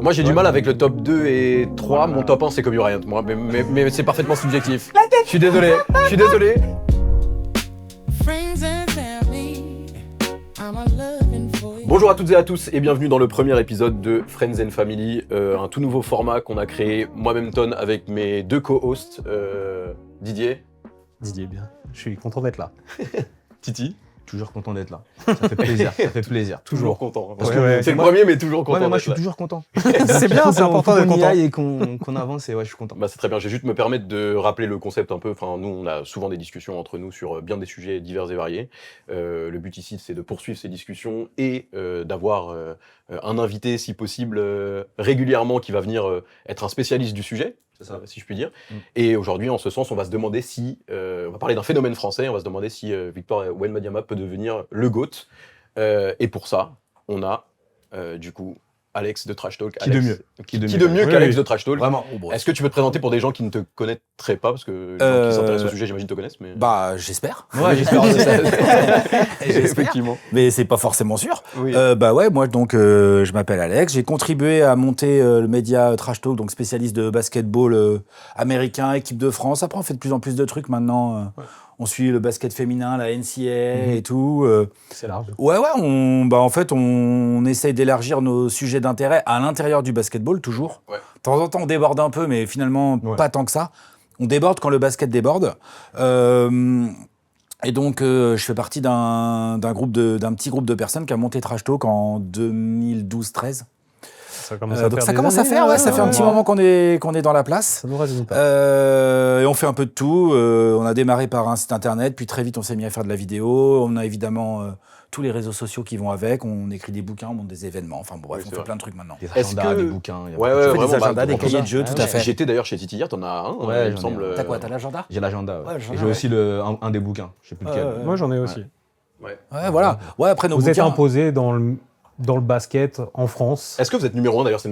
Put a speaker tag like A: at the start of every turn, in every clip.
A: Moi j'ai du mal avec le top 2 et 3, mon top 1 c'est Kobe Bryant, moi, mais c'est parfaitement subjectif. Je suis désolé. Bonjour à toutes et à tous et bienvenue dans le premier épisode de Friends and Family, un tout nouveau format qu'on a créé moi-même Ton avec mes deux co-hosts, Didier.
B: Didier, bien. Je suis content d'être là.
A: Titi.
C: Toujours content d'être là. Ça fait plaisir,
A: Toujours content.
C: Parce que
A: c'est le premier mais toujours content.
C: Ouais, mais moi
A: d'être
C: je suis
A: là.
C: toujours content.
B: C'est bien, c'est important d'être
C: qu'on y
B: content.
C: aille et qu'on avance et ouais, je suis content.
A: Bah, c'est très bien, je vais juste me permettre de rappeler le concept un peu, enfin nous on a souvent des discussions entre nous sur bien des sujets divers et variés. Le but ici c'est de poursuivre ces discussions et d'avoir un invité si possible régulièrement qui va venir être un spécialiste du sujet, si je puis dire. Et aujourd'hui en ce sens on va se demander si, on va parler d'un phénomène français, on va se demander si Victor Wembanyama peut devenir le GOAT. Et pour ça on a du coup Alex de Trash Talk.
C: Qui de mieux
A: qu'Alex de Trash Talk.
C: Vraiment.
A: Est-ce que tu peux te présenter pour des gens qui ne te connaîtraient pas, parce que les gens qui s'intéressent au sujet, j'imagine, te connaissent, mais...
D: Bah, j'espère.
C: Ouais, j'espère.
A: Effectivement.
D: Mais c'est pas forcément sûr.
A: Oui.
D: Bah ouais, moi donc je m'appelle Alex. J'ai contribué à monter le média Trash Talk, donc spécialiste de basketball américain, équipe de France. Après, on fait de plus en plus de trucs maintenant. On suit le basket féminin, la NCAA et tout.
B: C'est large.
D: Ouais, en fait, on essaye d'élargir nos sujets d'intérêt à l'intérieur du basketball, toujours.
A: Ouais.
D: De temps en temps, on déborde un peu, mais finalement, pas tant que ça. On déborde quand le basket déborde. Et donc, je fais partie d'un petit groupe de personnes qui a monté Trash Talk en 2012-13.
B: Ça commence
D: Donc ça commence à faire, ça fait un petit moment qu'on est dans la place.
B: Ça nous rajeunit pas.
D: Et on fait un peu de tout. On a démarré par un site internet, puis très vite on s'est mis à faire de la vidéo. On a évidemment tous les réseaux sociaux qui vont avec. On écrit des bouquins, on monte des événements. Enfin bon, bref, on fait plein de trucs maintenant.
C: Des
A: Est-ce
C: agendas,
A: que-
C: des bouquins. il y a
A: Ouais,
C: beaucoup de
A: ouais,
C: choses.
A: vraiment,
D: des agendas, des
A: comme
D: cahiers
A: ça.
D: de jeux, tout à fait.
A: J'étais d'ailleurs chez Titi hier, t'en as un,
C: Ouais,
A: il me
C: j'en ai
A: semble.
D: T'as quoi, t'as l'agenda?
C: J'ai l'agenda.
D: Ouais, l'agenda,
C: Et j'ai
D: ouais.
C: aussi un des bouquins. Je sais plus lequel.
B: Moi, j'en ai aussi.
A: Ouais.
D: Ouais, voilà. Ouais, après nos
B: Vous êtes
D: bouquins.
B: imposé dans le basket en France.
A: Est-ce que vous êtes numéro 1 d'ailleurs?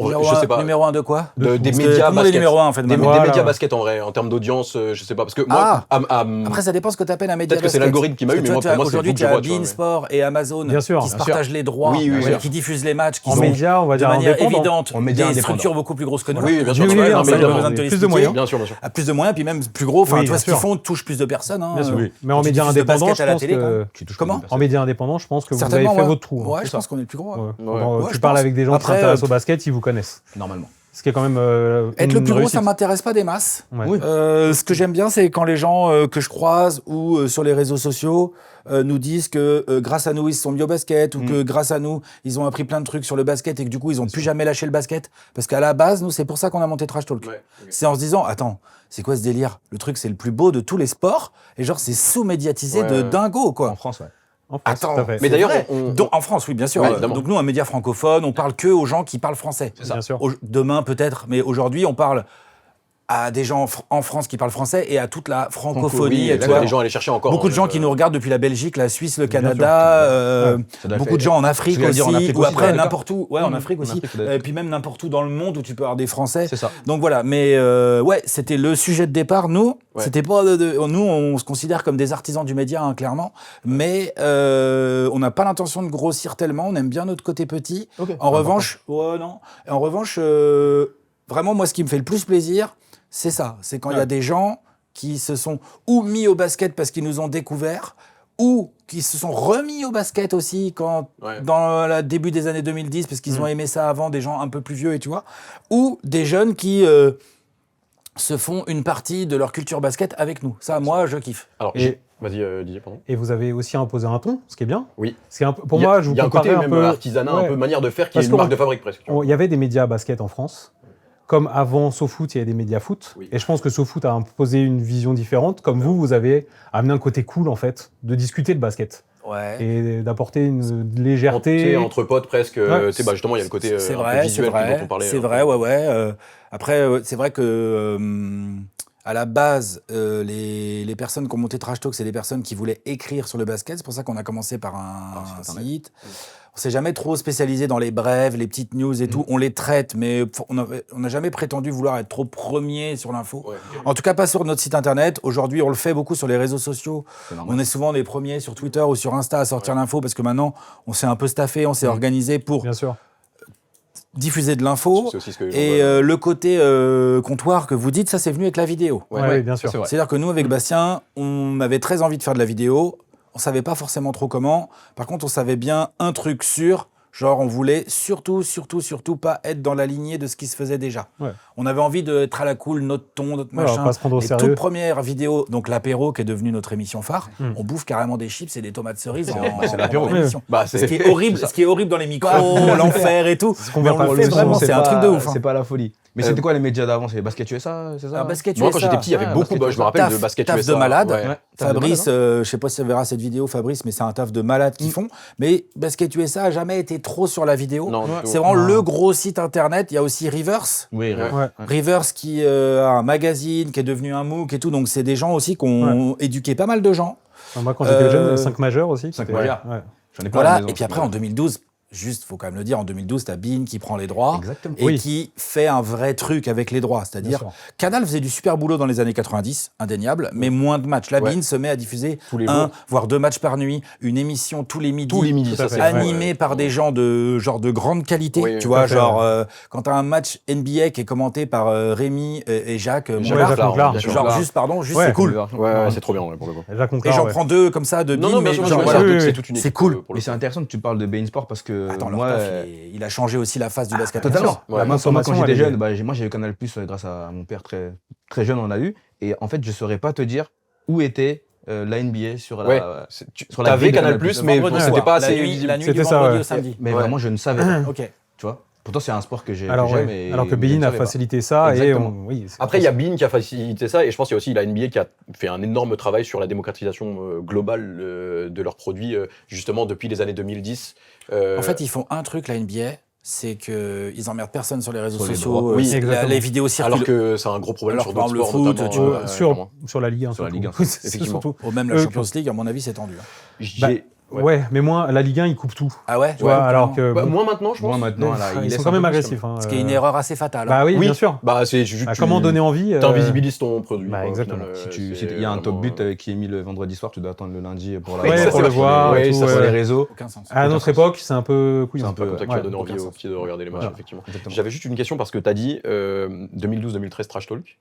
D: Numéro
A: Je
D: un-
A: sais pas.
D: Numéro 1 de quoi?
A: Des
D: Parce que
A: médias
D: tout le monde est
A: basket.
D: numéro 1 en fait.
A: Des
B: Voilà.
A: médias basket en vrai, en termes d'audience, je sais pas. Parce que moi,
D: Après, ça dépend ce que tu appelles un média
A: Peut-être que c'est
D: basket.
A: l'algorithme qui m'a eu,
D: Parce
A: mais
D: que
A: moi,
D: tu
A: pour
D: vois,
A: moi, c'est
D: aujourd'hui,
A: vous
D: tu
A: que je
D: as
A: vois, tu vois,
D: Beansport et Amazon
B: Bien sûr,
D: qui se
B: bien
D: partagent les droits,
A: Oui, oui,
D: qui diffusent les matchs, qui
B: En
D: sont
B: médias, on va
D: de
B: dire
D: manière
B: indépendants.
D: évidente
C: En médias
D: des
C: indépendants.
D: structures beaucoup plus grosses que nous.
A: Oui, bien sûr.
B: Oui,
A: tu vois,
B: oui,
A: non, mais
B: ça,
A: évidemment,
B: besoin de
A: oui.
B: plus de moyens.
A: Bien sûr, bien sûr.
D: À plus de moyens, puis même plus gros. Enfin,
B: Oui,
D: tu vois,
B: bien
D: ce qu'ils
B: sûr.
D: font touche plus de personnes. Hein.
B: Bien sûr.
C: Oui.
B: Mais en
D: Tu
B: médias
D: diffuses le
B: indépendants,
D: basket
B: je
D: à la
B: pense
D: télé, quand
B: que...
D: même.
C: Tu touches
D: Comment
C: plus de personnes.
B: En médias indépendants, je pense que vous avez
D: Certainement,
B: fait
D: ouais.
B: votre trou.
D: Ouais,
B: C'est
D: je
B: ça.
D: pense qu'on est le plus gros. Ouais.
B: Quand
D: Ouais,
B: tu
D: je
B: parles
D: pense.
B: avec des gens qui
D: Après,
B: s'intéressent au basket, ils vous connaissent.
C: Normalement.
B: Ce qui est quand même
D: Être le
B: une
D: plus gros,
B: réussite.
D: ça m'intéresse pas des masses.
B: Ouais.
C: Oui.
D: Ce que j'aime bien, c'est quand les gens que je croise ou sur les réseaux sociaux nous disent que grâce à nous, ils se sont mis au basket ou que grâce à nous, ils ont appris plein de trucs sur le basket et que du coup, ils ont plus jamais lâché le basket. Parce qu'à la base, nous, c'est pour ça qu'on a monté Trash Talk.
A: Ouais, ok.
D: C'est en se disant, attends, c'est quoi ce délire? Le truc, c'est le plus beau de tous les sports et genre, c'est sous-médiatisé
A: Ouais,
D: de
A: ouais.
C: En
D: dingo, quoi.
C: France, ouais.
B: En France,
D: Attends,
B: tout à fait.
A: Mais d'ailleurs,
D: vrai.
A: on-
D: Donc, en France, oui, bien sûr.
A: Ouais, évidemment.
D: Donc nous, un média francophone, on parle que aux gens qui parlent français.
B: Bien sûr.
D: Demain peut-être, mais aujourd'hui, on parle à des gens en France qui parlent français et à toute la francophonie.
A: Oui,
D: et
A: là,
D: tu vois,
A: les gens allaient chercher encore.
D: beaucoup de
A: hein,
D: gens qui nous regardent depuis la Belgique, la Suisse, le
B: Bien
D: Canada,
C: Ça doit
D: beaucoup
C: faire-
D: de gens en Afrique
C: Je voulais
D: aussi,
C: dire en Afrique
D: ou
C: aussi,
D: après
C: d'accord.
D: n'importe où. Ouais, en Afrique
C: En
D: aussi.
C: Afrique, ça doit être-
D: Et puis même n'importe où dans le monde où tu peux avoir des Français.
C: C'est ça.
D: Donc voilà, mais ouais, c'était le sujet de départ. Nous,
A: Ouais.
D: c'était pas nous, on se considère comme des artisans du média, hein, clairement, mais on n'a pas l'intention de grossir tellement. On aime bien notre côté petit.
C: Ok.
D: En revanche, vraiment, moi, ce qui me fait le plus plaisir, c'est ça. C'est quand il y a des gens qui se sont ou mis au basket parce qu'ils nous ont découverts, ou qui se sont remis au basket aussi dans le début des années 2010 parce qu'ils ont aimé ça avant, des gens un peu plus vieux et tu vois, ou des jeunes qui se font une partie de leur culture basket avec nous. Ça, moi, je kiffe.
A: Alors,
B: Et-
A: vas-y, Didier, pardon.
B: Et vous avez aussi imposé un ton, ce qui est bien.
A: Oui.
B: C'est un peu, pour
A: Il y a-
B: moi, je vous
A: il y a un côté
B: comparais un
A: même
B: peu...
A: artisanat, un
B: Ouais.
A: peu manière de faire qui est
B: Parce
A: une
B: qu'on-
A: marque de fabrique presque.
B: Il y avait des médias basket en France. Comme avant SoFoot, il y avait des médias foot.
A: Oui.
B: Et je pense que SoFoot a imposé une vision différente. Comme vous avez amené un côté cool, en fait, de discuter de basket.
D: Ouais.
B: Et d'apporter une
A: Tu
B: légèreté.
A: sais, entre potes presque,
B: Ouais.
A: tu sais, bah, justement, il y a le côté
D: C'est
A: un peu
D: vrai, c'est
A: visuel dont
D: vrai,
A: on parlait.
D: c'est vrai, ouais. Après, c'est vrai que à la base, les personnes qui ont monté Trash Talk, c'est des personnes qui voulaient écrire sur le basket. C'est pour ça qu'on a commencé par un site. On s'est jamais trop spécialisé dans les brèves, les petites news et tout. On les traite, mais on n'a jamais prétendu vouloir être trop premier sur l'info.
A: Ouais.
D: En tout cas, pas sur notre site internet. Aujourd'hui, on le fait beaucoup sur les réseaux sociaux. On est souvent les premiers sur Twitter ou sur Insta à sortir l'info parce que maintenant, on s'est un peu staffé, on s'est organisé pour
B: Bien sûr.
D: diffuser de l'info.
A: C'est aussi ce que les gens
D: Et
A: veulent.
D: le côté comptoir que vous dites, ça c'est venu avec la vidéo.
B: Ouais, bien sûr.
C: c'est vrai.
D: C'est-à-dire que nous, avec Bastien, on avait très envie de faire de la vidéo. On savait pas forcément trop comment. Par contre, on savait bien un truc sûr. Genre, on voulait surtout pas être dans la lignée de ce qui se faisait déjà.
B: Ouais.
D: On avait envie d'être à la cool, notre ton, notre
B: Ouais, on va
D: machin.
B: pas se prendre au
D: Les
B: sérieux.
D: toutes premières vidéos, donc l'apéro qui est devenu notre émission phare, on bouffe carrément des chips et des tomates cerises
C: c'est l'apéro.
D: dans l'émission.
A: Bah,
D: Ce qui est horrible dans les micros, l'enfer et tout.
B: qu'on
D: Mais
B: va
D: on
B: pas
D: le
B: le
D: fait
B: son,
D: vraiment, c'est un truc de ouf. hein.
C: C'est pas la folie. Mais c'était quoi les médias d'avant? C'est Basket USA, c'est ça?
D: Alors, Basket
A: Moi,
D: USA,
A: quand j'étais petit, il y avait
C: Ouais,
A: beaucoup.
C: Basket
A: Bah, je me rappelle de
D: Taf-
A: Basket
D: taf
A: USA.
D: de malade.
A: Ouais.
C: Ouais.
D: Fabrice, je sais pas si tu verras cette vidéo, Fabrice, mais c'est un taf de malade qu'ils font. Mais Basket USA a jamais été trop sur la vidéo.
A: Non, du tout.
D: C'est vraiment
B: Non.
D: le gros site internet. Il y a aussi Rivers.
C: Oui,
A: Ouais.
B: Ouais.
D: Rivers qui a un magazine, qui est devenu un MOOC et tout. Donc c'est des gens aussi qui ont éduqué pas mal de gens.
B: Enfin, moi, quand j'étais jeune,
D: Euh,
B: 5 majeurs aussi.
C: 5
B: c'était-
C: majeurs.
B: Ouais.
C: J'en ai plein à la
D: Voilà.
C: maison,
D: Et puis après, en 2012, juste, faut quand même le dire, en 2012, t'as Bein qui prend les droits.
C: Exactement.
D: Et
B: Oui.
D: qui fait un vrai truc avec les droits.
B: Bien
D: C'est-à-dire,
B: sûr.
D: Canal faisait du super boulot dans les années 90, indéniable, mais moins de matchs. La
A: Ouais.
D: Bein se met à diffuser
A: Tous les
D: un,
A: jours.
D: voire 2 matchs par nuit, une émission tous les midis.
A: Tous les midis,
B: Tout à
A: ça
B: fait.
A: c'est vrai,
D: Animé
A: ouais.
D: par des gens de grande qualité,
A: Oui,
D: tu
A: tout
D: vois,
B: à fait,
D: genre quand t'as un match NBA qui est commenté par Rémi et Jacques
A: Jacques
D: Mollard,
B: Jacques Monclar,
A: bien sûr.
D: genre
C: Monclar.
D: juste pardon, juste
B: Ouais.
D: c'est cool.
A: Ouais, ouais, c'est trop bien, ouais, pour le coup.
B: Jacques
D: Et
B: Monclar,
D: j'en
B: ouais.
D: prends 2 comme ça de
A: Non,
D: Bein,
A: non,
D: mais
A: bien sûr,
D: genre,
A: bien sûr,
D: voilà,
B: oui, oui,
A: c'est
B: oui.
A: toute une
D: c'est
A: équipe,
D: cool.
A: pour le
C: Et c'est intéressant que tu parles de Bein Sport parce que
D: Attends, leur
C: moi,
D: taf, il a changé aussi la face du basket.
C: totalement.
A: Ouais,
C: Moi, quand
B: consommation,
C: j'étais
B: elle est-
C: jeune, moi j'ai eu Canal Plus grâce à mon père très très jeune, on l'a eu. Et en fait, je saurais pas te dire où était la NBA sur
A: Ouais,
C: la.
A: tu
C: la
A: avais
C: grille de
A: Canal+,
C: Plus,
A: mais
D: Vendredi
A: c'était
D: soir,
A: pas
D: la
A: assez
D: nuit,
A: visible.
D: la nuit
B: C'était
D: du
B: ça,
D: vendredi
B: ouais.
D: au samedi.
C: Mais
A: Ouais.
C: vraiment, je ne savais pas.
D: Ok.
C: Tu vois. Pourtant, c'est un sport que j'ai.
B: Alors,
C: que j'aime
B: ouais.
C: et-
B: Alors que
C: mais je
B: Bein
C: ne
B: a
C: savais pas.
B: facilité ça et
C: Exactement.
B: oui. c'est-
A: Après, il y a Bein qui a facilité ça, et je pense qu'il y a aussi la NBA qui a fait un énorme travail sur la démocratisation globale de leurs produits, justement depuis les années 2010.
D: En fait, ils font un truc, la NBA, c'est qu'ils emmerdent personne sur les réseaux
C: Sur les
D: sociaux.
C: droits.
A: Oui,
B: exactement.
D: les vidéos circulent.
A: alors que c'est un gros problème
D: Alors
A: sur
D: que par
A: d'autres
D: exemple,
A: sports,
D: le foot,
A: notamment.
D: tu vois,
B: sur la Ligue 1.
C: Sur la
B: surtout.
C: Ligue 1,
B: C'est
A: effectivement.
B: surtout.
D: Ou même la
B: Euh,
D: Champions League, à mon avis, c'est tendu.
A: J'ai-
B: Ouais.
A: Ouais.
B: mais moins, la Ligue 1, ils coupent tout.
D: Ah ouais
B: Tu vois, alors que.
A: Bah,
B: bon,
A: moins maintenant, je pense.
C: Moi maintenant, là,
B: ils
C: laisse
B: sont
C: un
B: quand
C: peu
B: même
C: plus,
B: agressifs. hein,
D: Ce qui est une erreur assez fatale.
B: Bah oui,
A: Oui.
B: bien sûr.
A: Bah, c'est juste.
B: Bah, comment donner envie
A: T'invisibilises ton produit.
B: Bah,
A: quoi, au
B: exactement.
A: final,
C: Si il y a un top but qui est mis le vendredi soir, tu dois attendre le lundi pour la
A: Ouais,
B: Ouais,
A: ça,
B: pour
A: c'est
B: le
A: vachement
B: voir.
A: bien.
B: et
A: Ouais,
B: tout,
A: ça,
C: sur
B: ouais.
C: les réseaux.
D: Aucun sens.
B: À notre
C: sens.
B: époque, c'est un peu couillon.
C: C'est un peu,
A: Comme ça qui
C: ouais,
A: va donner envie
D: aucun
A: aux
D: sens.
A: petits de regarder les matchs,
B: Voilà.
A: effectivement.
C: Exactement.
A: J'avais juste une question parce que tu as dit 2012-2013 Trash Talk.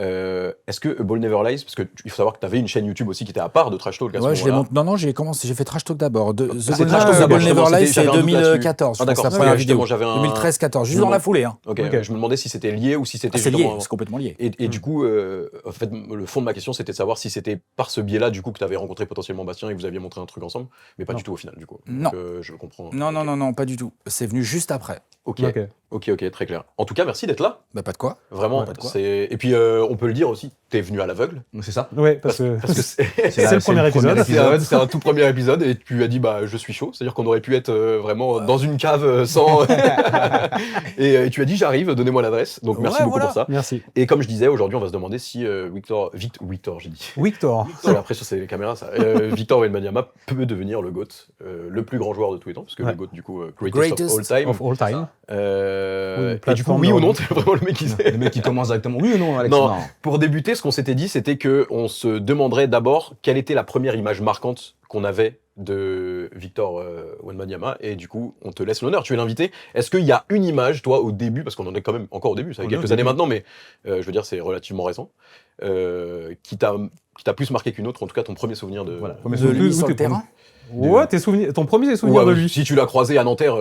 A: Est-ce que A Ball Never Lies, parce il faut savoir que tu avais une chaîne YouTube aussi qui était à part de Trash Talk à ce
D: Ouais,
A: moment-là.
D: Non, j'ai fait Trash Talk d'abord. The
A: c'est
D: Ball
A: Trash Talk
D: The
A: d'abord,
D: Ball Never
A: justement,
D: Lies,
A: c'était-
D: c'est
A: j'avais un doute là-dessus.
D: 2014, je
A: Ah,
D: pense,
A: d'accord,
D: la
A: parce
D: première
A: que
D: vidéo.
A: justement, j'avais un-
D: 2013-14, juste
A: Je
D: dans
A: me
D: la foulée. Hein.
A: Ok,
C: Ok.
A: je me demandais si c'était lié ou si c'était
D: C'est lié,
A: justement-
D: c'est complètement lié.
A: Et du coup, en fait, le fond de ma question, c'était de savoir si c'était par ce biais-là, du coup, que tu avais rencontré potentiellement Bastien et que vous aviez montré un truc ensemble, mais pas
B: Non.
A: du tout au final, du coup.
D: Non.
A: Donc, je comprends.
D: Non, pas du tout. C'est venu juste après.
A: Ok,
B: Ok.
A: ok, très clair. En tout cas, merci d'être là.
D: Bah, pas de quoi.
A: Vraiment.
D: Pas de quoi.
A: Et puis, on peut le dire aussi, t'es venu à l'aveugle.
C: C'est ça.
B: Ouais, parce que.
A: Parce que
B: C'est le premier épisode.
A: c'est un tout premier épisode et tu as dit bah je suis chaud, c'est-à-dire qu'on aurait pu être vraiment dans une cave sans et tu as dit j'arrive, donnez-moi l'adresse. Donc merci
D: Ouais,
A: beaucoup
D: voilà.
A: pour ça.
B: Merci.
A: Et comme je disais aujourd'hui, on va se demander si Victor j'ai dit.
B: Victor.
A: C'est la pression, c'est les caméras ça. Victor Wembanyama peut devenir le GOAT, le plus grand joueur de tous les temps parce que
B: Ouais.
A: le GOAT du coup greatest of all time.
B: Of all time.
A: Et du coup
B: plateforme
A: oui ou
B: dans-
A: non, c'est vraiment le mec qui sait.
C: Le mec qui commence directement. Oui ou non, Alex?
A: Non. Pour débuter, ce qu'on s'était dit, c'était que on se demanderait d'abord quelle était la première image marquante qu'on avait de Victor Wembanyama, et du coup, on te laisse l'honneur. Tu es l'invité. Est-ce qu'il y a une image, toi, au début, parce qu'on en est quand même encore au début, ça fait
C: On est au
A: quelques années
C: début.
A: maintenant, mais je veux dire, c'est relativement récent, qui t'a plus marqué qu'une autre, en tout cas ton premier souvenir de.
C: Voilà. Premier
D: De
C: souvenir.
D: lui
B: où
D: sur
B: t'es
D: le terrain.
B: Ouais, ton premier souvenir de lui.
A: Si tu l'as croisé à Nanterre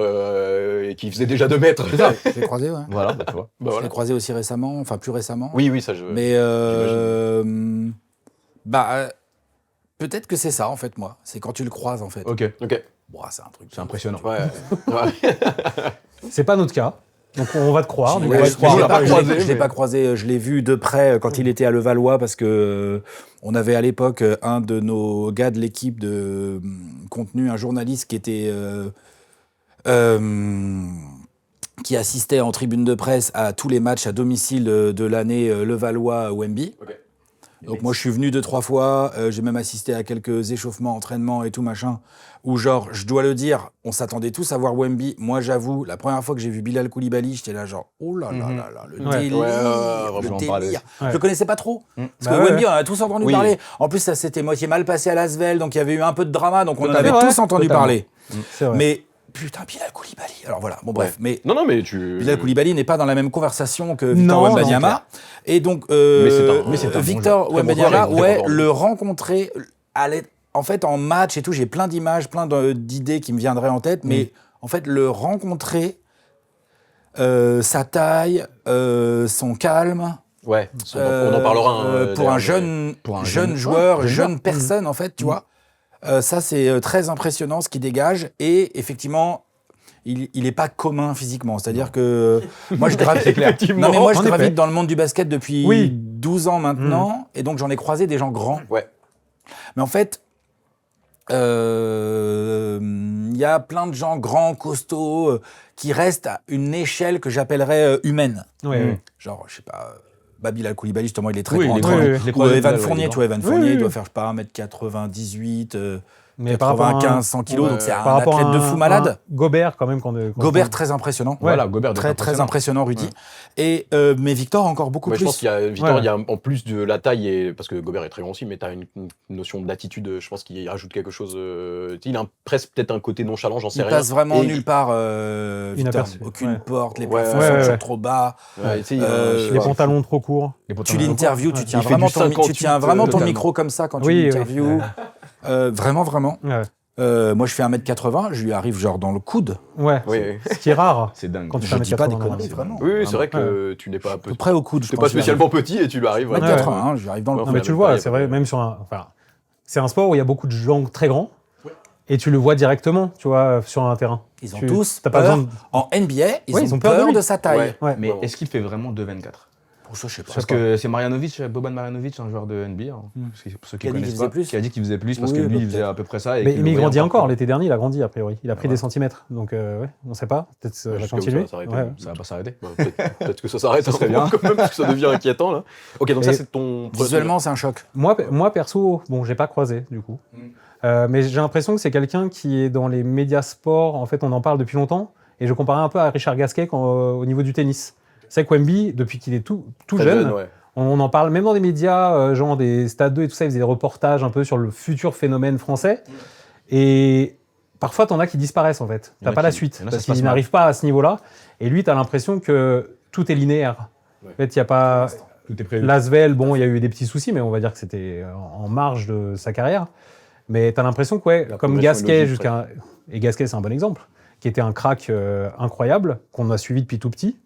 A: et qui faisait déjà 2 mètres.
D: Je l'ai croisé, ouais.
C: Voilà, bah, tu vois.
A: Bah,
D: Je
A: voilà.
D: l'ai croisé aussi récemment, enfin plus récemment.
A: Oui, ça je.
D: Mais peut-être que c'est ça en fait, moi. C'est quand tu le croises en fait.
C: Ok.
A: Ok.
D: Bon, c'est un truc.
C: C'est impressionnant.
A: Ouais. Ouais.
B: C'est pas notre cas. Donc on va te croire.
D: Ouais,
B: on va
D: je
B: te croire.
A: l'ai
D: l'ai
A: pas croisé,
D: je l'ai
A: mais-
D: pas croisé, je l'ai vu de près quand il était à Levallois parce que on avait à l'époque un de nos gars de l'équipe de contenu, un journaliste qui était qui assistait en tribune de presse à tous les matchs à domicile de l'année Levallois-Wemby.
A: Ok.
D: Donc moi je suis venu 2-3 fois, j'ai même assisté à quelques échauffements, entraînements et tout machin, où genre, je dois le dire, on s'attendait tous à voir Wemby. Moi j'avoue, la première fois que j'ai vu Bilal Koulibaly, j'étais là genre, oh là là là là, le
B: Ouais.
D: délire,
A: Ouais,
D: le
C: je vais en parler.
D: délire.
B: Ouais.
D: Je le connaissais pas trop, parce
B: Bah
D: que
B: ouais.
D: Wemby on en a tous entendu
A: Oui.
D: parler. En plus ça s'était moitié mal passé à L'Asvel, donc il y avait eu un peu de drama, donc on en
B: Totalement.
D: avait
B: Ouais,
D: tous entendu
B: totalement.
D: parler.
B: C'est vrai.
D: Mais putain, Bilal Koulibaly. Alors voilà, bon bref, mais
A: Non, mais tu.
D: Bilal Koulibaly n'est pas dans la même conversation que Victor
B: Non,
D: Wembanyama. Et donc,
A: mais c'est un bon
D: Victor
A: joueur. Très bon
D: Wembanyama,
A: joueur,
D: ouais,
A: très bon
D: le rencontrer, en fait, en match et tout, j'ai plein d'images, d'idées qui me viendraient en tête, mais en fait, le rencontrer, sa taille, son calme.
A: Ouais, on en parlera.
D: Pour un
A: d'ailleurs,
D: jeune joueur, jeune personne, en fait, tu vois. Ça, c'est très impressionnant ce qu'il dégage. Et effectivement, il n'est pas commun physiquement. C'est-à-dire que moi, je gravite, non, mais moi, je gravite dans le monde du basket depuis 12 ans maintenant. Et donc, j'en ai croisé des gens grands.
A: Ouais.
D: Mais en fait, il y a plein de gens grands, costauds, qui restent à une échelle que j'appellerais humaine. Genre, je sais pas... Bilal Koulibaly, justement, il est très grand. Ou Evan Fournier, tu vois, Evan Fournier, il doit faire, je sais pas, 1m98,
B: mais
D: 95, 100 kilos, donc c'est un athlète de fou malade.
B: Gobert, quand même.
D: Gobert, très impressionnant.
C: Voilà, Gobert,
D: très impressionnant, Rudy. Et, mais Victor, encore beaucoup plus.
A: Je pense qu'il y a, Victor, il y a, en plus de la taille, parce que Gobert est très grand aussi, mais tu as une notion d'attitude, je pense qu'il rajoute quelque chose. Il a presque peut-être un côté nonchalant, j'en sais rien.
D: Il passe vraiment nulle part, Victor. Aucune porte, les plafonds sont toujours trop bas.
B: Les pantalons trop courts.
D: Tu l'interviews, tu tiens vraiment ton micro comme ça quand tu l'interviews. Vraiment. Moi, je fais 1m80, je lui arrive genre dans le coude.
B: Ce qui est rare.
C: C'est dingue.
D: Quand tu fais 1m80, pas des conneries, vraiment.
A: Oui, c'est vrai que tu n'es pas
D: à peu près au coude.
A: Tu n'es pas spécialement petit et tu lui arrives.
D: 1m80, je lui arrive dans le coude.
B: Mais tu le vois, c'est vrai, même sur un. C'est un sport où il y a beaucoup de gens très grands. Et tu le vois directement, tu vois, sur un terrain.
D: Ils ont tous peur. En NBA, ils ont peur de sa taille.
C: Mais est-ce qu'il fait vraiment 2,24 ?
D: Pour ça, je sais pas.
C: Parce que c'est Boban Marjanovic, un joueur de NBA, pour ceux qui connaissent pas, qui a dit qu'il faisait plus parce que lui, il faisait à peu près ça.
B: Mais il grandit encore. L'été dernier, il a grandi, a priori. Il a pris des centimètres. Donc, on ne sait pas. Peut-être ça va continuer.
C: Ça va pas s'arrêter.
A: Peut-être que ça s'arrête, ça serait bien quand même, parce que ça devient inquiétant, là. Ok, donc ça, c'est ton...
D: Visuellement, c'est un choc.
B: Moi, perso, bon, j'ai pas croisé, du coup. Mais j'ai l'impression que c'est quelqu'un qui est dans les médias sports. En fait, on en parle depuis longtemps. Et je comparais un peu à Richard Gasquet au niveau du tennis. C'est que Wemby, depuis qu'il est tout jeune, on en parle même dans des médias, genre des Stade 2 et tout ça, ils faisaient des reportages un peu sur le futur phénomène français. Et parfois, t'en as qui disparaissent, en fait. T'as pas la suite, parce qu'ils n'arrivent pas à ce niveau-là. Et lui, t'as l'impression que tout est linéaire. En fait, il n'y a pas... L'Asvel, bon, il y a eu des petits soucis, mais on va dire que c'était en marge de sa carrière. Mais t'as l'impression que, comme Gasquet, et Gasquet, c'est un bon exemple, qui était un crack incroyable, qu'on a suivi depuis tout petit,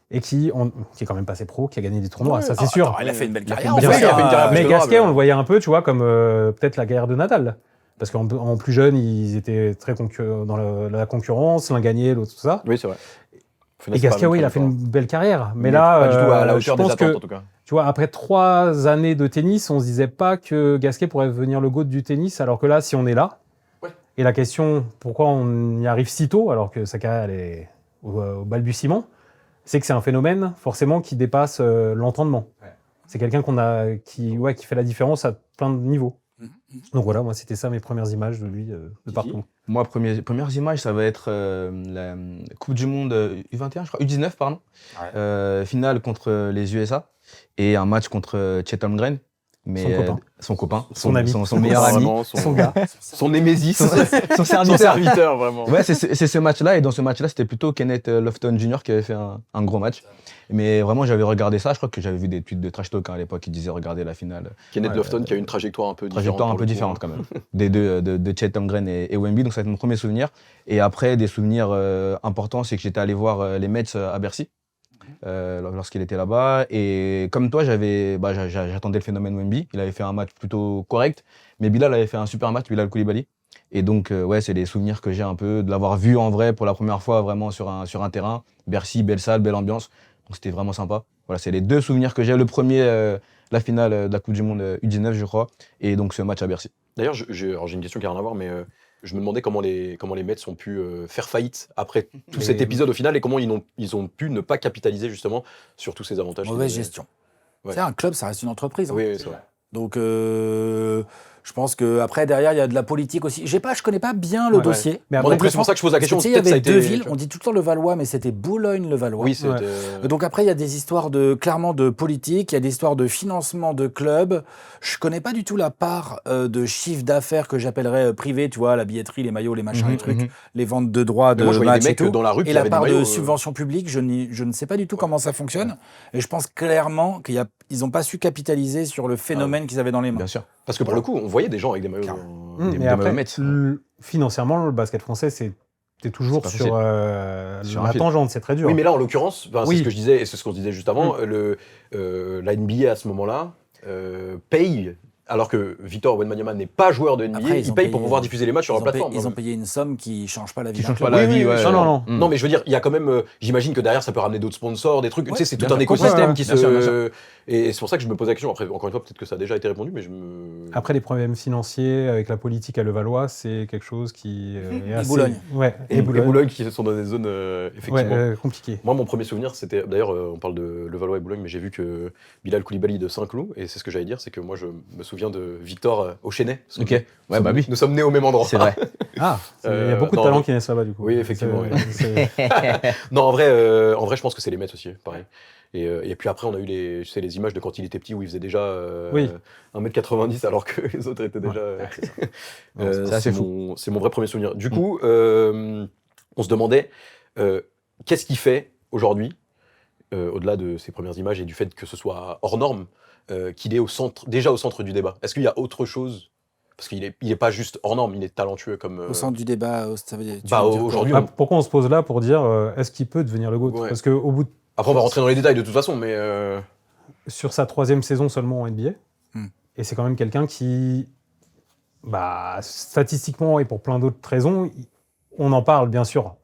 B: et qui est quand même passé pro, qui a gagné des tournois, ça c'est sûr.
D: Il a fait une belle carrière.
B: Mais Gasquet, on le voyait un peu, tu vois, comme peut-être la carrière de Nadal. Parce qu'en plus jeune, ils étaient très dans la concurrence, l'un gagnait, l'autre, tout ça.
A: Oui, c'est vrai.
B: Et Gasquet, oui, il a fait une belle carrière. Mais
A: là,
B: pas
A: du tout à la hauteur
B: je pense
A: des attentes, en tout cas.
B: Tu vois, après 3 années de tennis, on se disait pas que Gasquet pourrait devenir le GOAT du tennis, alors que là, si on est là, et la question, pourquoi on y arrive si tôt, alors que sa carrière, elle est au balbutiement, c'est que c'est un phénomène, forcément, qui dépasse l'entendement. C'est quelqu'un qui fait la différence à plein de niveaux. Donc voilà, moi, c'était ça mes premières images de lui, de partout.
C: Moi, premières images, ça va être la Coupe du Monde U21, je crois, U19, pardon. Finale contre les USA et un match contre Chet Holmgren. Mais son copain,
B: son ami,
C: son meilleur ami,
B: son gars,
A: son némésis,
C: son
A: serviteur, vraiment.
C: Ouais, c'est ce match-là, et dans ce match-là, c'était plutôt Kenneth Lofton Jr. qui avait fait un gros match. Mais vraiment, j'avais regardé ça, je crois que j'avais vu des tweets de Trash Talk à l'époque qui disaient regarder la finale.
A: Kenneth Lofton qui a une trajectoire un peu différente.
C: Quand même, des deux, de Chet Holmgren et Wemby, donc ça va être mon premier souvenir. Et après, des souvenirs importants, c'est que j'étais allé voir les Mets à Bercy. Lorsqu'il était là-bas, et comme toi j'attendais le phénomène Wemby. Il avait fait un match plutôt correct, mais Bilal avait fait un super match, Bilal Koulibaly, et donc c'est des souvenirs que j'ai un peu de l'avoir vu en vrai pour la première fois vraiment sur un terrain. Bercy, belle salle, belle ambiance, donc c'était vraiment sympa. Voilà, c'est les deux souvenirs que j'ai. Le premier, la finale de la Coupe du Monde U19 je crois, et donc ce match à Bercy.
A: D'ailleurs j'ai une question qui n'a rien à voir, mais je me demandais comment les Mets ont pu faire faillite après tout cet épisode au final, et comment ils ont pu ne pas capitaliser justement sur tous ces avantages.
D: Mauvaise gestion. C'est un club, ça reste une entreprise.
A: Oui, c'est vrai.
D: Donc Je pense que après derrière il y a de la politique aussi. Je connais pas bien le
B: Ouais.
D: dossier.
B: Mais
A: Moi non plus, c'est pour ça que je pose la question.
D: Tu sais, il y
A: Peut-être ça a
D: avait
A: été-
D: deux villes. On dit tout le temps le Valois, mais c'était Boulogne-le-Valois.
A: Oui, c'est.
D: Donc après, il y a des histoires clairement de politique, il y a des histoires de financement de clubs. Je connais pas du tout la part de chiffre d'affaires que j'appellerais privé, tu vois, la billetterie, les maillots, les machins, les trucs, les ventes de droits de
A: Moi, je voyais
D: match
A: des
D: et
A: mecs
D: tout.
A: dans la rue qui
D: Et la
A: avaient des
D: part de
A: maillots,
D: subvention publique, je ne sais pas du tout comment ça fonctionne. Et je pense clairement qu'ils n'ont pas su capitaliser sur le phénomène qu'ils avaient dans les mains.
C: Bien sûr.
A: Parce que pour le coup, on voyait des gens avec des maillots.
D: Clairement.
C: Des
B: Mais après,
C: maillots Mets.
B: financièrement, le basket français, t'es toujours
C: C'est pas
B: sur,
C: Sur un
B: la
C: fil.
B: tangente, c'est très dur.
A: Oui, mais là, en l'occurrence, c'est
B: Oui.
A: ce que je disais et c'est ce qu'on se disait juste avant. La NBA à ce moment-là paye, alors que Victor Wembanyama n'est pas joueur de NBA,
D: Après,
A: il
D: ont
A: paye
D: payé-
A: pour pouvoir diffuser les matchs sur la plateforme.
D: Ils ont payé une somme qui change pas la vie
C: Qui
D: d'un
C: change
D: club.
C: pas la
A: Oui,
C: vie,
A: oui,
C: ouais.
B: non.
A: Non, mais je veux dire, il y a quand même. J'imagine que derrière, ça peut ramener d'autres sponsors, des trucs. Tu sais, c'est tout
C: bien
A: un
C: sûr.
A: écosystème
B: Ouais,
A: qui
C: bien
A: se.
C: sûr, bien sûr.
A: Et c'est pour ça que je me pose la question. Après, encore une fois, peut-être que ça a déjà été répondu, mais je me.
B: Après, les problèmes financiers avec la politique à Levallois, c'est quelque chose qui est assez...
D: Boulogne.
B: Ouais,
A: Et Boulogne qui sont dans des zones effectivement.
B: Ouais, compliqué.
A: Moi, mon premier souvenir, c'était. D'ailleurs, on parle de Levallois et Boulogne, mais j'ai vu que Bilal Koulibaly de Saint-Cloud, et c'est ce que j'allais dire, c'est que moi, je me souviens de Victor au Chênay. parce que
C: Ok. Ouais, bah oui.
A: Nous sommes nés au même endroit.
C: C'est vrai.
B: Ah, il y a beaucoup de
A: non,
B: talents
A: mais-
B: qui naissent là-bas, du coup.
A: Oui, effectivement,
B: C'est-
A: Non, en vrai, je pense que c'est les Mets aussi, pareil. Et puis après, on a eu les images de quand il était petit où il faisait déjà
B: Oui.
A: 1m90 alors que les autres étaient déjà.
C: C'est assez fou.
A: C'est mon vrai premier souvenir. Du coup, on se demandait qu'est-ce qui fait aujourd'hui, au-delà de ces premières images et du fait que ce soit hors norme, qu'il est déjà au centre du débat. Est-ce qu'il y a autre chose? Parce qu'il est pas juste hors norme, il est talentueux comme.
D: Au centre du débat, ça veut dire. tu
A: Bah,
D: veux dire quoi
A: aujourd'hui,
B: Ah, pourquoi on se pose là pour dire est-ce qu'il peut devenir le GOAT?
A: Ouais.
B: Parce qu'au bout de
A: Après, on va rentrer dans les détails de toute façon, mais.
B: sur sa 3e saison seulement en NBA.
D: Hmm.
B: Et c'est quand même quelqu'un qui, statistiquement et pour plein d'autres raisons, on en parle bien sûr.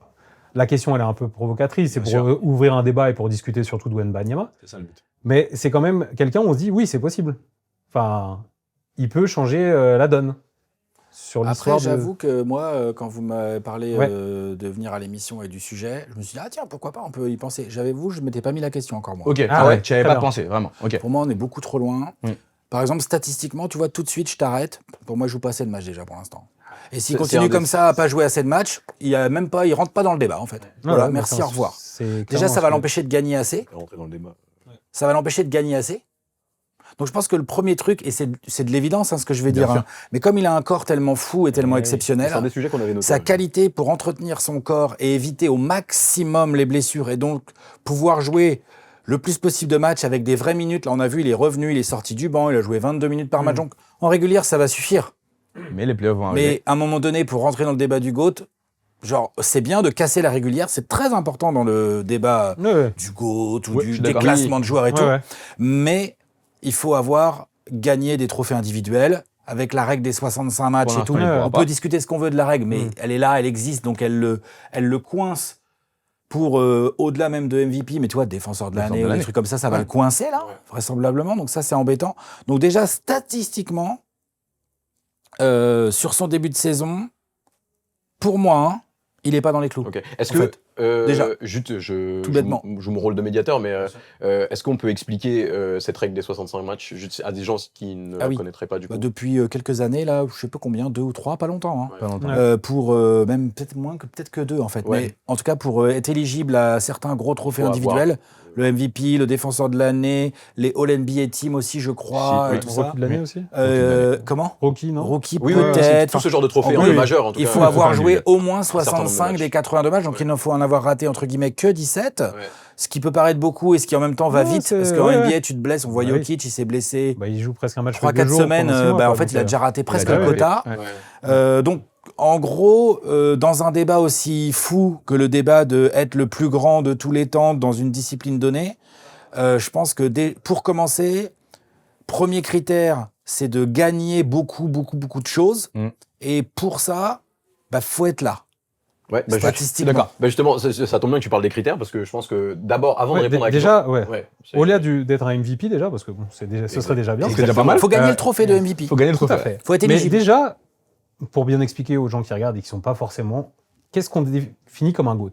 B: La question, elle est un peu provocatrice, c'est
C: Bien
B: pour
C: sûr.
B: ouvrir un débat et pour discuter surtout de Wembanyama.
C: C'est ça le but.
B: Mais c'est quand même quelqu'un où on se dit, oui, c'est possible. Enfin, il peut changer la donne. Sur l'histoire
D: Après,
B: de...
D: j'avoue que moi, quand vous m'avez parlé
B: Ouais.
D: de venir à l'émission et du sujet, je me suis dit, ah tiens, pourquoi pas, on peut y penser. J'avoue, je ne m'étais pas mis la question encore, moi.
C: Ok.
B: Ah ouais,
C: Tu avais
B: très
C: pas
B: bien.
C: pensé, vraiment. Ok.
D: Pour moi, on est beaucoup trop loin.
C: Mm.
D: Par exemple, statistiquement, tu vois, tout de suite, je t'arrête. Pour moi, je joue pas assez de matchs déjà pour l'instant. Et s'il
A: C'est
D: continue
A: un
D: comme
A: des-
D: ça à pas jouer assez de matchs, il rentre pas dans le débat, en fait. Voilà,
B: mais
D: merci,
B: enfin,
D: au revoir.
B: c'est
D: Déjà,
B: clairement
D: ça va
B: ce que-
D: l'empêcher de gagner assez.
A: On va rentrer dans le débat.
D: Ça va l'empêcher de gagner assez. Donc je pense que le premier truc, et c'est de l'évidence ce que je vais
C: Bien
D: dire,
C: sûr.
D: hein, mais comme il a un corps tellement fou et tellement
B: Ouais,
D: exceptionnel,
A: C'est un des sujets qu'on avait noté.
D: sa qualité pour entretenir son corps et éviter au maximum les blessures et donc pouvoir jouer le plus possible de matchs avec des vraies minutes. Là, on a vu, il est revenu, il est sorti du banc, il a joué 22 minutes par match. Donc en régulière, ça va suffire.
C: Mais les playoffs vont arriver.
D: Mais à un moment donné, pour rentrer dans le débat du GOAT, genre, c'est bien de casser la régulière, c'est très important dans le débat
B: Ouais.
D: du GOAT ou
C: Ouais, je suis
D: des
C: d'accord.
D: classements de joueurs et tout.
B: Ouais.
D: Mais il faut avoir gagné des trophées individuels avec la règle des 65 matchs
C: Pour
D: et tout.
C: l'instant, il pourra
D: On
C: pas.
D: peut discuter ce qu'on veut de la règle, mais elle est là, elle existe, donc elle le coince pour au-delà même de MVP, mais tu vois, défenseur de
C: Défenseur
D: l'année
C: de
D: ou des
C: l'année.
D: trucs comme ça va
C: Ouais.
D: le coincer là, vraisemblablement. Donc ça, c'est embêtant. Donc déjà, statistiquement, sur son début de saison, pour moi, hein, il n'est pas dans les clous.
A: Ok. Est-ce
D: En
A: que
D: fait,
A: déjà,
D: déjà,
A: juste,
D: tout bêtement.
A: je joue mon rôle de médiateur, mais est-ce qu'on peut expliquer cette règle des 65 matchs juste à des gens qui ne
D: Ah
A: la
D: oui.
A: connaîtraient pas du coup?
D: Bah, depuis quelques années, là, je sais pas combien, 2 ou 3, pas longtemps. Hein.
A: Ouais.
C: Pas longtemps.
B: Ouais.
D: Pour même peut-être moins que peut-être que 2 en fait.
A: Ouais.
D: Mais en tout cas pour être éligible à certains gros trophées
A: Faut
D: individuels, le MVP, le défenseur de l'année, les All NBA Team aussi je crois,
C: Si,
D: et
C: oui.
D: tout ça.
B: Rookie de l'année aussi
D: Comment
B: Rookie, non
D: Rookie
A: Oui, oui,
D: peut-être.
A: tout ce genre de trophée
D: en
A: un
D: gros,
A: peu majeur en tout
D: Il
A: cas.
D: faut avoir
C: enfin,
D: joué
C: individuel.
D: au moins
A: certain nombre de
D: 65
A: matchs.
D: des 82 matchs, donc
A: Ouais.
D: il en faut en avoir raté entre guillemets que 17.
A: Ouais.
D: Ce qui peut paraître beaucoup et ce qui en même temps va
B: Non,
D: vite,
B: c'est-
D: parce qu'en
B: ouais,
D: NBA
B: ouais.
D: tu te blesses, on voit
B: Bah oui.
D: Jokic, il s'est blessé
B: Bah, il joue presque un match tous les
D: 3-4
B: jours
D: semaines,
B: pendant 6 mois,
D: bah,
B: quoi,
D: en fait
B: donc,
D: il a déjà raté presque
C: déjà
D: le
C: raté.
D: quota.
A: Ouais.
D: Donc, en gros, dans un débat aussi fou que le débat de être le plus grand de tous les temps dans une discipline donnée, je pense que pour commencer, premier critère, c'est de gagner beaucoup de choses.
C: Mm.
D: Et pour ça, bah, faut être là.
A: Ouais, bah,
D: Statistiquement.
A: d'accord. Bah, justement, ça tombe bien que tu parles des critères parce que je pense que d'abord, avant
B: Ouais,
A: de répondre à la
B: déjà, ouais.
A: question. Ouais, c'est-
B: Au-delà d'être un MVP déjà, parce que bon, ce serait déjà bien.
C: C'est déjà pas mal.
D: Faut gagner
B: Euh,
D: le trophée de MVP.
C: Faut gagner le
B: Tout
C: trophée.
B: à fait.
D: Faut être
B: Mais
D: éligible.
B: déjà, pour bien expliquer aux gens qui regardent et qui ne sont pas forcément, qu'est-ce qu'on définit comme un GOAT?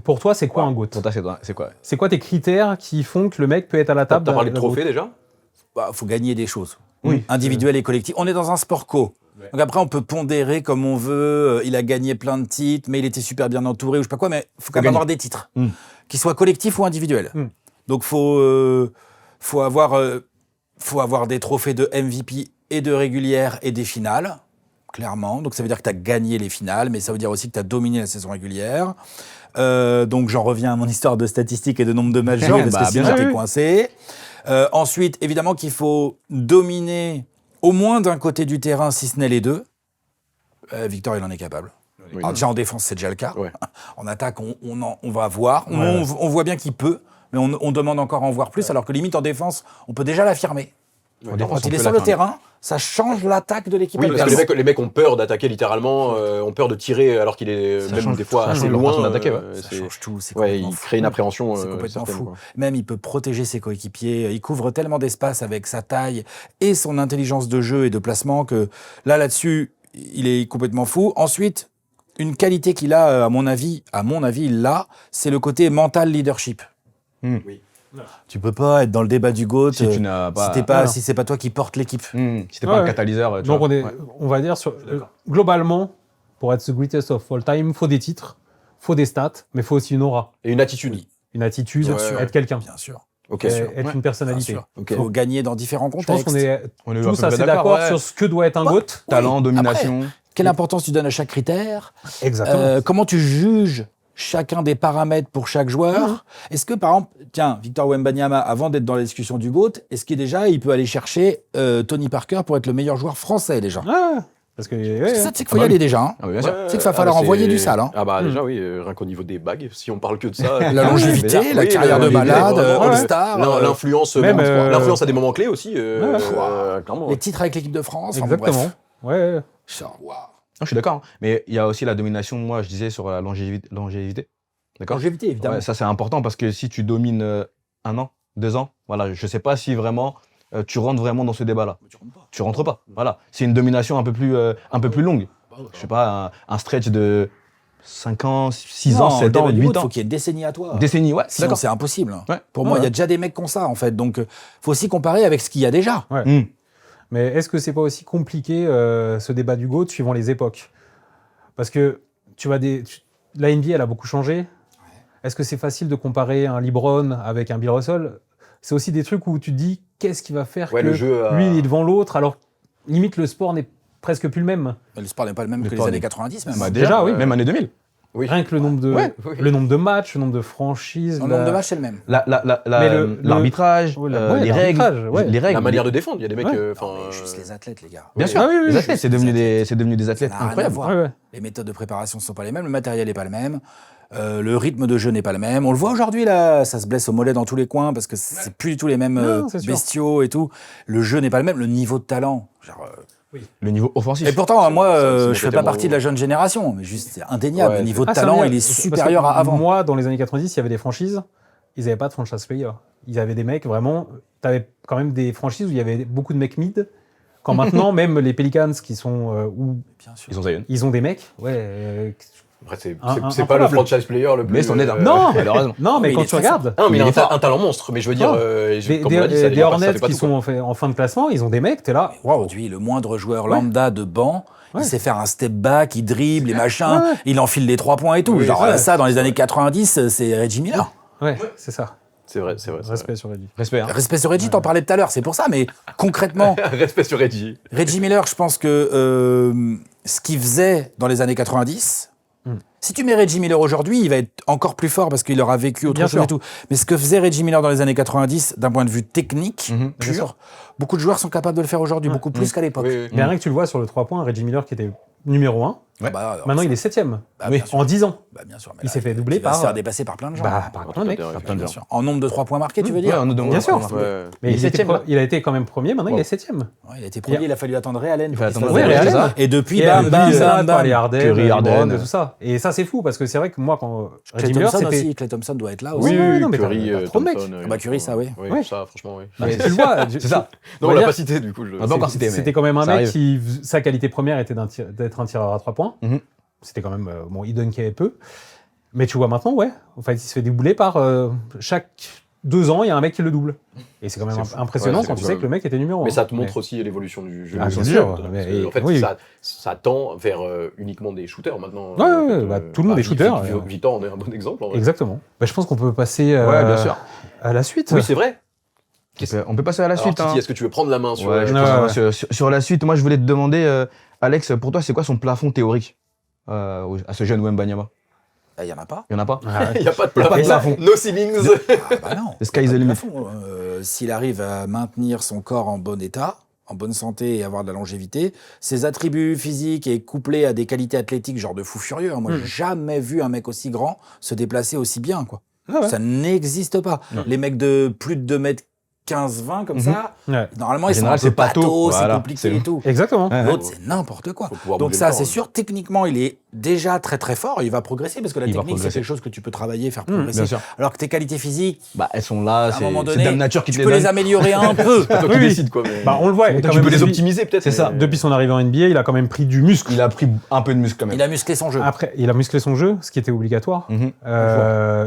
B: Pour toi, c'est quoi un GOAT?
C: Pour toi, c'est quoi?
B: C'est quoi tes critères qui font que le mec peut être à la
A: T'as
B: table
A: parlé de
B: d'un
A: trophée
B: GOAT?
A: déjà?
D: Bah, faut gagner des choses.
C: Oui.
D: Individuel et collectif. On est dans un sport co. Donc après, on peut pondérer comme on veut. Il a gagné plein de titres, mais il était super bien entouré ou je sais pas quoi. Mais il faut quand même
C: gagner.
D: avoir des titres, qu'ils soient collectifs ou individuels. Donc faut avoir des trophées de MVP et de régulière et des finales, clairement. Donc ça veut dire que tu as gagné les finales, mais ça veut dire aussi que tu as dominé la saison régulière. Donc j'en reviens à mon histoire de statistiques et de nombre de matchs joués, parce que sinon j'étais coincé. Ensuite, évidemment qu'il faut dominer au moins d'un côté du terrain, si ce n'est les deux. Victor, il en est capable.
A: Oui.
D: Alors déjà en défense, c'est déjà le cas.
A: Ouais.
D: En attaque, on va voir.
B: Ouais.
D: On voit bien qu'il peut, mais on demande encore à en voir plus, alors que limite en défense, on peut déjà l'affirmer.
A: Ouais.
D: Quand il est sur le terrain, ça change l'attaque de l'équipe.
A: Oui, parce que
D: adverse.
A: les mecs ont peur d'attaquer littéralement, ont peur de tirer alors qu'il est
C: Ça
A: même
C: change-
A: des fois
C: ça
A: assez
C: change leur
A: loin.
C: façon d'attaquer, ouais.
D: Ça change tout. C'est
A: Ouais,
D: complètement
A: il
D: fou.
A: crée une appréhension.
D: C'est complètement
A: certaine,
D: fou.
A: quoi.
D: Même, il peut protéger ses coéquipiers. Il couvre tellement d'espace avec sa taille et son intelligence de jeu et de placement que là-dessus, il est complètement fou. Ensuite, une qualité qu'il a, à mon avis, il l'a, c'est le côté mental leadership.
A: Oui.
D: Tu peux pas être dans le débat du GOAT
C: Si tu n'as pas.
D: si c'est pas toi qui porte l'équipe.
C: Si t'es pas un
B: Ouais.
C: catalyseur. tu
B: Donc
C: vois.
B: on va dire, globalement, pour être the greatest of all time, il faut des titres, il faut des stats, mais il faut aussi une aura,
A: Et une attitude.
B: une attitude,
A: Bien sûr.
B: être quelqu'un,
D: Bien sûr.
A: Ok.
B: être une
D: Bien
B: personnalité.
D: sûr.
A: Ok.
D: Il faut gagner dans différents
B: Je pense
D: contextes.
B: qu'on est
C: On est à
B: tous
C: peu près
B: assez d'accord
C: ouais.
B: sur ce que doit être un
D: Ouais.
B: GOAT.
C: Talent,
D: Oui.
C: domination.
D: Quelle importance tu donnes à chaque critère?
B: Exactement.
D: Comment tu juges chacun des paramètres pour chaque joueur? Est-ce que, par exemple, tiens, Victor Wembanyama, avant d'être dans la discussion du GOAT, est-ce qu'il déjà, il peut aller chercher Tony Parker pour être le meilleur joueur français déjà?
B: Parce que
D: Parce que ça, tu sais qu'il faut y aller déjà. Hein.
C: Ah, bah, bien sûr.
D: C'est qu'il va falloir envoyer du sale, hein.
A: Ah bah déjà oui, rien qu'au niveau des bagues, si on parle que de ça.
D: La longévité, la
A: Oui,
D: carrière de
A: longévité,
D: malade,
A: vraiment,
D: All-Star,
A: L'influence,
B: même,
A: l'influence à des moments clés aussi. Clairement.
D: les titres avec l'équipe de France. enfin, bon,
B: Exactement.
D: bref.
B: Ouais.
D: Ça, waouh.
C: Non, je suis d'accord. Hein. Mais il y a aussi la domination, moi, je disais, sur la longévité. D'accord.
D: Longévité, évidemment.
C: Ouais, ça, c'est important parce que si tu domines 1 an, 2 ans, voilà, je sais pas si vraiment tu rentres vraiment dans ce débat-là. Tu rentres pas. Voilà. C'est une domination un peu plus longue. Je sais pas, un stretch de 5 ans, 6 ans, 7 ans, 8
D: Il
C: ans.
D: faut qu'il y ait une décennie à toi.
C: Décennie, ouais,
D: Sinon,
C: d'accord.
D: c'est impossible.
C: Ouais.
D: Pour moi, il
C: Ouais.
D: y a déjà des mecs qui ont ça, en fait. Donc, faut aussi comparer avec ce qu'il y a déjà.
B: Mais est-ce que c'est pas aussi compliqué ce débat du GOAT suivant les époques? Parce que la NBA, elle a beaucoup changé. Est-ce que c'est facile de comparer un LeBron avec un Bill Russell? C'est aussi des trucs où tu te dis qu'est-ce qui va faire
A: Ouais,
B: que
A: le jeu a-
B: lui il est devant l'autre, alors limite le sport n'est presque plus le même.
D: Le sport n'est pas le même
C: Le
D: que les
C: sport
D: années
C: n'est-
D: 90, même.
C: Bah,
B: Déjà, oui.
C: Même année 2000.
A: Oui.
B: Rien que le nombre de,
C: Ouais,
A: oui.
B: le nombre de matchs, le nombre de franchises,
D: Le nombre de matchs, c'est le même.
B: Mais
C: L'arbitrage,
B: ouais,
C: les règles,
B: l'arbitrage, ouais.
C: les règles.
A: La manière de défendre, il y a des mecs.
B: Ouais.
A: Enfin.
D: Mais juste les athlètes, les gars.
C: Bien
A: Oui.
C: sûr,
B: Ah oui, oui,
C: les
B: oui.
C: athlètes, c'est devenu des athlètes
D: Ça n'a rien à
C: incroyables.
D: voir.
B: Ouais, ouais.
D: Les méthodes de préparation ne sont pas les mêmes, le matériel n'est pas le même, le rythme de jeu n'est pas le même. On le voit aujourd'hui, là, ça se blesse au mollet dans tous les coins parce que c'est plus du tout les mêmes
B: Non, c'est sûr.
D: bestiaux et tout. Le jeu n'est pas le même, le niveau de talent. Genre,
C: Le niveau offensif.
D: Et pourtant, moi,
A: c'est
D: je
A: monté
D: fais pas
A: tellement
D: partie de la jeune génération, mais juste, c'est indéniable.
A: Ouais,
D: le niveau de
B: Ah, ça
D: talent,
B: veut
D: il
B: dire-
D: est
B: parce
D: supérieur
B: que
D: à avant.
B: Moi, dans les années 90, il y avait des franchises, ils n'avaient pas de franchise player. Ils avaient des mecs vraiment. Tu avais quand même des franchises où il y avait beaucoup de mecs mid. Quand maintenant, même les Pelicans qui sont. Où
D: Bien sûr.
C: Ils ont Zion.
B: ils ont des mecs.
A: Après, c'est
B: Un-
A: c'est pas le
B: incroyable.
A: franchise player le plus.
C: Mais c'en est un.
B: Non.
C: Malheureusement.
B: Non, mais
D: mais
B: quand
D: il est
B: tu
D: très
B: regardes,
A: Non, mais il a
C: Il est fort.
A: un talent monstre. Mais je veux dire,
B: Non.
A: comme on l'a dit, ça
B: des
A: n'est pas- ça
B: Hornets
A: fait pas
B: qui
A: tout,
B: sont
A: quoi.
B: en fin de classement, ils ont des mecs, t'es là. Waouh.
D: Aujourd'hui, le moindre joueur lambda de banc,
B: Ouais.
D: il sait faire un step back, il dribble, les machins,
B: Ouais.
D: il enfile les 3 points et tout.
A: Oui,
D: Genre,
A: ouais.
D: ça, dans les années 90, c'est Reggie Miller.
B: Ouais, c'est ça.
A: C'est vrai, c'est vrai. c'est
B: Respect sur Reggie.
C: Respect. Hein.
D: Respect sur Reggie, t'en parlais tout à l'heure, c'est pour ça, mais concrètement,
A: vrai. Respect sur Reggie.
D: Reggie Miller, je pense que ce qu'il faisait dans les années 90, si tu mets Reggie Miller aujourd'hui, il va être encore plus fort parce qu'il aura vécu autre
B: Bien
D: chose
B: sûr.
D: et tout. Mais ce que faisait Reggie Miller dans les années 90, d'un point de vue technique,
C: Mhm,
B: bien
D: pur,
B: sûr.
D: beaucoup de joueurs sont capables de le faire aujourd'hui, beaucoup plus qu'à l'époque.
A: Oui, oui.
B: Mais rien que tu le vois sur le 3 points, Reggie Miller qui était numéro 1,
D: Ah bah, alors,
B: maintenant
D: ça-
B: il est 7ème.
D: bah, bien sûr.
B: En 10 ans.
D: Bah, bien sûr, mais
B: Il
D: là,
B: s'est fait doubler
D: il va
B: par-
D: se faire dépasser par plein de gens.
B: Bah, par plein de mecs.
A: Plein de
D: Bien
A: gens.
D: sûr. En nombre de 3 points marqués, tu veux
C: Ouais,
D: dire
B: Bien sûr.
A: Ouais.
B: Mais
C: Il est
B: il, était
C: 7ème,
B: il a été quand même premier, maintenant il est 7ème.
D: Ouais, il a été premier, il a fallu attendre Ray Allen.
C: Il
D: pour
C: fallait
D: qu'il se
C: attendre
D: fasse
B: Ray
D: dégager.
B: Allen.
D: Et depuis,
B: Et
D: bam, bam, bam,
B: par les
D: bam.
B: Harden,
C: Curry,
B: LeBron
C: Harden.
B: et tout ça. Et ça c'est fou parce que c'est vrai que moi quand
D: Clay
B: Reggie Miller
D: Thompson
B: c'était
D: aussi, Clay Thompson doit être là
A: Oui,
D: aussi.
B: Ouais,
A: oui,
B: non, mais
A: Curry,
B: t'as trop de mecs.
A: Thompson.
D: Ah bah, Curry, ça, oui.
A: Oui,
B: Ouais.
A: ça, franchement, oui.
B: Mais tu le vois,
C: C'est ça.
A: Non, on
B: va
A: l'a
B: dire-
A: pas cité, du coup.
C: On va pas encore citer, mais
B: C'était quand même un
C: ça
B: mec
C: arrive.
B: qui sa qualité première était d'être un tireur à 3 points.
C: Mhm.
B: C'était quand même bon, il dunkait peu. Mais tu vois maintenant, ouais, enfin il se fait débouler par chaque 2 ans, il y a un mec qui le double. Et c'est quand même
A: C'est fou.
B: impressionnant
A: Ouais, c'est
B: quand tu
A: fou,
B: sais
A: quand
B: que le mec était numéro 1.
A: Mais ça te montre aussi l'évolution du jeu.
B: Ah, bien
A: vidéo.
B: sûr,
A: Parce
B: mais-
A: que, en fait,
B: oui.
A: ça tend vers uniquement des shooters maintenant.
B: Ouais,
A: En fait,
B: ouais, bah, tout le monde est shooter.
A: Victor en est un bon exemple. En vrai.
B: Exactement. Bah, je pense qu'on peut passer
C: Ouais, bien sûr.
B: à la suite.
A: Oui, c'est vrai.
C: On peut passer à la
A: Alors,
C: suite.
A: Titi,
C: hein.
A: est-ce que tu veux prendre la main sur
C: Ouais, je
B: Ouais,
C: pense
B: ouais.
C: sur la suite, moi je voulais te demander, Alex, pour toi, c'est quoi son plafond théorique à ce jeune Wembanyama?
D: Il n'y en a pas.
C: Il n'y en a pas?
B: Ah,
A: Il n'y a pas de
C: Il y a pas de
A: plafond.
C: plafond.
A: No ceilings.
D: Ah bah non.
C: The sky is
D: Pas
C: the
D: de
C: limit.
D: plafond. S'il arrive à maintenir son corps en bon état, en bonne santé et avoir de la longévité, ses attributs physiques et couplés à des qualités athlétiques genre de fou furieux. Hein. Moi, j'ai jamais vu un mec aussi grand se déplacer aussi bien, quoi.
B: Ah ouais.
D: Ça n'existe pas.
C: Non.
D: Les mecs de plus de 2 mètres 15-20 comme ça,
B: Ouais.
D: normalement,
C: En
D: ils sont
C: général,
D: un peu
C: c'est pato,
D: patos, c'est
C: voilà,
D: compliqué
C: c'est-
D: et tout.
B: Exactement.
C: Ouais,
D: L'autre, c'est n'importe quoi.
A: Faut pouvoir
D: Donc
A: bouger
D: ça,
A: le temps,
D: c'est
A: hein.
D: sûr, techniquement, il est déjà très très fort. Il va progresser parce que la
C: Il va
D: technique, c'est
C: progresser.
D: quelque chose que tu peux travailler, faire
C: Bien
D: progresser.
C: sûr.
D: Alors que tes qualités physiques,
C: Bah, elles sont là,
D: à un
C: c'est
D: moment
C: c'est
D: donné,
C: Dame Nature qui te
D: tu
C: les
D: peux les
C: donne.
D: améliorer un peu.
A: C'est toi qui
B: Oui, oui.
A: décides, quoi. mais-
B: Bah, on le voit.
A: Tu
B: quand
A: peux
B: même,
A: les
B: depuis-
A: optimiser, peut-être.
C: C'est ça.
A: mais-
B: Depuis son arrivée en NBA, il a quand même pris du muscle.
C: Il a pris un peu de muscle quand même.
D: Il a musclé son jeu.
B: Après, il a musclé son jeu, ce qui était obligatoire.
C: Mhm.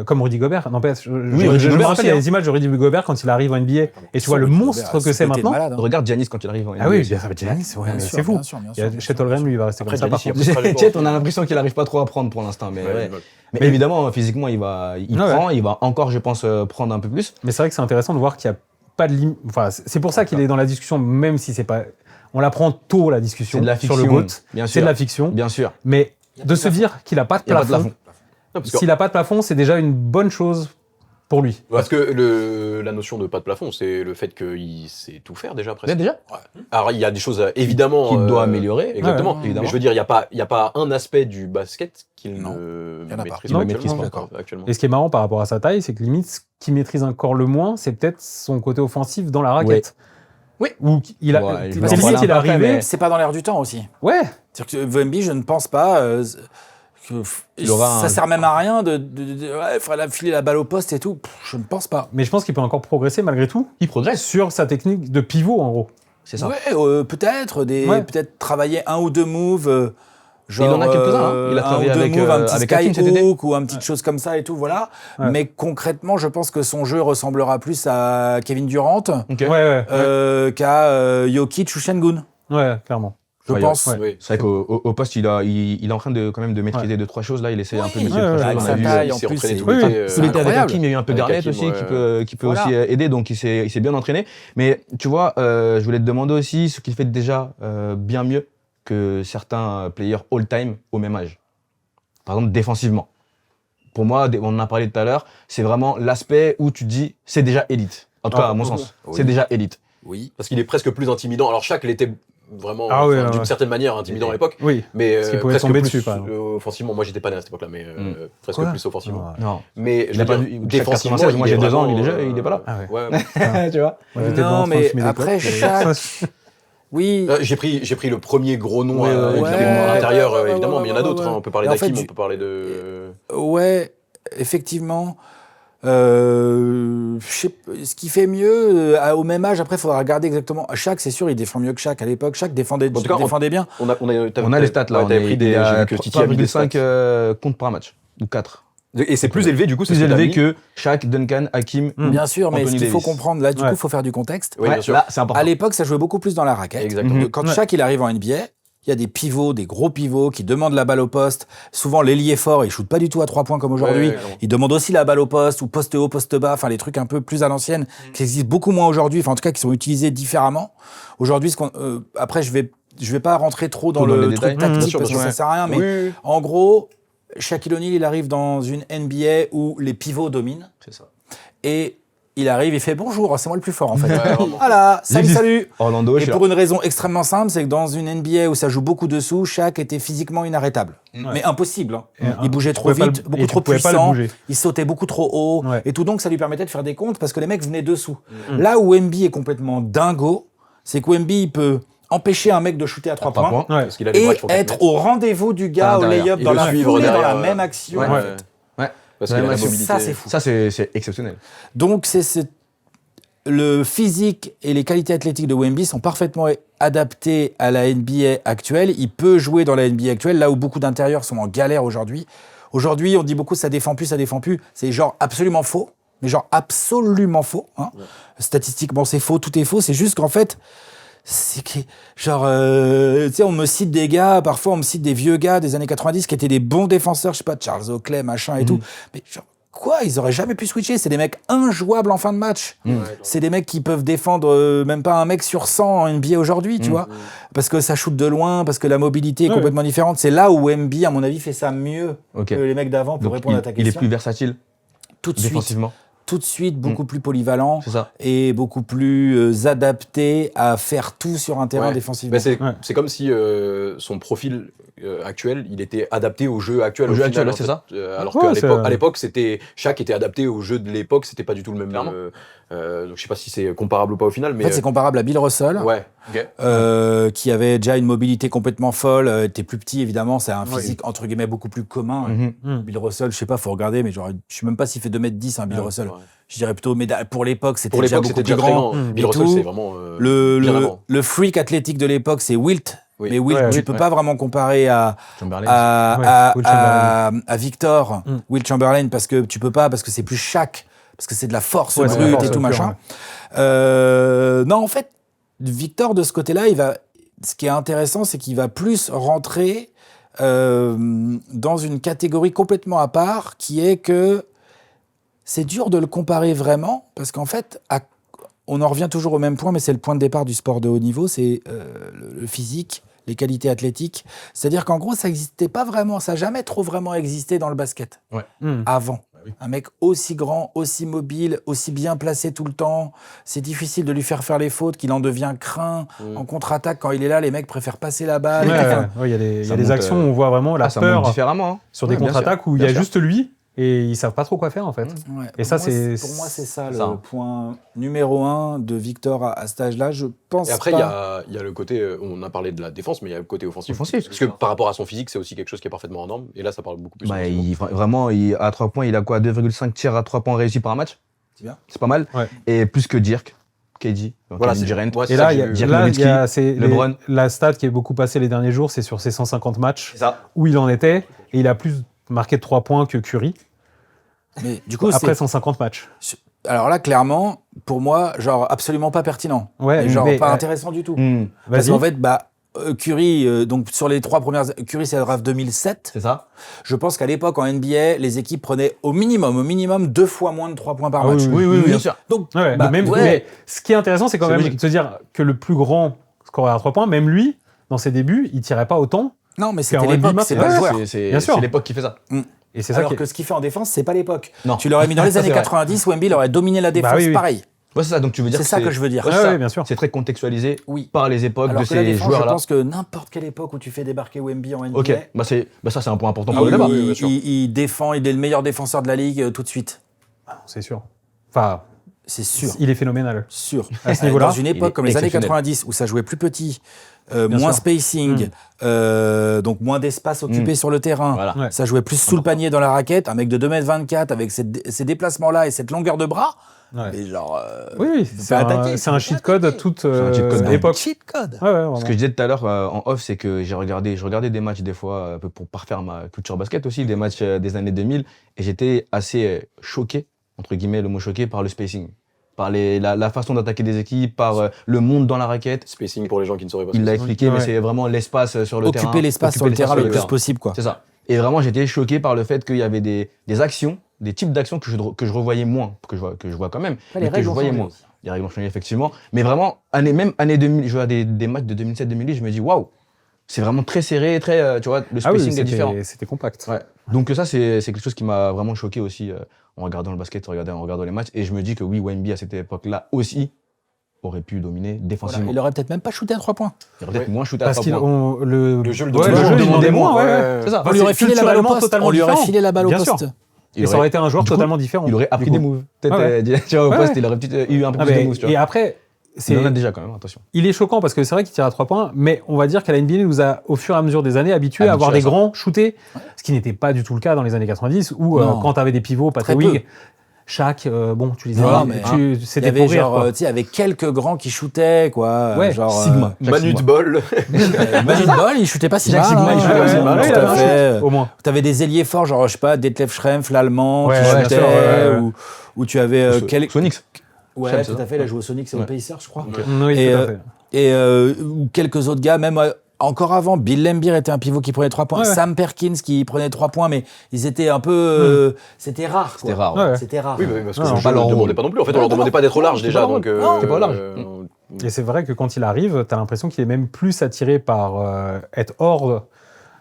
B: Comme Rudy Gobert. N'empêche, je
C: Rudy
B: me
C: Gobert
B: rappelle
C: aussi,
B: les images de Rudy Gobert quand il arrive en NBA. Et tu vois le
D: Rudy
B: monstre
D: Gobert,
B: que
D: ce
B: c'est
D: côté de
B: maintenant.
D: malade, hein.
C: Regarde Giannis quand il arrive en NBA.
B: Ah oui,
C: aussi.
B: bien sûr, Giannis, ouais,
D: Bien
B: mais
D: sûr,
B: c'est fou.
D: bien sûr, bien
B: Il y a
D: sûr,
B: Chet
D: bien
B: Holmgren,
D: sûr.
B: lui, il va rester
A: Après,
B: comme ça.
A: Giannis,
B: Par
A: il y a
B: contre.
A: pas très longtemps.
C: Chet, on a l'impression qu'il arrive pas trop à prendre pour l'instant, mais
A: Ouais,
C: ouais.
A: ouais.
C: Mais évidemment, physiquement, il
B: Ouais.
C: prend, il va encore, je pense, prendre un peu plus.
B: Mais c'est vrai que c'est intéressant de voir qu'il n'y a pas de limite. Enfin, c'est pour ça qu'il est dans la discussion, même si c'est pas. On la prend tôt, la discussion,
C: C'est de la
B: sur
C: fiction,
B: le GOAT.
C: bien
B: C'est
C: sûr.
B: de la fiction.
C: Bien sûr.
B: Mais de se dire qu'il n'a pas de
C: Il n'y a pas de
B: plafond,
C: plafond.
A: Non, parce que-
B: s'il n'a pas de plafond, c'est déjà une bonne chose pour lui.
A: Parce que la notion de pas de plafond, c'est le fait qu'il sait tout faire déjà presque.
C: Déjà
A: Alors il y a des choses évidemment
C: Qu'il doit améliorer.
A: Exactement.
B: Ouais,
A: Mais je veux dire, il y a pas un aspect du basket qu'il
D: Non,
A: ne
D: il y en a pas.
A: maîtrise
C: Il
A: pas
C: ne maîtrise
A: actuellement.
C: pas.
A: Actuellement.
B: Et ce qui est marrant par rapport à sa taille, c'est que limite, ce qu'il maîtrise encore le moins, c'est peut-être son côté offensif dans la raquette.
D: Oui.
B: Où il a.
C: Ouais, je
B: parce
C: vais
B: que
C: en
B: limite, il est
C: parler un peu après,
B: arrivé.
C: mais-
D: C'est pas dans l'air du temps aussi.
B: Ouais.
D: C'est-à-dire que Wemby, je ne pense pas que
C: Il aura
D: ça
C: un-
D: sert même à rien de ouais, il faudrait filer la balle au poste et tout. Pff, je ne pense pas.
B: Mais je pense qu'il peut encore progresser malgré tout
C: Il progresse.
B: sur sa technique de pivot, en gros.
C: C'est ça.
D: Ouais, peut-être
B: Ouais.
D: peut-être travailler un ou deux moves. Genre,
C: Il en a quelques-uns, hein. Il a travaillé
D: un ou deux
C: avec,
D: moves, un petit
C: avec Hakim cet été.
D: skyhook ou un petite chose comme ça et tout, voilà.
B: Ouais.
D: Mais concrètement, je pense que son jeu ressemblera plus à Kevin Durant
C: Ok.
B: Ouais,
D: qu'à Jokic ou Şengün,
B: ouais, clairement.
D: je
C: Ouais,
D: pense.
B: ouais.
A: Oui.
C: C'est vrai qu'au poste, il est en train de quand même de maîtriser deux trois choses là. Il essaie un peu de maîtriser
B: ouais,
C: deux, trois
B: ouais,
C: choses.
D: avec
C: On a
D: sa
C: vu,
D: taille,
A: il
D: en
A: s'est
D: plus,
A: entraîné
D: c'est-
A: tout l'été.
B: oui,
C: Tout l'été avec
D: incroyable.
C: Hakim, il y a eu un peu
A: Avec
C: d'Arnett
A: Hakim,
C: aussi
A: ouais.
C: qui peut
D: Voilà.
C: aussi aider, donc il s'est bien entraîné. Mais tu vois, je voulais te demander aussi ce qu'il fait déjà bien mieux que certains players all-time au même âge. Par exemple, défensivement. Pour moi, on en a parlé tout à l'heure, c'est vraiment l'aspect où tu te dis c'est déjà élite. En tout
B: Ah,
C: cas, à mon
B: oui.
C: sens,
D: Oui.
C: c'est déjà élite.
D: Oui.
A: Parce qu'il est presque plus intimidant. Alors Shaq l'était vraiment
B: Ah oui,
A: d'une
B: ouais.
A: certaine manière intimidant à l'époque,
B: Oui.
A: mais
B: Parce qu'il pouvait
A: presque
B: tomber
A: plus
B: dessus, par exemple.
A: offensivement. Moi j'étais pas né à cette époque-là, mais presque
B: Quoi
A: plus offensivement.
B: Ouais.
C: Non.
A: Mais je
C: Il a
A: veux
C: pas
A: dire,
C: vu-
A: défensivement,
C: 96, moi,
A: il est
C: j'ai 2 ans,
A: vraiment,
C: il est pas là.
B: Ah ouais.
A: Ouais.
C: Tu vois.
B: Moi, j'étais
D: Non,
B: en train de
D: mais
B: fumer des
D: après,
B: clopes,
D: chaque- Oui.
A: J'ai pris le premier gros nom
C: Ouais,
A: évidemment,
C: ouais,
A: à l'intérieur,
D: ouais,
A: évidemment,
D: ouais,
A: mais il y en a
D: ouais,
A: d'autres.
D: ouais.
A: Hein. On peut parler
D: Et en fait,
A: d'Hakim, on peut parler de.
D: Ouais, effectivement. Ce qui fait mieux au même âge, après il faudra regarder exactement. Shaq, c'est sûr, il défend mieux que Shaq à l'époque. Shaq défendait,
A: En tout cas,
D: défendait bien.
A: On a
C: On a les stats là.
A: Ouais, t'avais pris des.
C: il
A: J'ai
C: a
A: vu que Titi a mis des stats.
C: 3,5 comptes par match. Ou 4.
A: Et c'est plus élevé du coup, c'est
C: Plus
A: ce que t'as
C: élevé
A: mis.
C: que Shaq, Duncan, Hakim.
D: Bien sûr, mais
C: Anthony
D: ce qu'il faut
C: Davis.
D: comprendre, là, du
B: Ouais.
D: coup, il faut faire du contexte.
A: Oui, bien sûr.
C: Là, c'est important.
D: À l'époque, ça jouait beaucoup plus dans la raquette.
A: Exactement.
D: Quand
B: Ouais.
D: Shaq il arrive en NBA, il y a des pivots, des gros pivots qui demandent la balle au poste. Souvent, l'ailier fort, il shoot pas du tout à 3 points comme aujourd'hui.
A: Ouais, ouais,
D: Il demande aussi la balle au poste ou poste haut, poste bas. Enfin, les trucs un peu plus à l'ancienne qui existent beaucoup moins aujourd'hui. Enfin, en tout cas, qui sont utilisés différemment. Aujourd'hui, après, je vais pas rentrer trop dans
C: Trop dans
D: le
C: les
D: truc
C: détails.
D: tactique
A: Bien sûr,
D: parce que
A: bien
D: ça
A: sûr.
D: sert à rien. Mais
A: Oui.
D: en gros, Shaquille O'Neal, il arrive dans une NBA où les pivots dominent.
C: C'est ça.
D: Et il arrive, il fait bonjour, c'est moi le plus fort en fait.
A: Ouais, vraiment.
D: Voilà, salut,
C: J'existe.
D: salut.
C: Orlando, je
D: Et
C: suis là.
D: pour une raison extrêmement simple, c'est que dans une NBA où ça joue beaucoup dessous, Shaq était physiquement inarrêtable. Mais impossible. Hein.
B: Et,
D: Il bougeait trop
B: tu pouvais
D: vite,
B: pas le-
D: beaucoup
B: et tu
D: trop
B: pouvais pas le
D: puissant.
B: bouger.
D: Il sautait beaucoup trop haut.
B: Ouais.
D: Et tout donc, ça lui permettait de faire des comptes parce que les mecs venaient dessous. Là où Wemby est complètement dingo, c'est que Wemby il peut empêcher un mec de shooter à 3
C: 3
D: points.
C: points.
B: Ouais.
A: Parce qu'il a les
D: Et
A: bras qui font 4
D: être
A: mètres.
D: au rendez-vous du gars
C: À
D: au
C: l'intérieur.
D: layup
A: Et
D: dans
A: le
D: la
A: suivre
D: foulée, dans la
A: derrière,
D: même action.
A: Ouais,
D: en
A: ouais.
D: fait.
C: Ouais.
A: Parce qu'il a la
C: Ouais,
A: mobilité.
D: Ça, c'est fou.
C: Ça, c'est exceptionnel.
D: Donc, le physique et les qualités athlétiques de Wemby sont parfaitement adaptés à la NBA actuelle. Il peut jouer dans la NBA actuelle, là où beaucoup d'intérieurs sont en galère aujourd'hui. Aujourd'hui, on dit beaucoup ça défend plus. C'est genre absolument faux. Mais genre absolument faux. Hein.
A: Ouais.
D: Statistiquement, c'est faux, tout est faux. C'est juste qu'en fait, c'est que, genre, tu sais, on me cite des gars, parfois on me cite des vieux gars des années 90 qui étaient des bons défenseurs, je sais pas, Charles Oakley, machin et tout. Mais genre, quoi, ils auraient jamais pu switcher. C'est des mecs injouables en fin de match. C'est des mecs qui peuvent défendre même pas un mec sur 100 en NBA aujourd'hui, tu vois. Parce que ça shoot de loin, parce que la mobilité est complètement différente. C'est là où Wemby, à mon avis, fait ça mieux que les mecs d'avant pour
C: Donc,
D: répondre à ta question.
C: il est plus versatile
D: tout de suite.
C: défensivement.
D: Tout de suite, beaucoup plus polyvalent
C: C'est ça.
D: et beaucoup plus adapté à faire tout sur un terrain défensivement.
A: Bah, c'est comme si son profil actuel, il était adapté au jeu actuel.
C: Au jeu
A: final,
C: actuel,
A: en
C: c'est
A: fait.
C: ça.
A: Alors
B: Ouais,
A: qu'à l'époque, chaque était adapté au jeu de l'époque, c'était pas du tout le même.
C: Clairement.
A: Donc je sais pas si c'est comparable ou pas au final, mais
D: En fait, c'est comparable à Bill Russell,
A: ouais.
D: qui avait déjà une mobilité complètement folle, était plus petit évidemment, c'est un physique entre guillemets beaucoup plus commun. Bill Russell, je sais pas, faut regarder, mais genre, je sais même pas s'il fait 2m10, Bill Russell.
A: Ouais.
D: Je dirais plutôt, mais pour l'époque, c'était
A: Pour
D: déjà
A: l'époque,
D: beaucoup
A: c'était
D: plus
A: déjà très
D: grand.
A: grand.
D: Et
A: Bill Russell,
D: tout.
A: c'est vraiment bien avant.
D: Le freak athlétique de l'époque, c'est Wilt.
A: Oui.
D: Mais Wilt,
B: Ouais,
D: tu
B: Wilt,
D: peux
B: ouais.
D: pas vraiment comparer à
C: Chamberlain.
B: Wilt Chamberlain.
D: à Victor, Wilt Chamberlain, parce que tu peux pas, parce que c'est plus Shaq, parce que c'est de la force
B: Ouais, c'est
D: brute
B: la force
D: et tout
B: pure,
D: machin. Non, en fait, Victor de ce côté-là, ce qui est intéressant, c'est qu'il va plus rentrer dans une catégorie complètement à part, qui est que c'est dur de le comparer vraiment, parce qu'en fait, on en revient toujours au même point, mais c'est le point de départ du sport de haut niveau, c'est le physique, les qualités athlétiques. C'est-à-dire qu'en gros, ça n'existait pas vraiment, ça n'a jamais trop vraiment existé dans le basket avant. Un mec aussi grand, aussi mobile, aussi bien placé tout le temps, c'est difficile de lui faire les fautes, qu'il en devient craint. En contre-attaque, quand il est là, les mecs préfèrent passer la balle.
B: Il y a des
C: Ça
B: des
C: monte,
B: actions où on voit vraiment la
C: Ça monte
B: peur
C: différemment. Hein.
B: sur des
C: Ouais, bien
B: contre-attaques
C: sûr,
B: où il y a
C: bien sûr.
B: juste lui et ils savent pas trop quoi faire en fait.
D: Ouais,
B: Et
D: pour
B: ça,
D: moi,
B: c'est-
D: pour moi, c'est ça le
C: ça.
D: point numéro 1 de Victor à cet âge-là. Je pense
A: Et après, il
D: pas.
A: y a le côté, on a parlé de la défense, mais il y a le côté offensif.
C: Offensif.
A: Parce que par rapport à son physique, c'est aussi quelque chose qui est parfaitement en norme. Et là, ça parle beaucoup plus.
C: Bah,
A: offensivement.
C: vraiment, à 3 points, il a quoi 2,5 tirs à 3 points réussis par match.
D: C'est bien.
C: C'est pas mal.
B: Ouais.
C: Et plus que Dirk, KD, donc
A: Voilà,
C: Kevin
A: c'est
C: Durant.
A: ouais, c'est
B: Et
A: ça
B: là,
A: que
B: il y a,
A: j'ai vu.
C: Dirk
B: là, il y a
C: Nowitzki, LeBron.
B: la stat qui est beaucoup passée les derniers jours, c'est sur ses 150 matchs
C: C'est ça.
B: où il en était et il a plus marqué de 3 points que Curry
D: Mais du coup,
B: après
D: c'est
B: 150 matchs.
D: alors là, clairement, pour moi, genre absolument pas pertinent.
B: Ouais,
D: Et genre
B: mais,
D: pas intéressant du tout. Parce
B: Vas-y.
D: qu'en fait, Curry, donc sur les 3 premières, Curry c'est la draft 2007.
C: C'est ça.
D: Je pense qu'à l'époque en NBA, les équipes prenaient au minimum 2 fois moins de 3 points par
B: Ah oui,
D: match.
B: oui,
C: bien sûr.
D: Donc
B: Ouais,
D: bah,
B: même,
D: ouais.
B: mais ce qui est intéressant, c'est quand
C: C'est
B: même
C: logique.
B: de se dire que le plus grand scoreur à 3 points, même lui, dans ses débuts, il tirait pas autant.
D: non, mais
B: Qu'en
D: c'était l'époque,
B: NBA,
D: c'est
B: c'est
D: pas le
B: vrai,
D: joueur.
B: Bien sûr.
C: C'est l'époque qui fait ça.
B: Et c'est ça
D: Alors
B: qui est...
D: que ce qu'il fait en défense, c'est pas l'époque.
C: Non.
D: Tu l'aurais mis dans les
C: Ça,
D: années
C: c'est vrai.
D: 90, Wemby aurait dominé la défense,
B: Bah oui, oui.
D: pareil.
C: Ouais, c'est ça. Donc tu veux dire
D: C'est ça que je veux dire.
C: Ouais,
B: Ouais,
C: c'est ça.
B: ouais, bien sûr.
C: C'est très contextualisé
D: Oui.
C: par les époques
D: Alors
C: de
D: que la
C: ces
D: défense, je
C: joueurs-là.
D: pense que n'importe quelle époque où tu fais débarquer Wemby en NBA,
C: Ok. Bah ça c'est un point important
D: il,
C: pour le débat.
A: bien sûr.
D: il défend, il est le meilleur défenseur de la ligue tout de suite.
B: C'est sûr. Enfin,
D: C'est sûr.
B: il est phénoménal.
D: Sûr.
B: À ce niveau-là,
D: Dans une époque
C: est
D: comme les années
C: exceptionnel.
D: 90 où ça jouait plus petit, moins
B: sûr.
D: spacing, donc moins d'espace occupé sur le terrain,
C: Voilà.
B: Ouais.
D: ça jouait plus sous le panier dans la raquette, un mec de 2m24 avec ces déplacements-là et cette longueur de bras,
B: Ouais.
D: mais genre...
B: Oui, oui,
D: faut
B: c'est
D: pas
B: un,
D: attaquer,
B: c'est
D: faut
B: un
D: pas
B: cheat code à
D: attaquer.
B: toute
C: un cheat code.
B: époque.
D: Cheat code.
B: Ouais, ouais, vraiment.
C: Ce que je disais tout à l'heure en off, c'est que je regardais des matchs des fois un peu pour parfaire ma culture basket aussi, des matchs des années 2000, et j'étais assez choqué, entre guillemets le mot choqué, par le spacing, par la façon d'attaquer des équipes, par le monde dans la raquette.
A: Spacing pour les gens qui ne sauraient pas ce
C: Il
A: que
C: l'a
A: c'est.
C: expliqué, mais
B: Ouais.
C: c'est vraiment l'espace sur le terrain.
D: Occuper l'espace sur le
C: Occuper
D: terrain le plus
C: terrain.
D: possible, quoi.
C: C'est ça. Et vraiment, j'étais choqué par le fait qu'il y avait des actions, des types d'actions que je revoyais moins, que je vois quand même,
D: les
C: mais que
D: règles
C: je
D: ont
C: voyais
D: changé
C: moins.
D: aussi.
C: Les règles ont changé, effectivement. Mais vraiment, même année 2000, je vois des matchs de 2007-2008, je me dis, waouh, c'est vraiment très serré, très, tu vois, le
B: Ah oui,
C: spacing est différent.
B: c'était compact.
C: Ouais. Donc ça, c'est quelque chose qui m'a vraiment choqué aussi en regardant le basket, en regardant les matchs. Et je me dis que oui, Wemby, à cette époque-là aussi, aurait pu dominer
D: Voilà,
C: défensivement.
D: il aurait peut-être même pas shooté à 3 points.
C: Il aurait peut-être
A: Ouais.
C: moins shooté à
B: Parce
C: 3
B: qu'il
C: points.
A: Le jeu le
B: ouais,
A: demandait
B: le jeu, il demandait moins, ouais, ouais.
A: ouais.
C: C'est ça.
D: On lui aurait filé la balle au
B: culturellement
D: poste.
B: totalement
D: On lui aurait
B: différent.
D: filé la balle au
B: Bien
D: poste.
B: sûr.
C: Il
B: Et ça
C: aurait-
B: aurait été un joueur
C: du coup,
B: totalement différent.
C: Il aurait appris
B: du
C: des
B: coup.
C: moves. Peut-être,
B: Ouais,
C: tu vois, au
B: Ouais,
C: poste,
B: ouais.
C: il aurait peut-être eu un peu
B: Ah,
C: plus de
B: mais-
C: moves, tu vois.
B: et après,
C: Il en a déjà quand même, attention.
B: il est choquant parce que c'est vrai qu'il tire à 3 points, mais on va dire qu'à la NBA nous a, au fur et à mesure des années, habitués à avoir
C: Habitués
B: des
C: à ça.
B: grands shootés, ce qui n'était pas du tout le cas dans les années 90, où
D: Non.
B: quand tu avais des pivots, pas
D: Très
B: de
D: peu.
B: wing, Shaq, bon, tu les
D: Non,
B: aimes,
D: mais il y
B: c'était
D: avait
B: pour rire,
D: genre,
B: quoi.
D: tu sais, il y avait quelques grands qui shootaient, quoi.
B: Ouais,
D: genre,
C: Sigma. Jacques
A: Manu de
C: Sigma.
A: bol.
D: Magic Ball, il shootait pas si
C: Jacques
D: mal.
C: Sigma, il shootait pas si mal,
B: ouais,
D: tout
B: il avait
D: à
B: un
D: fait.
B: Au moins.
D: T'avais des ailiers forts, genre, je sais pas, Detlef Schrempf, l'allemand,
B: Ouais,
D: qui
B: bien
D: shootait,
B: sûr, ouais.
D: ou tu avais
C: Sonics.
D: Ouais,
C: Schrempf,
D: tout
C: c'est
D: à fait, il a joué au Sonic, c'est au
C: Ouais.
D: Pacers, je crois.
B: Oui,
D: Et,
B: tout à fait.
D: Et ou quelques autres gars, même encore avant, Bill Laimbeer était un pivot qui prenait 3 points,
B: Ouais.
D: Sam Perkins qui prenait 3 points, mais ils étaient un peu... C'était rare, quoi.
C: C'était rare.
B: Ouais, ouais.
D: C'était rare.
A: Oui, mais parce que
B: Non,
A: le
B: non,
A: jeu
C: pas leur
A: ne demandait
C: rôle.
A: pas non plus. En fait, on
C: Ouais,
A: leur demandait pas d'être au large
C: c'était
A: déjà.
C: pas leur
A: Donc,
C: rôle. Non, c'était pas au large.
B: Et c'est vrai que quand il arrive, t'as l'impression qu'il est même plus attiré par être hors.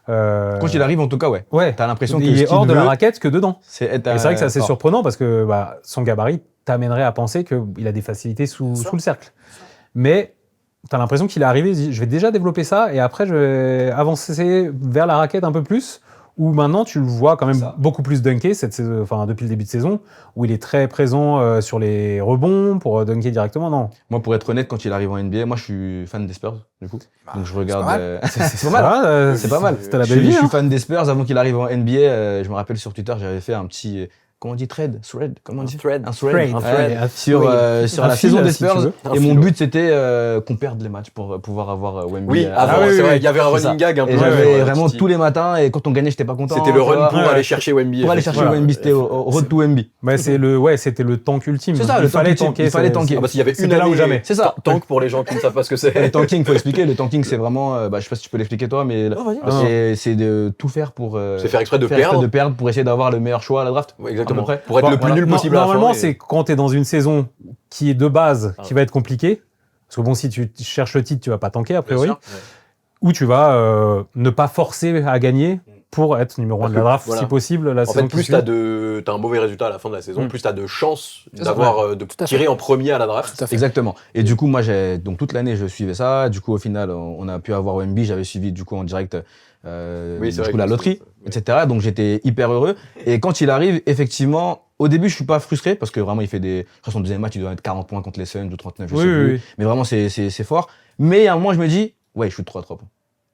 C: Quand il arrive, en tout cas, ouais.
B: Ouais,
C: T'as l'impression que
B: il
C: ce
B: est
C: qu'il
B: hors de la
C: veut,
B: raquette que dedans.
C: c'est être
B: Et c'est vrai que c'est assez
C: fort.
B: surprenant parce que son gabarit t'amènerait à penser qu'il a des facilités sous le cercle. Mais t'as l'impression qu'il est arrivé, il dit, je vais déjà développer ça et après je vais avancer vers la raquette un peu plus. Où maintenant tu le vois quand même
C: Ça.
B: beaucoup plus dunker depuis le début de saison, où il est très présent sur les rebonds pour dunker directement. Non,
C: Moi, pour être honnête, quand il arrive en NBA, moi, je suis fan des Spurs, du coup. Donc, je regarde.
D: pas mal.
C: C'est pas mal. C'est pas mal.
B: C'était la
C: Je
B: belle
C: suis,
B: vie.
C: je suis
B: Hein.
C: fan des Spurs avant qu'il arrive en NBA. Je me rappelle sur Twitter, j'avais fait un petit. Comment on dit thread? Comment on dit?
A: thread.
C: Un thread.
B: Thread.
C: Ouais,
B: Un
C: sur
B: thread.
C: sur
B: Un
C: la
B: fil,
C: saison des
B: si tu
C: Spurs.
B: veux.
C: Et mon but, c'était qu'on perde les matchs pour pouvoir avoir Wemby.
A: Oui, avant,
B: Ah oui,
A: c'est
B: oui,
A: vrai,
B: oui.
A: il y avait un
C: C'est ça.
A: running gag un peu.
C: Et j'avais
A: ouais,
C: vraiment
A: Titi.
C: tous les matins. Et quand on gagnait, j'étais pas content.
A: C'était le
C: tu
A: run
C: vois.
A: pour
B: Ouais.
A: aller chercher Wemby.
C: Pour aller chercher
B: Voilà.
C: Wemby, c'était au road to Wemby.
B: Bah, c'était le tank ultime.
C: C'est ça,
B: il
C: le
B: fallait
C: tank ultime.
B: tanker.
C: Il fallait tanker.
A: Ah bah s'il y avait une
B: C'était là
A: année,
B: ou jamais.
C: C'est ça.
A: Tank pour les gens qui ne savent pas ce que
C: Le
A: c'est.
C: tanking, faut expliquer. Le tanking, c'est vraiment, je sais pas si tu peux l'expliquer toi, mais c'est de tout faire pour
A: C'est faire exprès de
C: faire exprès
A: perdre.
C: de perdre pour essayer d'avoir le meilleur choix à la draft.
A: Ouais, exactement.
C: À peu près.
A: Pour être le plus
B: Voilà.
A: nul possible à la fin.
B: Normalement,
A: et-
B: c'est quand tu es dans une saison qui est de base, qui va être compliquée. Parce que bon, si tu cherches le titre, tu vas pas tanker, a priori.
A: Bien sûr.
B: Ou tu vas ne pas forcer à gagner pour être numéro 1
A: Parce
B: de la
A: que,
B: draft,
A: voilà.
B: si possible, la
A: En
B: saison
A: fait,
B: qui
A: plus
B: suit.
A: t'as un mauvais résultat à la fin de la saison, plus t'as de chances
D: C'est ça,
A: d'avoir de
D: à fait.
A: tirer en premier à la draft.
D: Tout à fait.
C: Exactement. Et du coup, moi, donc toute l'année, je suivais ça. Du coup, au final, on a pu avoir Wemby. J'avais suivi du coup en direct
A: Oui, c'est
C: du
A: vrai
C: coup,
A: que
C: la loterie,
A: c'est-
C: etc. Donc j'étais hyper heureux. Et quand il arrive, effectivement, au début, je suis pas frustré parce que vraiment, il fait des. Je crois que son deuxième match, il doit être 40 points contre les Suns ou 39, je
B: Oui,
C: sais
B: oui,
C: plus.
B: oui.
C: Mais vraiment, c'est fort. Mais à un moment, je me dis, ouais, je suis 3 à 3 points.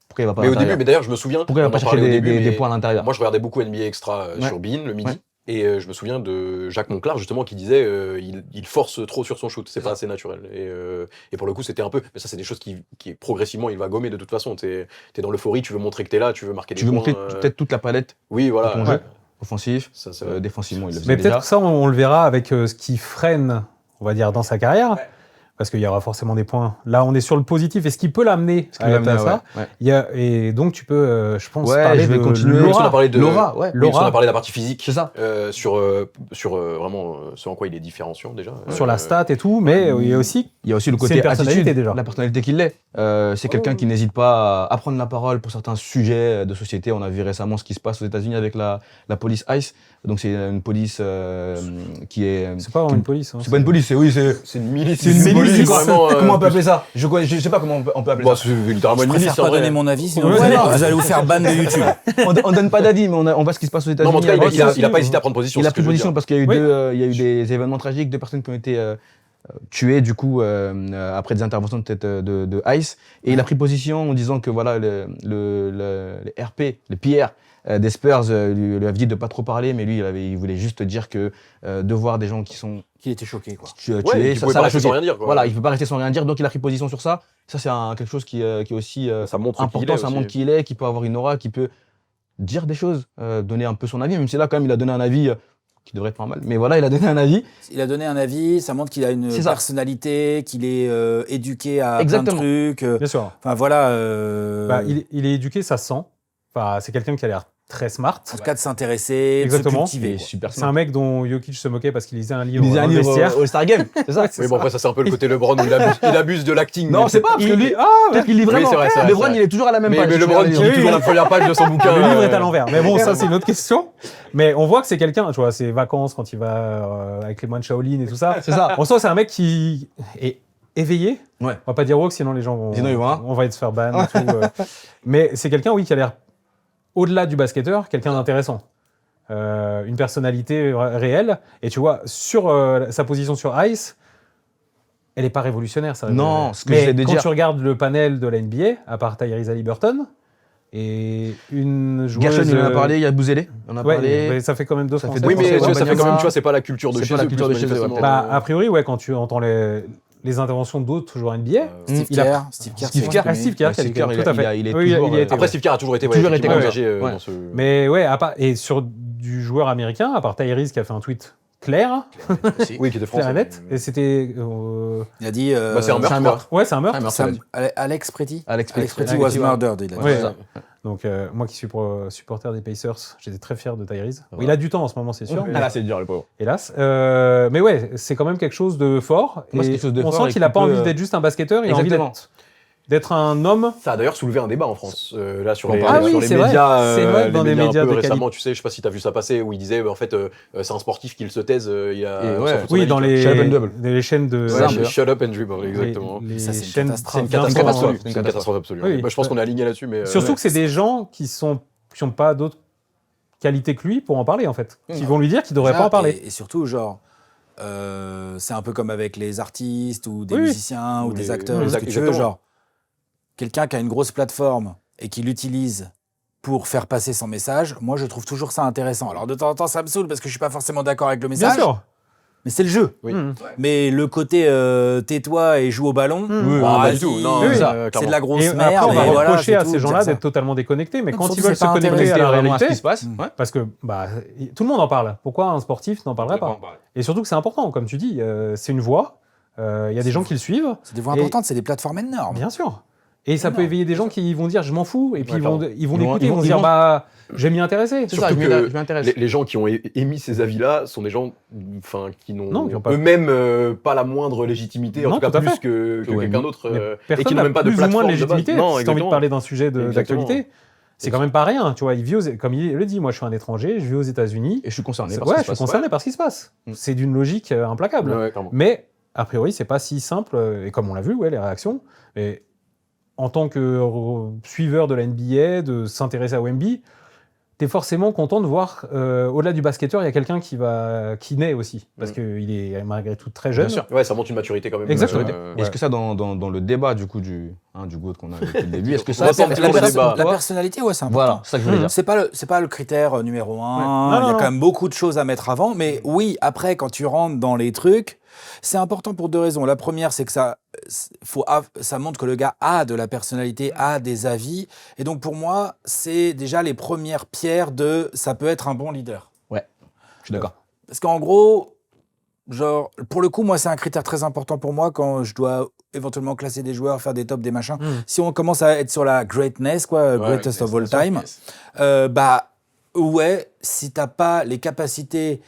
C: Pourquoi il va pas à
A: Mais au
C: l'intérieur
A: début, mais d'ailleurs, je me souviens.
C: Pourquoi il
A: on
C: va pas
A: en
C: chercher
A: parlait au
C: des,
A: début,
C: des
A: mais
C: points à l'intérieur?
A: Moi, je regardais beaucoup NBA Extra
C: Ouais.
A: sur Bein le midi.
C: Ouais.
A: Et je me souviens de Jacques Monclar, justement, qui disait il force trop sur son shoot, c'est pas assez naturel. Et pour le coup, c'était un peu. Mais ça, c'est des choses qui progressivement, il va gommer de toute façon. T'es dans l'euphorie, tu veux montrer que t'es là, tu veux marquer des
C: Tu veux
A: points.
C: montrer peut-être toute la palette
A: Oui,
C: de
A: voilà.
C: ton jeu offensif,
A: Ça, c'est vrai.
C: défensivement, il le faisait
B: Mais
C: déjà.
B: peut-être que ça, on le verra avec ce qui freine, on va dire, dans sa carrière. Parce qu'il y aura forcément des points. Là, on est sur le positif. Et ce qui peut l'amener
C: Ce qui va
B: à
C: amener,
B: ça,
C: ouais.
B: il y a, et donc tu peux, je pense,
C: Ouais,
B: parler
C: je vais
B: de
C: continuer.
A: Parce qu'on a
B: Laura.
A: parlé de
C: Laura, ouais.
A: Oui, parce qu'on a
B: Laura.
A: parlé de la partie physique.
C: C'est ça.
A: Sur vraiment ce en quoi il est différenciant déjà.
B: Sur la stat et tout, mais il y a aussi
C: Il y a aussi le
B: C'est
C: côté
B: une personnalité,
C: attitude,
B: déjà.
C: la personnalité qu'il est. C'est quelqu'un qui n'hésite pas à prendre la parole pour certains sujets de société. On a vu récemment ce qui se passe aux États-Unis avec la police ICE. Donc c'est une police qui est.
B: c'est pas vraiment une police. Hein,
C: C'est pas une police,
A: C'est une milice.
C: c'est une milice.
A: vraiment.
C: Comment on peut appeler ça? Je sais pas comment on peut appeler
A: Bah,
C: ça.
A: c'est littéralement
D: Je
A: une
D: préfère
A: milice en
D: pas
A: vrai.
D: donner mon avis, sinon
B: Ouais,
D: vous allez,
B: non.
D: vous allez vous faire ban de YouTube.
C: On donne pas d'avis, mais on voit ce qui se passe aux États-Unis.
A: Non, mais en tout cas,
C: avec-
A: il a pas hésité à prendre position.
C: Il a
A: c'est ce que
C: pris
A: je veux
C: position
A: dire.
C: parce qu'il y a eu
B: Oui.
C: il y a eu des événements tragiques, 2 personnes qui ont été tuées du coup après des interventions de ICE, et il a pris position en disant que voilà les RP, les PR des Spurs lui avaient dit de pas trop parler, mais lui il voulait juste dire que de voir des gens qui sont
D: Qu'il était choqué, quoi.
C: tués,
A: Ouais, il
C: ça
A: pouvait pas
C: l'a
A: rester
C: choqué.
A: sans rien dire. quoi.
C: Voilà, il peut pas rester sans rien dire, donc il a pris position sur ça. Ça c'est quelque chose qui est aussi
A: Ça montre qui il
C: important,
A: est
C: ça
A: aussi.
C: montre qui il est, qui peut avoir une aura, qui peut dire des choses, donner un peu son avis, même si là quand même il a donné un avis qui devrait être normal. Mais voilà, il a donné un avis.
D: Il a donné un avis, ça montre qu'il a une
C: C'est ça.
D: personnalité, qu'il est éduqué à
C: Exactement.
D: plein de trucs.
B: Bien sûr.
D: Enfin voilà.
B: Bah, il est éduqué, ça se sent. Enfin, c'est quelqu'un qui a l'air très smart.
D: En tout cas de s'intéresser, de
B: Exactement.
D: se
C: Il
D: cultiver.
C: est
D: quoi.
C: super
B: C'est
C: smart.
B: un mec dont Jokic se moquait parce qu'il lisait un livre
C: Il lisait un
B: dans le
C: livre
B: vestiaire.
C: au All-Star Game, c'est ça?
A: Oui, bon, après, ça, c'est un peu le côté LeBron où il abuse de l'acting.
C: Non,
A: mais
C: c'est pas parce que lui, peut-être qu'il lit vraiment.
A: c'est vrai, c'est vrai,
C: LeBron,
A: c'est vrai.
C: il est toujours à la même
A: Mais
C: page.
A: LeBron
C: tu vois,
A: qui
C: il
A: lit
C: dit
A: toujours la première page de son bouquin.
B: Le livre est à l'envers. Mais bon, ça, c'est une autre question. Mais on voit que c'est quelqu'un, tu vois, ses vacances quand il va avec les moines Shaolin et tout ça.
C: C'est ça.
B: On sent que c'est un mec qui est éveillé.
C: Ouais.
B: On va pas dire woke, sinon les gens vont,
C: Sinon, ils vont, hein.
B: on va se faire ban et tout. Mais c'est quelqu'un, oui, qui a l'air, au-delà du basketteur, quelqu'un d'intéressant. Une personnalité réelle. Et tu vois, sur sa position sur Ice, elle n'est pas révolutionnaire. Ça,
C: Non, ce que
B: mais
C: j'essaie de
B: quand
C: dire.
B: tu regardes le panel de la NBA, à part Tyrese Haliburton, Et une joueuse.
C: Gershon, il en a parlé, il y a Bouzélé, on a
B: Ouais,
C: parlé.
B: mais ça fait quand même deux
C: Ça
B: Français.
C: fait
A: Oui,
C: deux
A: mais
C: Français,
A: tu vois, ça fait quand
C: Wembanyama.
A: même, tu vois, c'est pas la culture de
C: C'est
A: chez
C: pas la
A: eux,
C: culture
A: plus,
C: de chez eux, ouais,
A: manifestement.
B: Bah, a priori, ouais, quand tu entends les interventions d'autres joueurs NBA.
D: Steve
B: il a-
D: Kerr. Steve Kerr,
C: Steve
D: c'est
C: Kerr,
D: un
B: Steve
D: de
B: Kerr,
D: mes-
C: Steve Kerr,
B: tout à fait.
C: il est
B: Oui,
C: toujours,
B: il a été,
A: Après, Steve Kerr a toujours été
C: Toujours été
A: effectivement
C: comme ça.
A: engagé
C: Ouais.
A: dans ce.
B: Mais ouais, et sur du joueur américain, à part Tyrese qui a fait un tweet clair,
A: Oui, qui était
B: clair
A: français.
B: et net, et c'était.
D: Il a dit.
A: Bah, c'est un meurtre, quoi.
B: Ouais, c'est un meurtre.
C: Un meurtre.
D: Sam- Alex Pretty.
C: Alex Pretty.
D: Pretty was murdered. Il a dit.
B: Ouais.
C: ça.
B: Donc, moi qui suis supporter des Pacers, j'étais très fier de Tyrese. Bon, il a du temps en ce moment, c'est sûr.
C: Ah là, c'est dur, le pauvre.
B: Hélas. Mais ouais, c'est quand même quelque chose de fort.
C: Moi, c'est
B: Et
C: quelque chose de
B: on
C: fort
B: sent
C: et
B: qu'il n'a
C: qui
B: pas
C: peut,
B: envie d'être juste un basketteur, il a envie
C: Exactement.
B: d'être un homme.
A: Ça a d'ailleurs soulevé un débat en France, là, sur
C: Ah
A: les,
B: oui,
A: sur les
B: c'est vrai.
A: médias,
B: C'est vrai que dans
A: les
B: des médias
A: un peu
B: de
A: récemment,
B: qualité.
A: tu sais, je sais pas si tu as vu ça passer, où il disait, en fait, c'est un sportif qu'il se taise, il a.
C: Et
A: on
C: ouais.
A: s'en fout de son
B: Oui,
A: avis,
B: dans
A: tu vois.
B: les,
C: Shut up and dribble.
B: les chaînes de.
A: Ouais,
C: Dribble.
A: shut up and dribble, exactement.
B: Les
D: Ça, c'est une
B: chaînes
D: catastrophe.
A: C'est une
B: d'infos,
A: catastrophe
B: hein.
A: absolue.
C: C'est une
A: C'est une catastrophe absolue.
B: Oui.
A: Bah, je pense qu'on est aligné là-dessus, mais.
B: Surtout que c'est des gens qui n'ont pas d'autres qualités que lui pour en parler, en fait. Qui vont lui dire qu'il ne devrait
D: Déjà,
B: pas en parler.
D: Et surtout, genre, c'est un peu comme avec les artistes ou des
B: Oui.
D: musiciens ou
A: Ou
D: des
A: les-
D: acteurs,
A: les
D: ou ce que
A: acteurs,
D: tu veux,
A: exactement.
D: genre, quelqu'un qui a une grosse plateforme et qui l'utilise pour faire passer son message, moi, je trouve toujours ça intéressant. Alors, de temps en temps, ça me saoule parce que je suis pas forcément d'accord avec le
B: Bien
D: message,
B: sûr.
D: mais c'est le jeu.
A: Oui.
B: Mmh.
D: Mais le côté tais-toi et joue au ballon,
B: Oui,
A: Ah, pas
D: vas-y,
A: du tout. Non,
B: Oui,
A: ça,
D: c'est
A: clairement.
D: de la grosse
B: Et
D: merde.
B: après, on va
D: et voilà,
B: reprocher
D: c'est
B: à
D: tout,
B: ces
D: dire
B: gens-là
D: ça.
B: d'être totalement déconnectés, mais
D: Non,
B: quand
D: surtout,
B: ils veulent
D: c'est
B: se
D: pas
B: connecter
D: intéressant.
B: à la
C: Vraiment à ce
B: réalité,
C: qui se passe.
D: Mm.
C: Ouais.
B: parce que tout le monde en parle. Pourquoi un sportif n'en parlerait pas? Et surtout que c'est important, comme tu dis, c'est une voix. Il y a des gens qui le suivent,
D: C'est des voix
B: Et-
D: importantes, c'est des plateformes énormes.
B: bien sûr. Et ça
D: Non,
B: peut éveiller des gens qui vont dire je m'en fous, et puis
A: Ouais,
B: ils vont
A: clairement.
B: l'écouter, ils vont se dire bah je vais m'y intéresser.
C: C'est ça,
A: Surtout
C: je
A: que
C: m'intéresse.
A: les gens qui ont émis ces avis-là sont des gens qui
B: Non,
A: n'ont
B: qui ont pas-
A: eux-mêmes pas la moindre légitimité, en
B: Non,
A: tout cas
B: tout à
A: plus
B: fait.
A: que
C: Ouais,
A: quelqu'un
C: mais
A: d'autre,
B: Mais
A: et qui
B: personne
A: n'ont
B: n'a
A: même pas de
B: plus ou moins
A: plateforme
B: de
A: de base.
B: légitimité.
A: Non,
B: Si tu as envie de
A: exactement.
B: parler d'un sujet
A: Exactement.
B: d'actualité, c'est quand même pas rien. Tu vois, il vit comme il le dit, moi je suis un étranger, je vis aux États-Unis.
C: Et je suis concerné par
B: Ouais,
C: ce
B: je
C: qui se
B: suis
C: passe.
B: concerné par ce qui se passe.
C: Mm.
B: C'est d'une logique implacable.
A: Ouais, clairement.
B: Mais a priori, c'est pas si simple. Et comme on l'a vu, ouais, les réactions. Mais en tant que suiveur de la NBA, de s'intéresser à Wemby, t'es forcément content de voir, au-delà du basketteur, il y a quelqu'un qui naît aussi. Parce qu'il est malgré tout très jeune.
C: Bien sûr.
A: Ouais, ça montre une maturité quand même.
B: Exactement.
C: Est-ce que ça, dans le débat du coup du GOAT qu'on a depuis le début, est-ce que
A: On
C: ça
A: va pas
C: apporte
A: rentrer dans le
C: quelque chose
A: débat.
C: pour
D: La
C: toi
D: personnalité, ouais, c'est important.
C: Voilà, c'est ça que je voulais dire.
D: C'est pas le critère numéro un.
B: Ouais. Non,
D: Il y a
B: non,
D: quand
B: non.
D: même beaucoup de choses à mettre avant. Mais oui, après, quand tu rentres dans les trucs, c'est important pour deux raisons. La première, c'est que ça montre que le gars a de la personnalité, a des avis. Et donc, pour moi, c'est déjà les premières pierres de ça peut être un bon leader.
C: Ouais, je suis d'accord.
D: Parce qu'en gros, genre, pour le coup, moi, c'est un critère très important pour moi quand je dois éventuellement classer des joueurs, faire des tops, des machins. Si on commence à être sur la greatness, quoi, greatest of all time, bah, ouais, si t'as pas les capacités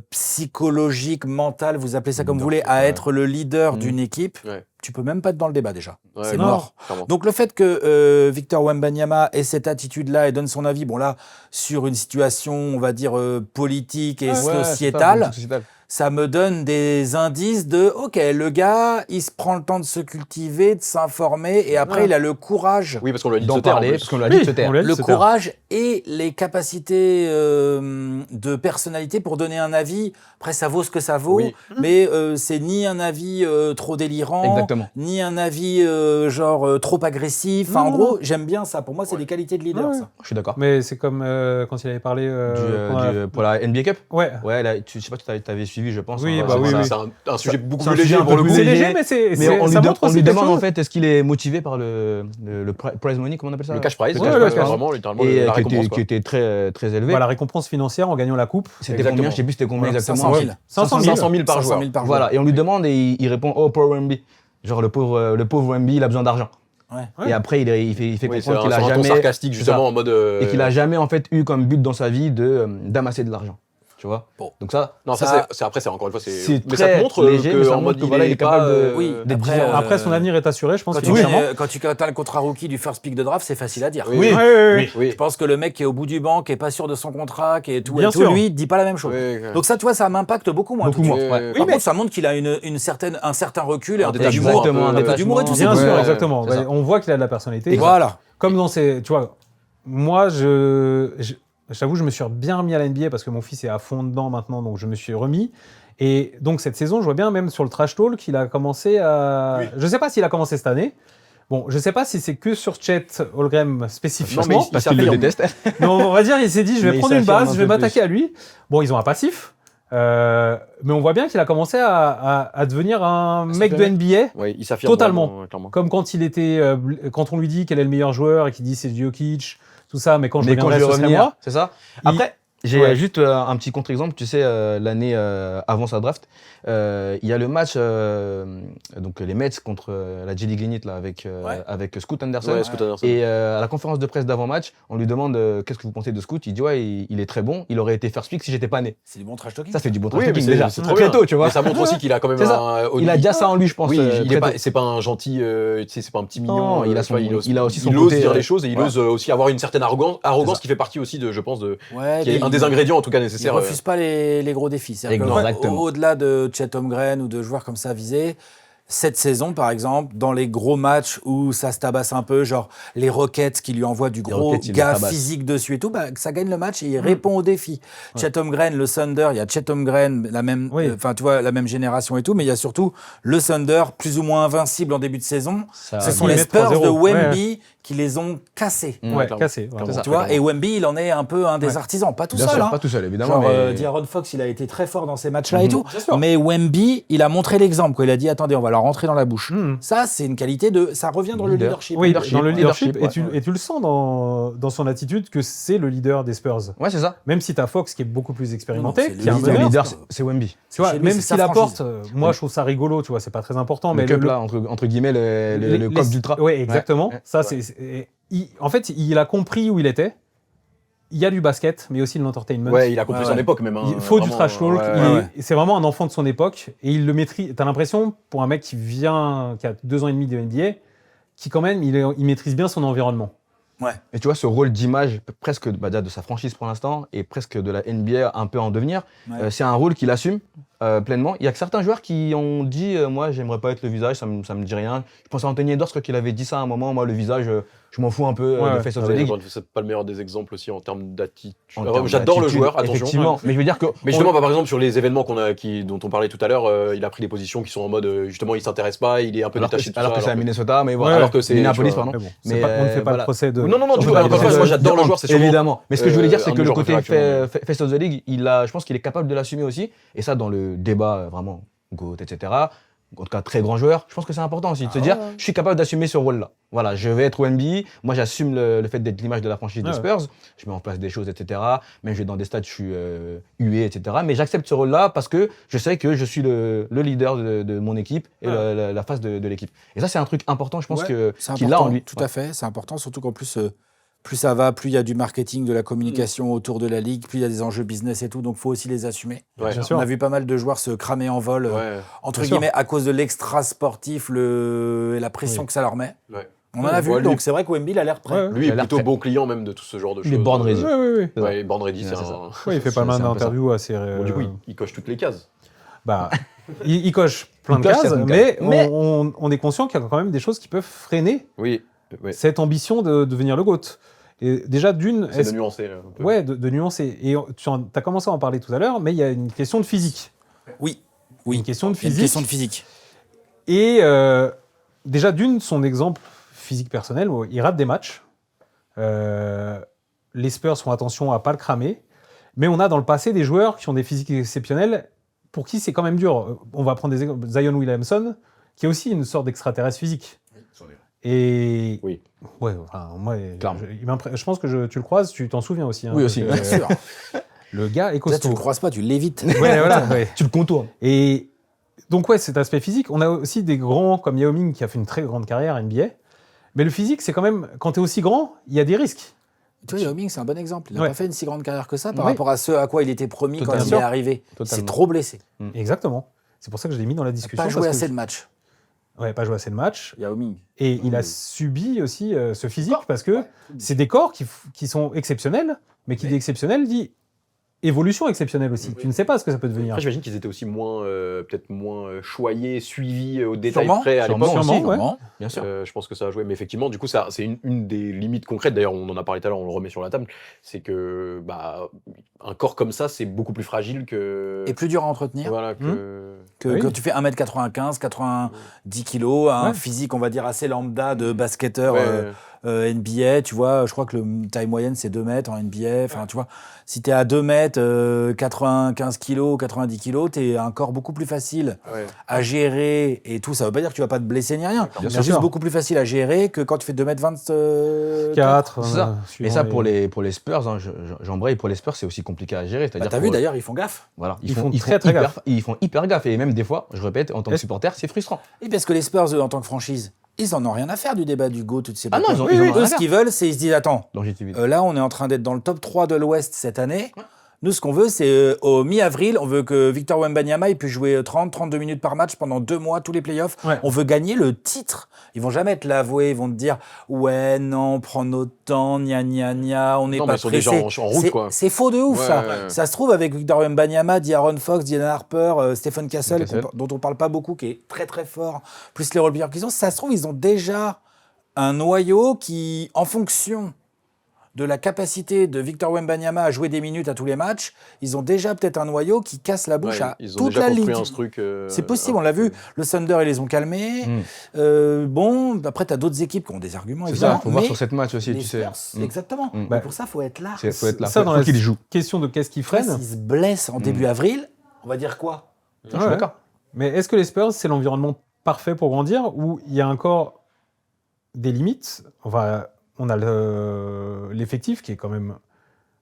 D: psychologiques, mentales, vous appelez ça comme vous voulez, à être le leader d'une équipe,
A: Ouais.
D: tu peux même pas être dans le débat déjà.
A: Ouais,
D: C'est
A: non,
D: mort.
A: clairement.
D: Donc le fait que Victor Wembanyama ait cette attitude-là et donne son avis, bon là, sur une situation, on va dire, politique et sociétale, ça me donne des indices de, ok, le gars, il se prend le temps de se cultiver, de s'informer, et après, il a le courage.
A: Oui, parce qu'on lui a dit de
C: D'en
A: se taire, en
C: parler,
A: plus.
C: parce qu'on lui a dit de se taire.
B: on l'a dit,
D: Le
B: se taire.
D: courage et les capacités de personnalité pour donner un avis. Après, ça vaut ce que ça vaut,
A: Oui.
D: mais c'est ni un avis trop délirant,
C: Exactement.
D: ni un avis trop agressif. Enfin, en gros, j'aime bien ça. Pour moi, c'est des qualités de leader,
B: Ouais.
D: ça.
C: Je suis d'accord.
B: Mais c'est comme quand il avait parlé.
C: Pour la NBA Cup.
B: Ouais.
C: Ouais, là, je sais pas si tu avais suivi, je pense.
B: Oui,
C: hein,
B: bah
C: c'est-
B: oui,
A: C'est
B: oui.
A: un sujet beaucoup
C: c'est un
A: plus
C: sujet
A: léger
C: un
A: pour
C: peu
A: le coup.
C: plus
B: C'est
C: léger,
B: léger, mais
C: Mais
B: ça montre
C: on
B: aussi
C: lui
B: quelque
C: demande
B: chose.
C: en fait, est-ce qu'il est motivé par le prize money, comment on appelle ça
A: Le cash prize,
C: Le
B: Ouais,
C: cash
B: le
C: prize,
B: cash
C: pardon.
A: vraiment, littéralement,
C: Et
A: la
C: qui
A: récompense.
C: était,
A: quoi.
C: qui était très, très élevé.
B: Voilà, la récompense financière en gagnant la coupe.
C: C'était
A: Exactement.
C: combien? Je sais plus c'était combien exactement.
D: 500 000.
B: 500 000.
A: 500 000 par
D: 500
A: joueur.
D: 000 par
C: Voilà,
D: joueur.
C: et on lui demande et il répond oh pour Wemby. Genre le pauvre Wemby, il a besoin d'argent.
D: Ouais.
C: Et après il fait
A: Oui, c'est
C: comprendre qu'il
A: un
C: a
A: ton
C: jamais
A: sarcastique,
C: c'est
A: justement,
C: ça.
A: en mode.
C: et qu'il a jamais en fait eu comme but dans sa vie de d'amasser de l'argent. Tu vois.
D: Bon.
C: Donc ça
A: Non,
D: Ça-
A: ça, c'est après, c'est encore une fois,
C: c'est
A: mais ça te
C: très
A: montre
C: léger, mais
A: que
C: ça
A: en
C: montre
A: mode
C: que voilà, il est capable de
D: Oui,
C: d'être
D: après,
C: différent.
B: Après, son avenir est assuré, je pense,
D: Quand tu
B: financièrement.
D: as le contrat rookie du first pick de draft, c'est facile à dire.
A: Oui.
B: Oui.
D: Je pense que le mec qui est au bout du banc, qui est pas sûr de son contrat, qui est tout
B: Bien
D: et tout,
B: sûr.
D: lui, il dit pas la même chose. Donc ça, tu vois, ça m'impacte beaucoup moins.
C: Beaucoup
D: tout de
C: moins.
D: suite.
C: Ouais.
D: Par
B: mais-
D: contre, ça montre qu'il a un certain recul et un peu
A: détachement,
D: d'humour.
C: Exactement,
A: un
C: un
A: peu
C: détachement.
D: d'humour et tout, c'est
B: Bien
D: cool.
B: sûr,
A: Ouais,
B: exactement.
C: c'est ça.
B: On voit qu'il a de la personnalité.
D: Voilà.
B: Comme dans ces. Tu vois, moi, je t'avoue, je me suis bien remis à la NBA parce que mon fils est à fond dedans maintenant, donc je me suis remis. Et donc, cette saison, je vois bien, même sur le Trash Talk, qu'il a commencé à. Je sais pas s'il a commencé cette année, Bon, je sais pas si c'est que sur Chet Holmgren spécifiquement.
A: Non, mais
C: Parce qu'il le déteste.
B: Mais on va dire, il s'est dit, je vais
C: Mais il
B: prendre une
C: s'affirme
B: base,
C: un
B: je vais
C: peu
B: m'attaquer
C: plus.
B: à lui. Bon, ils ont un passif, mais on voit bien qu'il a commencé à devenir un mec de
C: s'affirmer.
B: NBA,
A: Ouais, il s'affirme
B: Totalement.
A: vraiment, clairement.
B: comme quand il était, quand on lui dit quel est le meilleur joueur et qu'il dit c'est Jokic, tout ça, mais quand je
C: Mais quand
B: reviendrai,
C: je vais
B: ce serait
C: revenir,
B: moi.
C: c'est ça.
B: Il-
C: Après, j'ai
B: Ouais.
C: juste un petit contre-exemple. Tu sais, l'année avant sa draft, il y a le match, donc les Mets contre la J League Ignite là, avec Scoot Anderson.
A: Ouais, Scoot Anderson.
C: Et à la conférence de presse d'avant-match, on lui demande qu'est-ce que vous pensez de Scoot. Il dit ouais, il est très bon. Il aurait été first pick si j'étais pas né.
D: C'est du bon trash talking.
C: Ça c'est du bon
A: Oui,
C: trash
A: mais
C: talking déjà.
A: c'est trop
C: Très
A: bien.
C: tôt, tu vois.
A: Et ça montre aussi qu'il a quand même
C: C'est ça. Il a déjà ça en lui, je pense.
A: Oui, il est
C: très
A: pas,
C: tôt.
A: c'est pas un gentil, tu sais, c'est pas un petit mignon.
C: Non, il a
A: tu vois,
C: son- il a aussi son
A: il ose
C: côté,
A: dire les choses et il
C: ouais.
A: ose aussi avoir une certaine arrogance
C: ça.
A: qui fait partie aussi de, je pense,
D: Ouais,
A: qui est
D: mais
A: un des ingrédients en tout cas
D: il
A: nécessaires.
D: refuse pas les gros défis. C'est-à-dire que,
C: Exactement.
D: au-delà de Chet Holmgren ou de joueurs comme ça visés, cette saison, par exemple, dans les gros matchs où ça se tabasse un peu, genre les Rockets qui lui envoient du gros
C: Rockets, il
D: gars
C: le tabasse.
D: physique dessus et tout, bah, ça gagne le match et il répond aux défis. Chet Holmgren, le Thunder, il y a Chet Holmgren, la même,
B: Oui.
D: tu vois, la même génération et tout, mais il y a surtout le Thunder, plus ou moins invincible en début de saison. Ce sont
B: il
D: les
B: met
D: Spurs
B: 3-0.
D: de Wemby qui les ont cassés.
B: Ouais,
A: clairement.
B: cassé. vraiment.
C: C'est ça.
D: Tu vois, et Wemby, il en est un peu un des
B: Ouais.
D: artisans, pas tout
C: Bien
D: seul.
C: sûr,
D: hein.
C: pas tout seul évidemment.
D: Genre,
C: mais-
D: D'Aaron Fox, il a été très fort dans ces matchs-là et tout.
B: Bien sûr.
D: Mais Wemby, il a montré l'exemple. Quoi. Il a dit, attendez, on va leur rentrer dans la bouche.
B: Mhm.
D: Ça, c'est une qualité de... Ça revient dans le
C: Leader.
D: leadership.
B: Oui,
C: Leadership,
B: dans le leadership,
C: leadership,
B: et tu le sens dans son attitude que c'est le leader des Spurs.
C: Ouais, c'est ça.
B: Même si tu as Fox qui est beaucoup plus expérimenté,
D: Non, c'est le
B: qui est un
D: leader.
C: Le
B: meneur,
C: leader, c'est Wemby.
B: tu vois,
D: Chez lui,
B: même
D: c'est
B: s'il
D: sa
B: apporte, moi je trouve ça rigolo, tu vois, c'est pas très important, mais
C: Le cup là, entre guillemets, le coq d'ultra.
B: Oui, exactement.
C: Ouais.
B: Ça, en fait, il a compris où il était. Il y a du basket, mais aussi de l'entertainment.
A: Ouais, il a compris
D: Ouais,
A: son
D: ouais.
A: époque même. hein,
B: Il faut du
A: vraiment,
B: trash talk.
A: ouais,
B: il
A: ouais.
B: est- C'est vraiment un enfant de son époque et il le maîtrise. T'as l'impression, pour un mec qui a 2 ans et demi de NBA, qui quand même, il maîtrise bien son environnement.
C: Et tu vois, ce rôle d'image, presque déjà de sa franchise pour l'instant, et presque de la NBA un peu en devenir,
D: Ouais.
C: c'est un rôle qu'il assume pleinement. Il y a que certains joueurs qui ont dit moi, j'aimerais pas être le visage, ça me dit rien. Je pense à Anthony Edwards, qu'il avait dit ça à un moment. Moi, le visage, je m'en fous un peu
B: Ouais.
C: de Face of
A: Ah
C: the
A: oui,
C: League.
A: c'est pas le meilleur des exemples aussi en termes d'attitude.
C: En termes
A: J'adore le
C: d'attitude,
A: joueur, attention.
C: Effectivement, mais je veux dire que.
A: Mais justement, bah, par exemple, sur les événements dont on parlait tout à l'heure, il a pris des positions qui sont en mode, justement, il s'intéresse pas, il est un peu
C: alors
A: détaché de tout
C: alors
A: ça.
C: que c'est à
A: alors que-
C: Minnesota, mais voilà.
B: Ouais,
A: alors que c'est-
C: Minneapolis,
A: tu vois,
C: pardon.
B: Mais bon,
C: Mais,
B: on ne fait pas
C: voilà.
B: le procès de.
A: Non, non, non,
B: on
A: du
B: fait
A: tout,
B: pas
A: encore
B: le
A: une fois,
B: procès
A: moi,
B: de-
A: j'adore le joueur, c'est sûrement.
C: Évidemment. Mais ce que je voulais dire, c'est
A: un
C: que
A: des
C: le
A: joueurs
C: côté
A: préférés, actuellement.
C: Face of the League, je pense qu'il est capable de l'assumer aussi. Et ça, dans le débat vraiment GOAT, etc. En tout cas, très grand joueur, je pense que c'est important aussi de se dire, je suis capable d'assumer ce rôle-là. Voilà, je vais être au NBA. Moi, j'assume le fait d'être l'image de la franchise des
B: Ouais.
C: Spurs. Je mets en place des choses, etc. Même je vais dans des stades, je suis hué, etc. Mais j'accepte ce rôle-là parce que je sais que je suis le leader de mon équipe et
B: Ouais.
C: la face de l'équipe. Et ça, c'est un truc important, je pense,
D: Ouais, c'est
C: qu'il a en
D: important,
C: lui.
D: Tout à fait, c'est important, surtout qu'en plus, plus ça va, plus il y a du marketing, de la communication autour de la ligue, plus il y a des enjeux business et tout, donc il faut aussi les assumer.
A: Ouais.
B: Bien
D: On
B: sûr.
D: a vu pas mal de joueurs se cramer en vol,
A: Ouais.
D: entre
B: Bien sûr.
D: guillemets, à cause de l'extra sportif et la pression
B: Oui.
D: que ça leur met.
A: Ouais.
D: On en a vu,
A: Ouais, lui-
D: donc c'est vrai que Wemby, il a l'air prêt.
B: Ouais.
A: Lui
C: Il a
A: est
C: l'air
A: plutôt
C: prêt.
A: bon client même de tout ce genre de choses.
C: Il est born ready.
B: Oui, oui, oui.
A: Ouais, born ready,
C: Ouais,
A: c'est
C: c'est
A: un.
C: ça.
B: Ouais, il fait pas
C: C'est
B: mal
C: un peu ça.
B: d'interviews assez.
A: Bon, du coup, il coche toutes les cases.
B: Bah, il coche plein
C: Il
B: de
C: coche
B: cases,
C: certaines
B: mais,
C: cases. Mais-
B: on est conscient qu'il y a quand même des choses qui peuvent freiner
A: Oui, ouais.
B: cette ambition de devenir le GOAT. Et déjà, d'une,
A: C'est de nuancer. Un peu.
B: ouais, de nuancer. Et tu as commencé à en parler tout à l'heure, mais il y a une question de physique.
D: Oui,
B: Une question de
D: il y a une
B: physique.
D: question de physique.
B: Et déjà, d'une, son exemple physique personnel, il rate des matchs. Les Spurs font attention à pas le cramer. Mais on a dans le passé des joueurs qui ont des physiques exceptionnels pour qui c'est quand même dur. On va prendre des exemples. Zion Williamson, qui est aussi une sorte d'extraterrestre physique. Et
A: Oui.
B: ouais, enfin, moi,
C: Clairement.
B: je pense que tu le croises, tu t'en souviens aussi. hein,
C: Oui, aussi,
B: parce que,
D: Bien sûr.
B: le gars est
D: Là, tu
B: costaud.
D: ne le croises pas, tu l'évites.
B: Ouais, voilà, ouais.
C: Tu le contournes.
B: Et donc, ouais, cet aspect physique. On a aussi des grands comme Yao Ming qui a fait une très grande carrière à NBA. Mais le physique, c'est quand même, quand tu es aussi grand, il y a des risques.
D: Tu vois, Yao Ming, c'est un bon exemple. Il n'a
B: Ouais.
D: pas fait une si grande carrière que ça par
B: Oui.
D: rapport à ce à quoi il était promis quand
C: Totalement.
D: il est arrivé. Il s'est
C: Totalement.
D: trop blessé.
B: Exactement. C'est pour ça que je l'ai mis dans la
D: Il n'a
B: discussion.
D: pas joué
B: parce
D: assez
B: que-
D: de matchs,
B: Ouais, pas joué assez de matchs.
D: Yao Ming.
B: Et il a subi aussi ce physique parce que c'est des corps qui sont exceptionnels, mais qui dit exceptionnel dit évolution exceptionnelle aussi. Tu ne sais pas ce que ça peut devenir.
A: Après, j'imagine qu'ils étaient aussi peut-être moins choyés, suivis au détail
D: Sûrement,
A: près à l'époque.
B: sûrement,
A: aussi.
B: ouais.
C: Bien sûr.
A: Je pense que ça a joué. Mais effectivement, du coup, c'est une des limites concrètes. D'ailleurs, on en a parlé tout à l'heure, on le remet sur la table. C'est que un corps comme ça, c'est beaucoup plus fragile que.
D: Et plus dur à entretenir.
A: Voilà,
D: Que
B: Oui.
D: quand tu fais 1m95, 90 kg, un physique, on va dire, assez lambda de basketteur NBA, tu vois, je crois que le taille moyenne, c'est 2 mètres en NBA. Enfin, tu vois, si tu es à 2 mètres, 95 kg, 90 kg, tu es un corps beaucoup plus facile à gérer et tout. Ça veut pas dire que tu vas pas te blesser ni rien.
C: Bien
D: C'est
C: sûr.
D: juste beaucoup plus facile à gérer que quand tu fais 2m24.
B: 4.
C: C'est ça. Et ça, pour les Spurs, hein, j'embraye, pour les Spurs, c'est aussi compliqué à gérer.
D: Bah, t'as vu d'ailleurs, ils font gaffe.
C: Voilà,
B: Ils font très
C: hyper,
B: gaffe.
C: ils font hyper gaffe. Et même des fois, je répète, en tant que supporter, c'est frustrant.
D: Et parce que les Spurs, eux, en tant que franchise, ils en ont rien à faire du débat du GOAT, tu sais pas.
C: Ah non,
D: quoi.
C: ils en ont rien
D: Eux,
C: à
D: ce qu'ils veulent, c'est ils se disent attends,
C: Longévité.
D: là, on est en train d'être dans le top 3 de l'Ouest cette année. Nous, ce qu'on veut, c'est au mi-avril, on veut que Victor Wembanyama il puisse jouer 30-32 minutes par match pendant 2 mois, tous les playoffs.
B: Ouais.
D: On veut gagner le titre. Ils vont jamais te l'avouer. Ils vont te dire ouais, non, on prend notre temps, gna gna gna, on n'est
A: Non,
D: pas
A: mais ils sont déjà
D: pressé.
A: en route, quoi.
D: C'est faux de ouf,
A: Ouais,
D: ça.
A: ouais.
D: Ça se trouve avec Victor Wembanyama, D'Aaron Fox, Dylan Harper, Stephen Castle, dont on parle pas beaucoup, qui est très très fort, plus les role-players qu'ils ont. Ça se trouve, ils ont déjà un noyau qui, en fonction de la capacité de Victor Wembanyama à jouer des minutes à tous les matchs, ils ont déjà peut-être un noyau qui casse la bouche à
A: ils ont
D: toute
A: déjà
D: la
A: construit
D: ligue.
A: un truc.
D: C'est possible, on l'a vu. Le Thunder, ils les ont calmés. Bon, après, tu as d'autres équipes qui ont des arguments,
C: C'est
D: évidemment.
C: ça, faut voir
D: mais
C: sur cette match aussi,
D: les
C: tu sais.
D: Spurs, exactement.
C: Mm.
D: Mais pour ça, il faut être là.
C: Faut être là,
B: Ça, dans
C: faut
B: la
C: qu'il joue.
B: question de qu'est-ce qui
D: Après,
B: freine.
D: s'ils se blessent en début avril, on va dire quoi?
C: Je suis d'accord.
B: Mais est-ce que les Spurs, c'est l'environnement parfait pour grandir ou il y a encore des limites? Enfin, on a l'effectif qui est quand même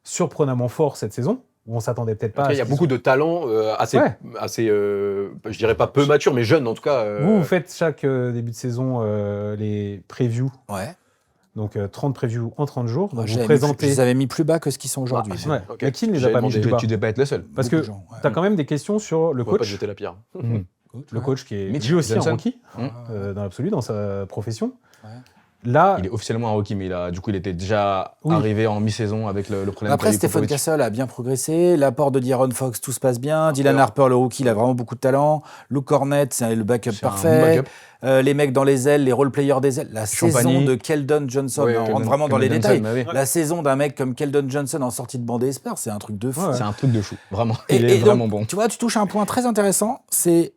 B: surprenamment fort cette saison, où on s'attendait peut-être pas.
A: Après, il y a beaucoup de talents assez, je dirais pas peu matures, mais jeunes en tout cas.
B: Vous faites chaque début de saison les previews,
D: Ouais.
B: donc 30 previews en 30 jours. Donc
D: Je
B: vous
D: les
B: présentez.
D: avais mis plus bas que ce qu'ils sont aujourd'hui.
B: Ouais.
A: Ok.
B: Mais qui ne les a
A: J'avais
B: pas mis
A: demandé.
B: plus bas?
C: Tu devais pas être le seul.
B: Parce
D: Beaucoup
B: que
D: de gens, ouais.
B: tu as quand même des questions sur le
A: On va pas te
B: coach.
A: jeter la pierre.
B: Le coach qui est
C: Mitch
B: lui aussi
C: Johnson.
B: un rookie
C: Mmh.
B: dans l'absolu, dans sa profession.
D: Ouais.
B: Là,
C: Il est officiellement un rookie, mais du coup, il était déjà arrivé en mi-saison avec le problème.
D: Après,
C: qu'a eu
D: Stephen
C: Popovic.
D: Castle a bien progressé. L'apport de D'Aaron Fox, tout se passe bien. Dylan Harper, le rookie, il a vraiment beaucoup de talent. Luke Cornett, c'est le backup
C: C'est un
D: parfait.
C: backup.
D: Les mecs dans les ailes, les role-players des ailes. La
C: Champagny.
D: saison de Keldon Johnson,
A: Ouais,
D: on rentre
C: Keldon-
D: vraiment dans les
C: Keldon
D: détails.
C: Johnson, bah oui.
D: La saison d'un mec comme Keldon Johnson en sortie de banc des Spurs, c'est un truc de fou.
B: Ouais.
C: C'est un truc de fou, vraiment.
D: Et-
C: Il
D: et
C: est
D: donc,
C: vraiment bon.
D: Tu vois, tu touches un point très intéressant, c'est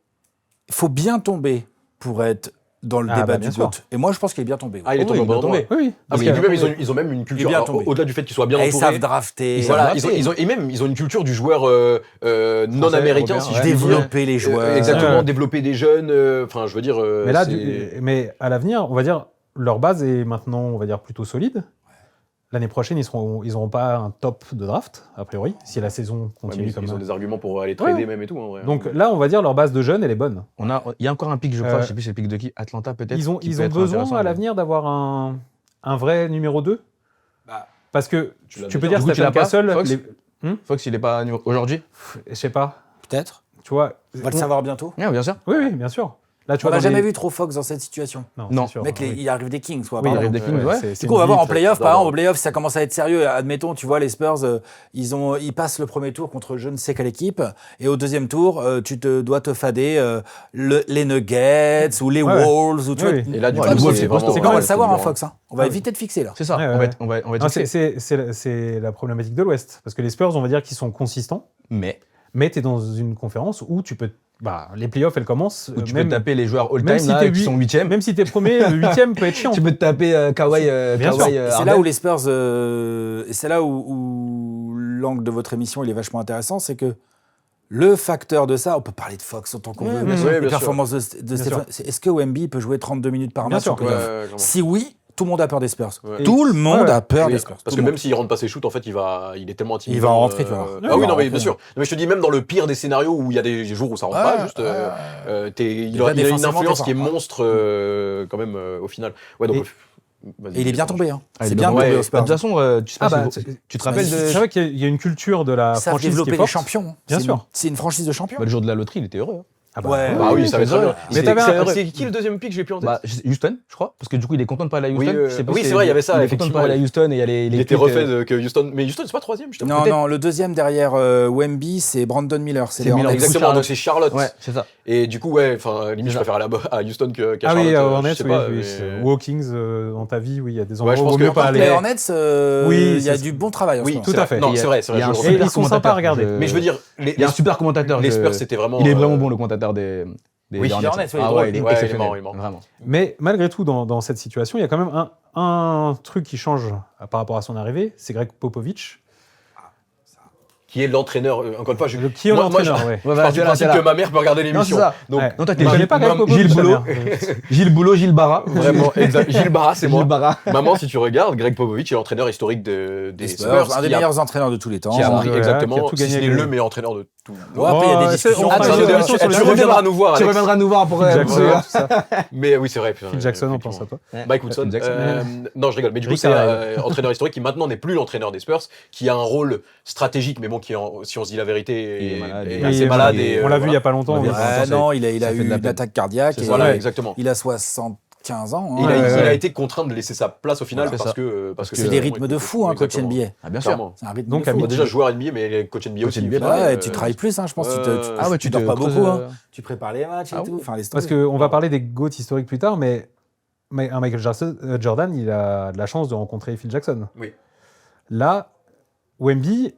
D: faut bien tomber pour être dans le
B: Ah,
D: débat
B: bah,
D: du
B: bien sûr.
D: GOAT. Et moi, je pense qu'il est bien tombé.
A: Ah, il est tombé au bon endroit.
B: oui, oui.
A: Ah, parce
B: Parce
A: que
B: que-
A: même, ils ont même une culture,
D: bien
A: alors,
D: tombé.
A: au-delà du fait qu'ils soient bien
D: Et ils
A: entourés.
D: savent drafter.
C: Ils
A: Voilà,
C: savent drafter.
A: ils ont une culture du joueur non américain,
C: européen,
A: si je
C: ouais.
A: puis dire.
D: Développer les joueurs.
A: Exactement,
B: Ouais.
A: développer des jeunes. Enfin, je veux dire.
B: Mais là,
A: c'est-
B: mais à l'avenir, on va dire, leur base est maintenant, on va dire, plutôt solide. L'année prochaine, ils n'auront pas un top de draft, a priori, si la saison
A: Ouais, mais
B: continue comme
A: ils
B: ça.
A: ont des arguments pour aller trader
B: Ouais.
A: même et tout. En vrai.
B: Donc là, on va dire, leur base de jeunes, elle est bonne.
C: Il y a encore un pic, je crois,
B: Euh,
C: je sais plus c'est le pic de qui, Atlanta peut-être.
B: Ils ont
C: qui peut être
B: besoin
C: intéressant,
B: à
C: mais-
B: l'avenir d'avoir un vrai numéro 2.
D: Bah,
B: Parce que
A: tu l'as
B: tu peux
A: déjà.
B: dire
C: Du coup, tu
B: Stephen
C: l'as pas,
B: Castle,
C: Fox
B: les-
C: Fox, il est pas aujourd'hui.
B: je sais pas,
D: Peut-être.
B: tu vois.
D: On va le savoir bientôt.
C: Oui, bien sûr.
B: Oui, bien sûr. Là, tu
D: On
B: vois,
D: n'a
B: dans
D: jamais
B: les-
D: vu trop Fox dans cette situation.
C: Non.
B: c'est sûr.
D: Mec,
B: Oui.
D: il arrive des Kings, quoi.
B: Oui, il
D: pardon.
C: arrive des Kings, ouais.
B: c'est
D: Du coup, on va
B: une
D: voir en
B: bite.
D: playoff. Par
A: d'abord.
D: exemple, en playoff, ça commence à être sérieux. Admettons, tu vois, les Spurs, ils passent le premier tour contre je ne sais quelle équipe. Et au deuxième tour, tu dois te fader les Nuggets ou les
B: Ouais.
D: Wolves. Ou, tu
B: Oui,
D: vois,
B: oui.
A: Et là, du
C: Ouais,
A: coup,
C: le Wolves,
A: c'est
C: c'est
A: vraiment.
C: costaud.
D: C'est quand on va le
A: c'est
D: savoir,
A: dur,
D: hein, Fox. Hein. On va
B: Ah
D: vite être fixé, là.
C: C'est ça,
B: Ouais,
C: on
B: ouais.
C: va être
B: Non,
C: fixé.
B: c'est la problématique de l'Ouest. Parce que les Spurs, on va dire qu'ils sont consistants,
C: Mais
B: mais tu es dans une conférence où tu peux. Bah, les playoffs, elles commencent.
C: où tu
B: même,
C: peux taper les joueurs
B: même
C: all-time
B: si
C: là,
B: t'es
C: qui
B: huit-
C: sont 8e.
B: même si t'es premier, le 8e peut être chiant.
C: Tu peux te taper Kawhi.
B: Bien sûr.
C: Kawhi,
D: Et c'est
C: Harden.
D: là où les Spurs, et c'est là où l'angle de votre émission il est vachement intéressant, c'est que le facteur de ça, on peut parler de Fox autant qu'on veut,
A: bien sûr.
D: les
A: Oui, bien
D: performances de
B: Bien
D: Stephen. Est-ce que Wemby peut jouer 32 minutes par
B: Bien
D: match
B: sûr.
D: en playoff
A: clairement.
D: Si oui, tout le monde a peur des Spurs.
A: Ouais.
D: Tout le monde
B: Ouais.
D: a peur
A: Oui,
D: des Spurs.
A: parce
D: Tout
A: que
D: le
A: même
D: monde.
A: s'il rentre pas ses shoots, en fait, il est tellement intimidant.
D: Il va en rentrer, tu vas voir.
A: Ah
D: Il
A: oui,
D: va
A: non,
D: en
A: mais
D: rentrer.
A: bien sûr. Mais je te dis, même dans le pire des scénarios où il y a des jours où ça rentre pas, juste, il a une
D: défensivement,
A: influence
D: t'es
A: qui est
D: fort.
A: monstre quand même au final. Ouais, donc. vas-y,
D: Et il est bien tombé. Hein.
C: Ah,
D: C'est
C: il est
D: bien
C: tombé.
D: tombé aux
C: De
D: Spurs.
C: toute façon, tu sais pas
B: Ah bah,
C: si tu te rappelles
B: C'est
C: de.
B: vrai qu'il y a une culture de la
D: Ils savent
B: franchise qui est
D: développer les
B: forte.
D: champions.
B: Bien
D: C'est
B: sûr.
D: une- C'est une franchise de champions.
C: Le jour de la loterie, il était heureux.
B: Ah
D: Ouais.
A: Bah oui, ça va être très bien.
B: Mais t'avais un-
A: C'est qui le deuxième pick? J'ai plus en tête.
C: Bah, Houston, je crois, parce que du coup, il est content de pas aller à Houston.
A: Oui,
C: Je sais pas
A: oui,
C: si
A: c'est vrai, il y avait ça,
C: Il est content de pas aller à Houston et il y a les
A: Il était
C: picks,
A: refait que Houston. Mais Houston, c'est pas troisième, je
D: Non, non, le deuxième derrière Wemby, c'est Brandon Miller. C'est
C: C'est
D: les
C: Miller,
D: Hornets.
A: Exactement, donc c'est Charlotte.
C: Ouais, c'est ça.
A: Et du coup, ouais, enfin, limite, je préfère aller à Houston qu'à
B: Ah
A: Charlotte.
B: oui,
A: je
B: Hornets,
A: sais
B: oui,
A: pas,
B: oui,
A: mais-
B: c'est- ou aux Kings, dans ta vie, oui, il y a des
A: Ouais,
B: endroits
A: je
B: où
A: pense
B: il vaut
A: que
B: mieux pas
A: par
B: aller.
D: Les Hornets,
B: Oui,
D: il y a
B: c'est-
D: du bon travail en
A: Oui,
D: ce moment.
A: c'est
B: Tout à
A: vrai.
B: fait.
A: Non, c'est vrai, c'est
C: Il y a
A: vrai.
C: un
A: je-
B: Et
C: super
B: ils sont sympas à
C: commentateur,
B: regarder.
A: Mais je veux dire,
C: Il y a un super commentateur.
A: les Spurs, c'était vraiment.
C: Il est vraiment bon, le commentateur des
A: Oui,
C: Hornets.
D: Hornets, oui,
C: Ah
D: drôle.
C: ouais, il est
A: Ouais, il est
C: exceptionnel.
A: marrant, il est marrant.
C: Vraiment.
B: Mais malgré tout, dans cette situation, il y a quand même un truc qui change par rapport à son arrivée, c'est Greg Popovich.
A: Qui est l'entraîneur. Encore une fois,
B: Qui est
A: moi,
B: l'entraîneur,
A: je-
B: ouais.
A: je pars du principe que ma mère peut regarder l'émission.
C: c'est ça.
A: Donc,
B: Ouais.
C: Non, toi, t'es
B: Je connais
C: Gilles,
B: pas Greg Popovich,
C: Gilles
B: sa
C: Boulot.
B: mère.
C: Gilles Boulot, Gilles Barra.
A: vraiment, exact. Gilles Barra, c'est moi.
C: Gilles Barra.
A: Maman, si tu regardes, Greg Popovich est l'entraîneur historique des
D: Les
A: Spurs,
D: Spurs, un des
A: qui a-
D: meilleurs entraîneurs de tous les temps.
A: qui a
B: Ouais,
A: pris
B: qui a
A: exactement,
B: tout
A: si
B: gagné
A: ce n'est
B: avec
A: le
B: lui.
A: meilleur entraîneur de tout.
D: Ouais, après, il y a des
B: Oh,
D: discussions.
B: on fera
A: Ah,
B: une
A: tu
B: émission sur le
A: tu
B: sujet.
A: reviendras nous voir,
C: Tu
A: Alex.
C: reviendras nous voir pour
B: Phil Jackson,
C: pour-
B: tout ça.
A: Mais oui, c'est vrai.
B: Phil Jackson, on pense à toi.
A: Mike Woodson.
C: Phil Jackson.
A: Non, je rigole. Mais du coup,
B: Rick
A: c'est
B: Carlisle.
A: entraîneur historique qui maintenant n'est plus l'entraîneur des Spurs, qui a un rôle stratégique, mais bon, si on se dit la vérité,
C: Il est malade.
A: est
B: Oui,
A: assez
B: on
A: malade.
B: l'a-
A: et,
B: on l'a vu il y a
A: voilà.
B: pas longtemps.
C: On l'a vu.
D: Ouais, non, il a
C: Ça
D: eu
C: fait de la
D: une
C: peine.
D: attaque cardiaque.
C: C'est
D: et
C: ça.
A: Voilà,
B: Ouais.
A: exactement.
D: Il a 75 ans.
A: Et
D: hein.
A: il a,
B: Ouais,
A: il a
B: ouais.
A: été contraint de laisser sa place au final
C: Voilà,
A: parce
C: c'est
A: que
D: C'est des rythmes de fou, un coach
A: Exactement.
D: NBA.
C: Ah, bien sûr.
A: Clairement.
D: C'est un rythme
B: Donc,
D: de
B: à
D: fou.
A: Bon,
B: midi.
A: déjà joueur NBA, mais coach NBA aussi.
C: NBA,
A: au final,
D: Ouais, tu travailles plus, hein, je pense.
A: Ah
C: ouais,
D: tu dors pas beaucoup. Hein.
C: creuses,
D: Tu prépares les matchs et
C: Ah
D: tout.
C: oui.
D: Enfin, laisse
B: Parce
D: tomber.
B: qu'on va parler des GOAT historiques plus tard, mais un Michael Jordan, il a de la chance de rencontrer Phil Jackson.
A: Oui.
B: Là, Wemby,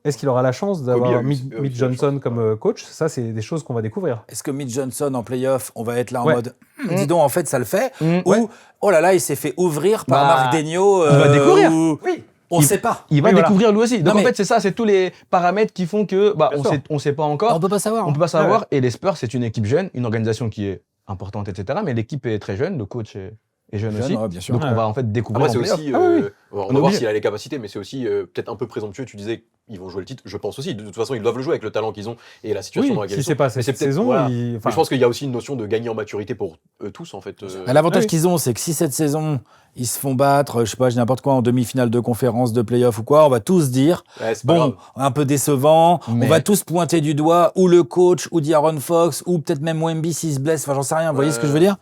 B: est-ce qu'il aura la chance d'avoir
A: Kobe a eu
B: Mick
A: aussi la
B: Johnson
A: chance,
B: comme coach? Ça, c'est des choses qu'on va découvrir.
D: Est-ce que Mitch Johnson en playoff, on va être là en
B: Ouais.
D: mode dis donc, en fait, ça le fait
C: Mm.
D: Ou oh là là, il s'est fait ouvrir par
C: Bah,
D: Marc Degnaud.
C: il va découvrir.
D: Oui. On ne sait pas.
C: Il va
B: Oui, voilà.
C: découvrir lui aussi. Donc
D: Non,
C: en
D: mais-
C: fait, c'est ça, c'est tous les paramètres qui font que
B: Bien sûr.
C: on sait pas encore.
D: On peut pas savoir.
C: On peut pas savoir. Et les Spurs, c'est une équipe jeune, une organisation qui est importante, etc. Mais l'équipe est très jeune, le coach est jeune aussi.
D: Ouais, bien sûr.
C: Donc on va en fait découvrir.
A: Après, c'est
C: en
A: aussi.
C: playoff. Ah oui, oui.
A: On va
C: On est
A: voir
C: obligé.
A: s'il a les capacités, mais c'est aussi peut-être un peu présomptueux. Tu disais qu'ils vont jouer le titre. Je pense aussi. De toute façon, ils doivent le jouer avec le talent qu'ils ont et la situation
B: Oui,
A: dans laquelle
B: si
A: ils sont.
B: c'est pas
A: Mais
B: cette
A: peut-être-
B: saison,
A: voilà.
B: il-
A: Mais
B: enfin,
A: je pense qu'il y a aussi une notion de gagner en maturité pour eux tous, en fait.
D: L'avantage
B: oui.
D: qu'ils ont, c'est que si cette saison, ils se font battre, je sais pas, je dis n'importe quoi, en demi-finale de conférence, de playoff ou quoi, on va tous dire,
A: Ouais, c'est pas
D: bon,
A: grave.
D: un peu décevant,
C: Mais-
D: on va tous pointer du doigt ou le coach, ou D'Aaron Fox, ou peut-être même Wemby s'il se blesse, enfin j'en sais rien, vous voyez ce que je veux dire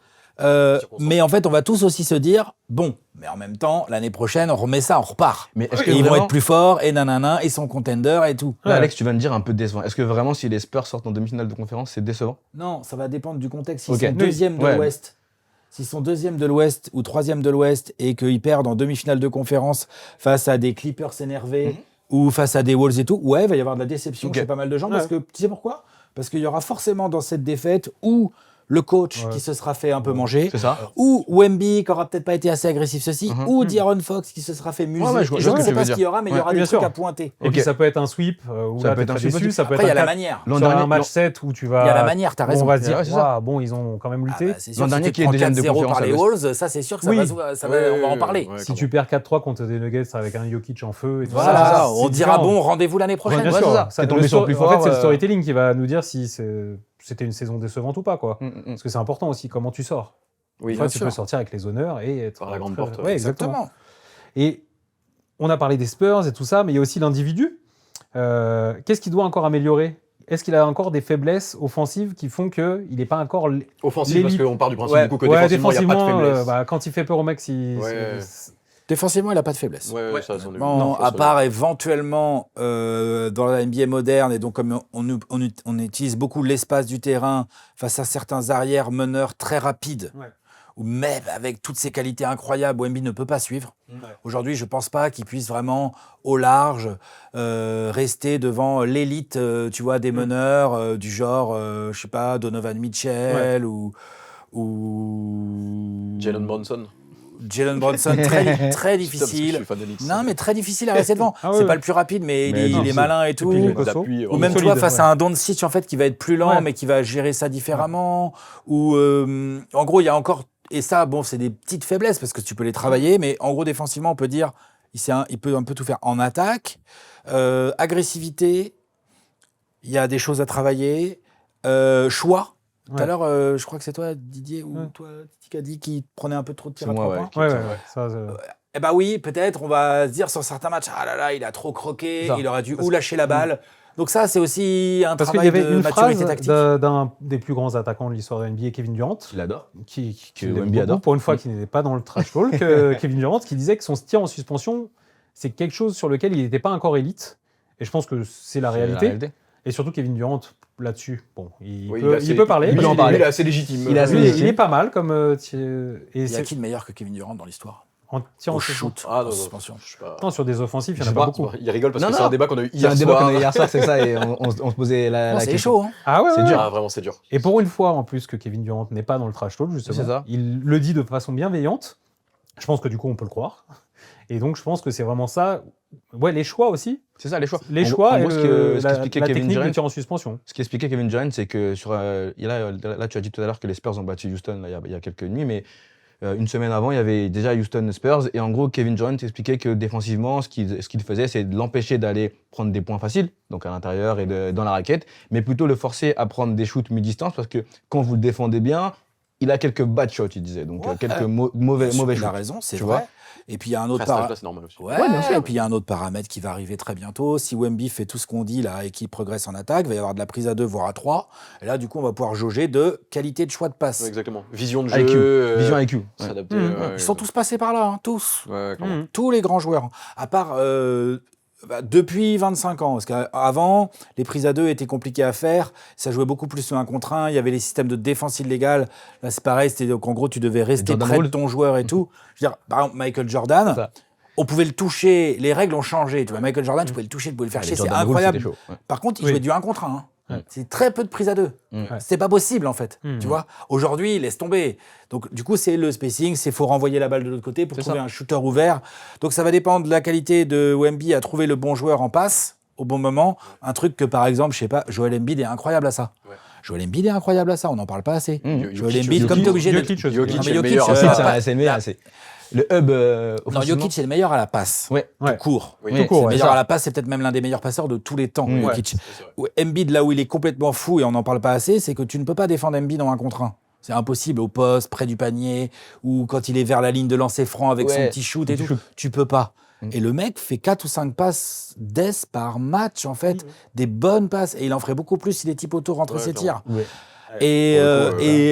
D: mais en fait, on va tous aussi se dire, bon, mais en même temps, l'année prochaine, on remet ça, on repart.
C: Mais est-ce
D: Et
C: que
D: ils vont
C: vraiment-
D: être plus forts, et nanana, ils sont contenders et tout.
C: Là, Alex, tu vas me dire un peu décevant. Est-ce que vraiment, si les Spurs sortent en demi-finale de conférence, c'est décevant?
D: Non, ça va dépendre du contexte. S'ils
C: Ok.
D: sont
C: Oui.
D: deuxième de
C: Ouais.
D: l'Ouest, s'ils sont deuxième de l'Ouest ou troisième de l'Ouest et qu'ils perdent en demi-finale de conférence face à des Clippers énervés ou face à des Wolves et tout, ouais, il va y avoir de la déception
C: Ok.
D: chez pas mal de gens parce
B: Ouais.
D: que tu sais pourquoi? Parce qu'il y aura forcément dans cette défaite ou le coach
B: Ouais.
D: qui se sera fait un peu manger,
C: C'est ça.
D: ou Wemby qui aura peut-être pas été assez agressif ceci,
C: Mhm.
D: ou D'Aaron Fox qui se sera fait muser.
C: Ouais, ouais, je vois
D: Et
C: ce
D: je ne
C: que
D: sais
C: tu
D: pas
C: veux
D: ce qu'il y aura, mais il y
C: Ouais,
D: aura
B: bien
D: des trucs
B: sûr.
D: à pointer.
B: Et
C: Ok.
B: puis ça peut être un sweep où
C: Ça
B: là,
C: peut
B: t'es
C: être un
B: très
C: sweep
B: déçu,
C: aussi.
B: ça peut
D: Après, il y a
B: être
D: la
B: un
D: manière.
C: L'an
B: sur un
C: dernier-
B: match
C: l'an-
B: 7 où tu
D: Il
B: vas.
D: y a la manière, t'as raison.
B: On va se dire,
C: Ouais, c'est ça.
B: waouh, bon, ils ont quand même
D: Ah
B: lutté.
D: bah, c'est sûr,
C: L'an
D: si
C: dernier,
D: tu
C: qui est
D: prends
C: deuxième de
D: 4-0 par
C: conférence,
D: les
C: à
D: Wolves, ça c'est sûr que ça
B: Oui.
D: va, on va en parler.
A: Ouais,
B: Si tu perds 4-3 contre des Nuggets avec un Jokic en feu et tout
D: Voilà,
B: ça,
D: on
B: c'est
D: dira
B: différent.
D: bon, rendez-vous l'année prochaine.
B: Bien
C: Ouais,
B: sûr,
C: c'est ça.
B: ça,
C: T'es tombé
B: le
C: sur le plus
B: En fait,
C: fort,
B: c'est le storytelling qui va nous dire si c'était une saison décevante ou pas, quoi. Parce que c'est important aussi comment tu sors.
A: Oui,
B: Enfin,
D: bien
B: tu
D: sûr.
B: peux sortir avec les honneurs et être
A: Par la grande
B: très-
A: porte,
B: Ouais, exactement.
D: Exactement.
B: Et on a parlé des Spurs et tout ça, mais il y a aussi l'individu. Qu'est-ce qu'il doit encore améliorer? Est-ce qu'il a encore des faiblesses offensives qui font qu'il n'est pas encore
A: offensif, parce
B: l'élite.
A: qu'on part du principe
B: Ouais,
A: du coup que
B: ouais,
A: défensivement, il n'y a pas de faiblesse.
B: bah, quand il fait peur au mec,
A: Ouais.
D: Défensivement, il n'a pas de faiblesse.
A: Ouais, ça, c'en est-
D: Bon,
A: non, ça,
D: à
A: ça-
D: part éventuellement dans la NBA moderne, et donc comme on utilise beaucoup l'espace du terrain face à certains arrières meneurs très rapides,
B: Ouais.
D: ou même avec toutes ces qualités incroyables, Wemby ne peut pas suivre. Aujourd'hui, je ne pense pas qu'il puisse vraiment, au large, rester devant l'élite, tu vois, des meneurs du genre, je sais pas, Donovan Mitchell ou
A: Jalen Brunson.
D: Jalen Brunson, très, très
A: Je
D: difficile.
A: suis fan de Knicks.
D: Non, mais très difficile à rester devant.
B: Ah
D: c'est
B: ouais.
D: pas le plus rapide, mais,
C: Mais
D: il
C: non,
D: est
C: c'est-
D: malin et tout.
B: puis,
A: Les
B: costaud.
A: appuis,
D: Ou même, tu
B: solide,
D: vois, face
B: ouais.
D: à un Doncic, en fait, qui va être plus lent,
B: Ouais.
D: mais qui va gérer ça différemment. Ou, en gros, il y a encore... Et ça, bon, c'est des petites faiblesses, parce que tu peux les travailler, mais en gros, défensivement, on peut dire, il peut un peu tout faire en attaque. Agressivité, il y a des choses à travailler. Choix. Tout à
B: Ouais.
D: l'heure, je crois que c'est toi, Didier, ou
B: Ouais.
D: toi, Titi, qui a dit qu'il prenait un peu trop de tirs
C: C'est
D: à
C: moi,
D: 3
C: ouais.
D: points.
B: Ouais, ça,
D: Eh bah oui, peut-être, on va se dire sur certains matchs, ah là là, il a trop croqué,
C: Ça.
D: il aurait dû ou lâcher la balle, Donc ça, c'est aussi un
B: Parce qu'il y
D: travail
B: avait
D: de
B: une
D: maturité
B: phrase
D: tactique.
B: d'un des plus grands attaquants de l'histoire de NBA, Kevin Durant,
C: Il adore.
B: qui
C: Que
B: l'aime
C: Wemby
B: beaucoup,
C: adore.
B: pour une fois qui n'était pas dans le trash talk, Kevin Durant, qui disait que son tir en suspension, c'est quelque chose sur lequel il n'était pas encore élite. Et je pense que c'est la réalité. Et surtout Kevin Durant, là-dessus, bon, il peut parler.
C: il peut en parler.
A: Il est assez légitime.
C: Il est assez
B: Lui,
C: légitime.
B: il est pas mal comme et
D: Il y a
B: c'est
D: qui de meilleur que Kevin Durant dans l'histoire?
B: en tir en
D: Au
B: suspension.
D: shoot,
A: Ah,
D: en
A: non,
D: suspension.
A: Je sais pas.
B: Non, sur des offensifs, il
C: Je
B: n'y en a
C: sais
B: pas
C: pas.
B: beaucoup.
A: Il rigole parce
C: Non,
A: que c'est
C: non.
A: un débat qu'on a eu
C: C'est
A: hier
C: un débat qu'on a
A: soir.
C: eu hier soir, c'est ça, et on se posait la
D: C'est
C: question.
D: chaud, hein.
B: Ah ouais,
C: C'est
B: ouais,
C: dur.
B: ouais.
A: Ah, vraiment, c'est dur.
B: Et pour une fois, en plus, que Kevin Durant n'est pas dans le trash talk, justement,
C: C'est ça.
B: il le dit de façon bienveillante. Je pense que du coup, on peut le croire. Et donc, je pense que c'est vraiment ça. Ouais, les choix aussi.
C: C'est ça, les choix.
B: Les
C: En
B: choix
C: gros,
B: et
C: ce
B: la
C: qu'expliquait Kevin
B: technique de
C: Durant,
B: tir en suspension.
C: ce qu'expliquait Kevin Durant, c'est que là, tu as dit tout à l'heure que les Spurs ont battu Houston là, il y a quelques nuits, mais une semaine avant, il y avait déjà Houston Spurs, et en gros, Kevin Durant expliquait que défensivement, ce qu'il faisait, c'est de l'empêcher d'aller prendre des points faciles, donc à l'intérieur et dans la raquette, mais plutôt le forcer à prendre des shoots mi-distance, parce que quand vous le défendez bien, il a quelques bad shots, il disait, donc quelques mauvais
D: Il
C: shoots.
D: a raison, c'est
C: tu
D: vrai.
C: vois.
D: Et puis il y a un autre
A: Après, à cet âge-là, c'est normal aussi.
D: Ouais,
C: bien sûr.
D: et puis il y a un autre paramètre qui va arriver très bientôt. Si Wemby fait tout ce qu'on dit là et qu'il progresse en attaque, il va y avoir de la prise à 2 voire à 3. Et là, du coup, on va pouvoir jauger de qualité de choix de passe.
A: Ouais, exactement. Vision de
C: IQ.
A: jeu.
C: Vision IQ. Ouais.
A: S'adapter.
D: Ils sont tous passés par là, hein, tous.
A: Ouais, clairement.
D: Tous les grands joueurs. À part depuis 25 ans. Parce qu'avant, les prises à 2 étaient compliquées à faire. Ça jouait beaucoup plus sur un contre 1. Il y avait les systèmes de défense illégale. Là, c'est pareil. C'était donc en gros, tu devais rester
C: Jordan
D: près de
C: Rule.
D: ton joueur et tout. Je veux dire, par exemple, Michael Jordan.
C: Ça.
D: On pouvait le toucher, les règles ont changé. Tu vois, Michael Jordan, tu pouvais le toucher, tu pouvais le faire chier, c'est
C: Jordan Rule,
D: incroyable.
C: c'était chaud, ouais.
D: Par contre, il
B: Oui.
D: jouait du 1 contre 1.
B: Ouais.
D: C'est très peu de prises à 2.
C: Ouais.
D: C'était pas possible en fait.
B: Mhm.
D: Tu vois, aujourd'hui, laisse tomber. Donc du coup, c'est le spacing, c'est faut renvoyer la balle de l'autre côté pour
C: C'est
D: trouver
C: ça.
D: un shooter ouvert. Donc ça va dépendre de la qualité de Wemby à trouver le bon joueur en passe au bon moment. Un truc que par exemple, je sais pas, Joel Embiid est incroyable à ça.
A: Ouais.
D: Joel Embiid est incroyable à ça, on n'en parle pas assez.
C: Mmh.
D: Joel Embiid, comme
C: Jokic,
D: t'es obligé de...
B: Jokic aussi.
A: Jokic,
D: Non, mais
A: c'est le
D: Jokic,
A: meilleur.
C: Ensuite,
D: pas-
C: c'est le meilleur, c'est le hub
D: Non,
C: offensivement.
D: Jokic est le meilleur à la passe.
C: Ouais.
B: Ouais.
D: Tout court.
A: Oui,
B: Tout court,
D: C'est le
B: ouais.
D: meilleur
C: ça.
D: à la passe, c'est peut-être même l'un des meilleurs passeurs de tous les temps,
C: Mmh.
D: Jokic.
A: C'est vrai.
D: Embiid, là où il est complètement fou, et on n'en parle pas assez, c'est que tu ne peux pas défendre Embiid en 1 contre 1. C'est impossible au poste, près du panier, ou quand il est vers la ligne de lancer franc avec son
C: Ouais,
D: petit shoot
C: son
D: et
C: petit
D: tout.
C: shoot.
D: Tu peux pas.
C: Mm.
D: Et le mec fait 4 ou 5 passes d'ess par match, en fait. Des bonnes passes. Et il en ferait beaucoup plus si les types autour rentrent
A: Ouais,
D: ses
A: clairement.
D: tirs.
C: Ouais.
D: Et,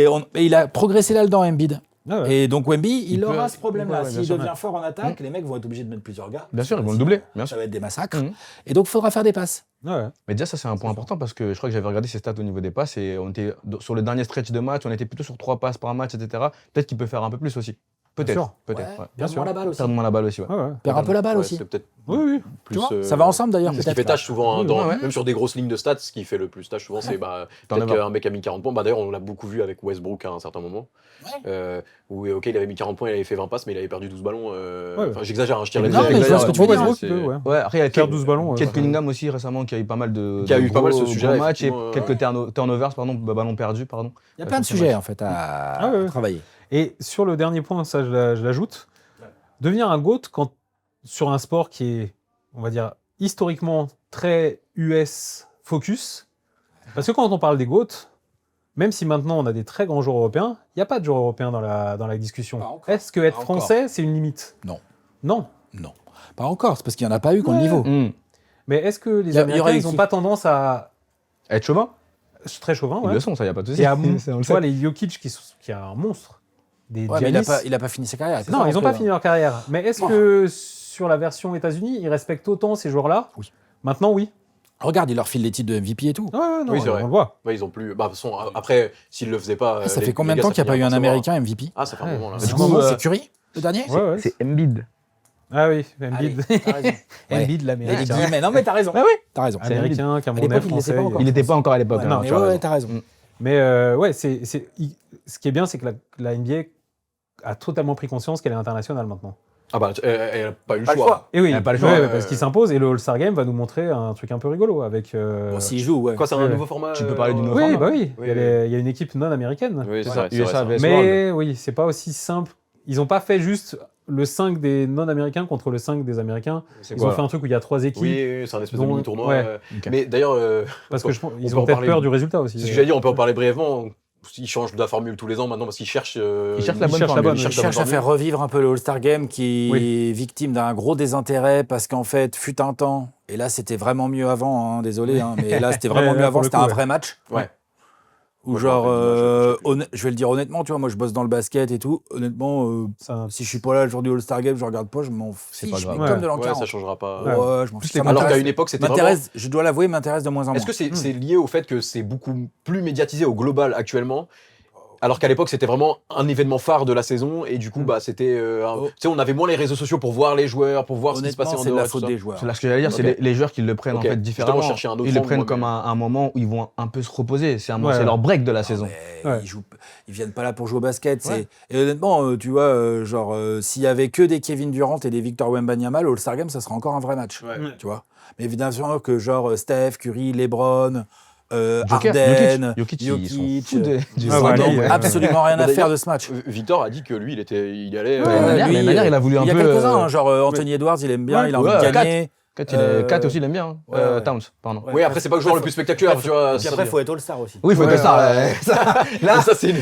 A: Pour le coup,
D: et il a progressé là-dedans, Embiid.
B: Ah ouais.
D: Et donc Wemby, il
C: Il
D: aura
C: peut-
D: ce problème-là.
C: ouais, bien
D: S'il
C: sûr,
D: devient
C: ouais.
D: fort en attaque, les mecs vont être obligés de mettre plusieurs gars.
C: Bien sûr, ils vont le doubler, bien
D: Ça
C: sûr.
D: va être des massacres.
C: Mhm.
D: Et donc, il faudra faire des passes.
B: Ouais.
C: Mais déjà, ça, c'est un point important parce que je crois que j'avais regardé ses stats au niveau des passes et on était sur le dernier stretch de match, on était plutôt sur 3 passes par match, etc. Peut-être qu'il peut faire un peu plus aussi.
B: sûr.
C: Peut-être. Peut-être.
D: Ouais,
C: ouais.
B: bien
D: perdre
B: sûr.
D: moins la balle aussi.
C: Perdre moins la balle aussi, ouais.
B: Ouais, ouais.
D: Perd un peu la balle
A: Ouais,
D: aussi.
A: c'est peut-être
B: Oui, oui.
A: plus.
D: Tu vois, ça va ensemble d'ailleurs.
A: C'est ce qui
D: peut-être,
A: fait tâche souvent, hein,
C: Oui,
A: dans-
C: ouais.
A: même sur des grosses lignes de stats, ce qui fait le plus tâche souvent, c'est peut-être
C: Turnover.
A: qu'un mec a mis 40 points. Bah, d'ailleurs, on l'a beaucoup vu avec Westbrook à un certain moment. Où, ok, il avait mis 40 points, il avait fait 20 passes, mais il avait perdu 12 ballons.
B: Ouais.
A: Enfin, j'exagère, hein, je tire
C: Non,
A: les
C: mais
A: traits,
C: je vois
A: j'exagère,
C: ce que tu
A: mais
C: veux dire.
B: Westbrook,
A: c'est-
B: il peut, ouais.
C: Ouais, après, il y a
B: Faire 12 ballons.
C: Kate Cunningham aussi récemment qui a eu pas mal de.
A: Qui a eu pas mal ce
C: gros
A: sujet-là,
C: matchs et
A: effectivement,
C: quelques turnovers, ballons perdus, pardon.
D: Il y a plein de
C: sur
D: sujets
C: match.
D: en fait à
B: Ah ouais, ouais.
D: travailler.
B: Et sur le dernier point, ça je l'ajoute, devenir un GOAT quand, sur un sport qui est, on va dire, historiquement très US focus, parce que quand on parle des GOAT, même si maintenant on a des très grands joueurs européens, il n'y a pas de joueurs européens dans la discussion.
D: Pas encore.
B: Est-ce que être
D: Pas encore.
B: français, c'est une limite?
D: Non.
B: Non.
D: Non, pas encore. C'est parce qu'il n'y en a pas eu qu'on le niveau.
C: Mmh.
B: Mais est-ce que les
D: Il y
B: Américains,
D: aurait eu
B: ils n'ont
D: qui
B: pas tendance à...
C: Être chauvin,
B: Très chauvin,
C: ils
B: ouais.
C: le sont, ça, y a pas de souci.
B: Et à
C: Ça, on le
B: tu vois,
C: sait.
B: les Jokic qui est un monstre. Des
D: Ouais, mais il
B: Giannis.
D: a pas fini sa carrière. c'est
B: Non,
D: ça,
B: ils n'ont
D: un
B: pas
D: peu,
B: fini leur carrière. Mais est-ce que sur la version États-Unis, ils respectent autant ces joueurs-là?
D: Oui.
B: Maintenant, oui.
D: Regarde, il leur file les titres de MVP et tout.
B: Ouais, ouais, non,
A: Oui, c'est vrai.
B: on le voit.
A: Ouais, ils ont plus. Bah, de toute façon, après, s'ils le faisaient pas.
D: Ça
A: les-
D: fait combien
A: les
D: de temps
A: gars,
D: qu'il n'y a pas eu un
A: finira par
D: Américain MVP?
A: Ah, ça fait un
B: Ouais.
A: moment là.
B: Du
D: Du
B: coup,
D: coup, c'est Curry, le dernier?
B: Ouais, ouais.
C: C'est Embiid.
B: Ah oui,
D: Allez,
B: Embiid.
D: t'as raison. Ouais.
B: Embiid,
D: Les
B: l'américain.
D: guillemets. Non, mais t'as raison.
C: Ah oui.
D: T'as raison.
C: C'est
B: Américain,
D: À
B: Camerounais,
D: l'époque, il le laissait
B: français.
D: pas encore.
C: Il n'était pas encore à l'époque.
D: Ouais,
C: hein,
D: non, mais
C: tu as
D: ouais,
C: raison.
D: t'as raison.
B: Mais ouais, ce qui est bien, c'est que la NBA a totalement pris conscience qu'elle est internationale maintenant.
A: Ah, bah, elle a pas eu le
D: Pas le
A: choix.
D: choix.
B: Et oui,
C: Elle a pas le
B: ouais,
C: choix,
B: ouais, parce qu'il s'impose et le All-Star Game va nous montrer un truc un peu rigolo avec.
D: Bon, s'il joue, ouais.
A: Quoi, c'est un
B: Ouais.
A: nouveau format
C: Tu peux parler du nouveau
B: Oui,
C: format.
B: bah oui,
A: Oui,
B: il y a une équipe non américaine.
A: Oui, c'est
C: Ouais.
A: vrai.
C: USA vs World.
B: Mais oui, c'est pas aussi simple. Ils n'ont pas fait juste le 5 des non-américains contre le 5 des américains.
A: C'est
B: Ils
A: quoi
B: ont fait un truc où il y a 3 équipes.
A: Oui, c'est un espèce de
B: dont-
A: mini-tournoi.
B: ouais.
C: Ok.
A: Mais d'ailleurs,
B: Parce que je pense
A: on
B: ils
A: peut
B: ont
A: en
B: peut-être
A: parler-
B: peur du résultat aussi.
A: c'est ce que j'allais dire, on peut en parler brièvement. il change de la formule tous les ans maintenant parce qu'il cherche.
C: Il cherche la bonne
B: cherche la
C: formule.
B: bonne,
A: il
B: oui.
A: cherche
D: Il
A: la bonne
D: cherche à
A: formule.
D: faire revivre un peu le All-Star Game qui
B: Oui.
D: est victime d'un gros désintérêt parce qu'en fait, fut un temps, et là c'était vraiment mieux avant, hein, désolé, hein, mais là c'était vraiment
B: Ouais,
D: mieux
B: là,
D: avant,
B: pour le
D: c'était
B: coup,
D: un
B: ouais.
D: vrai match.
A: Ouais.
D: Où
A: Moi, je
D: genre,
A: me rappelle du match,
D: je vais le dire honnêtement, tu vois, moi je bosse dans le basket et tout, honnêtement,
B: Ça-
D: si je suis pas là le jour du All-Star Game, je regarde pas, je m'en
C: C'est
D: fiche,
C: pas grave.
D: mais comme
B: Ouais.
D: de l'an
A: Ouais,
D: 40.
A: ça changera pas.
B: Ouais.
D: Ouais, je m'en
C: Plus
D: fiche.
C: les
D: Ça
A: Alors qu'à
D: m'intéresse-
A: une époque, c'était vraiment.
D: m'intéresse, je dois l'avouer, m'intéresse de moins en moins.
A: Est-ce que c'est lié au fait que c'est beaucoup plus médiatisé au global actuellement? Alors qu'à l'époque, c'était vraiment un événement phare de la saison et du coup, bah, c'était.
D: Oh.
A: Tu sais, on avait moins les réseaux sociaux pour voir les joueurs, pour voir ce qui se passait
D: Honnêtement,
A: en
D: c'est de
A: dehors.
D: la
A: et tout
D: faute
A: ça.
D: des joueurs.
C: C'est là ce que j'allais dire,
A: Ok.
C: c'est les joueurs qui le prennent
A: Ok.
C: en fait
A: Justement,
C: différemment.
A: chercher un autre
C: Ils le
A: angle,
C: prennent
A: moi,
C: comme
A: mais-
C: un moment où ils vont un peu se reposer. C'est
B: Ouais.
C: leur break de la saison.
D: Mais
B: Ouais.
D: ils viennent pas là pour jouer au basket.
C: Ouais.
D: Et honnêtement, tu vois, s'il y avait que des Kevin Durant et des Victor Wembanyama, le All-Star Game, ça serait encore un vrai match.
A: Ouais.
D: Tu vois. Mais évidemment que genre Steph, Curry, LeBron,
C: Joker,
D: Harden,
C: Jokic, ils
D: Jokic,
C: s'en foutent du
B: Ah,
C: All-Star
B: ouais,
C: Game.
B: lui,
D: absolument rien à
A: D'ailleurs,
D: faire de ce match.
A: Victor a dit que lui, il allait.
D: Ouais,
C: l'année dernière, il a voulu un
D: il y a
C: peu,
D: quelques-uns, hein, genre Anthony Edwards, il aime bien,
B: ouais,
D: il a envie de
C: ouais,
D: gagner.
C: Kat aussi, il aime bien. hein.
D: ouais.
C: Towns, pardon.
D: Ouais.
A: Oui, après, c'est pas le joueur le plus spectaculaire, tu vois.
D: Puis après, il faut être All-Star aussi.
C: Oui, il faut
B: Ouais,
C: être ça.
A: Là, ça, c'est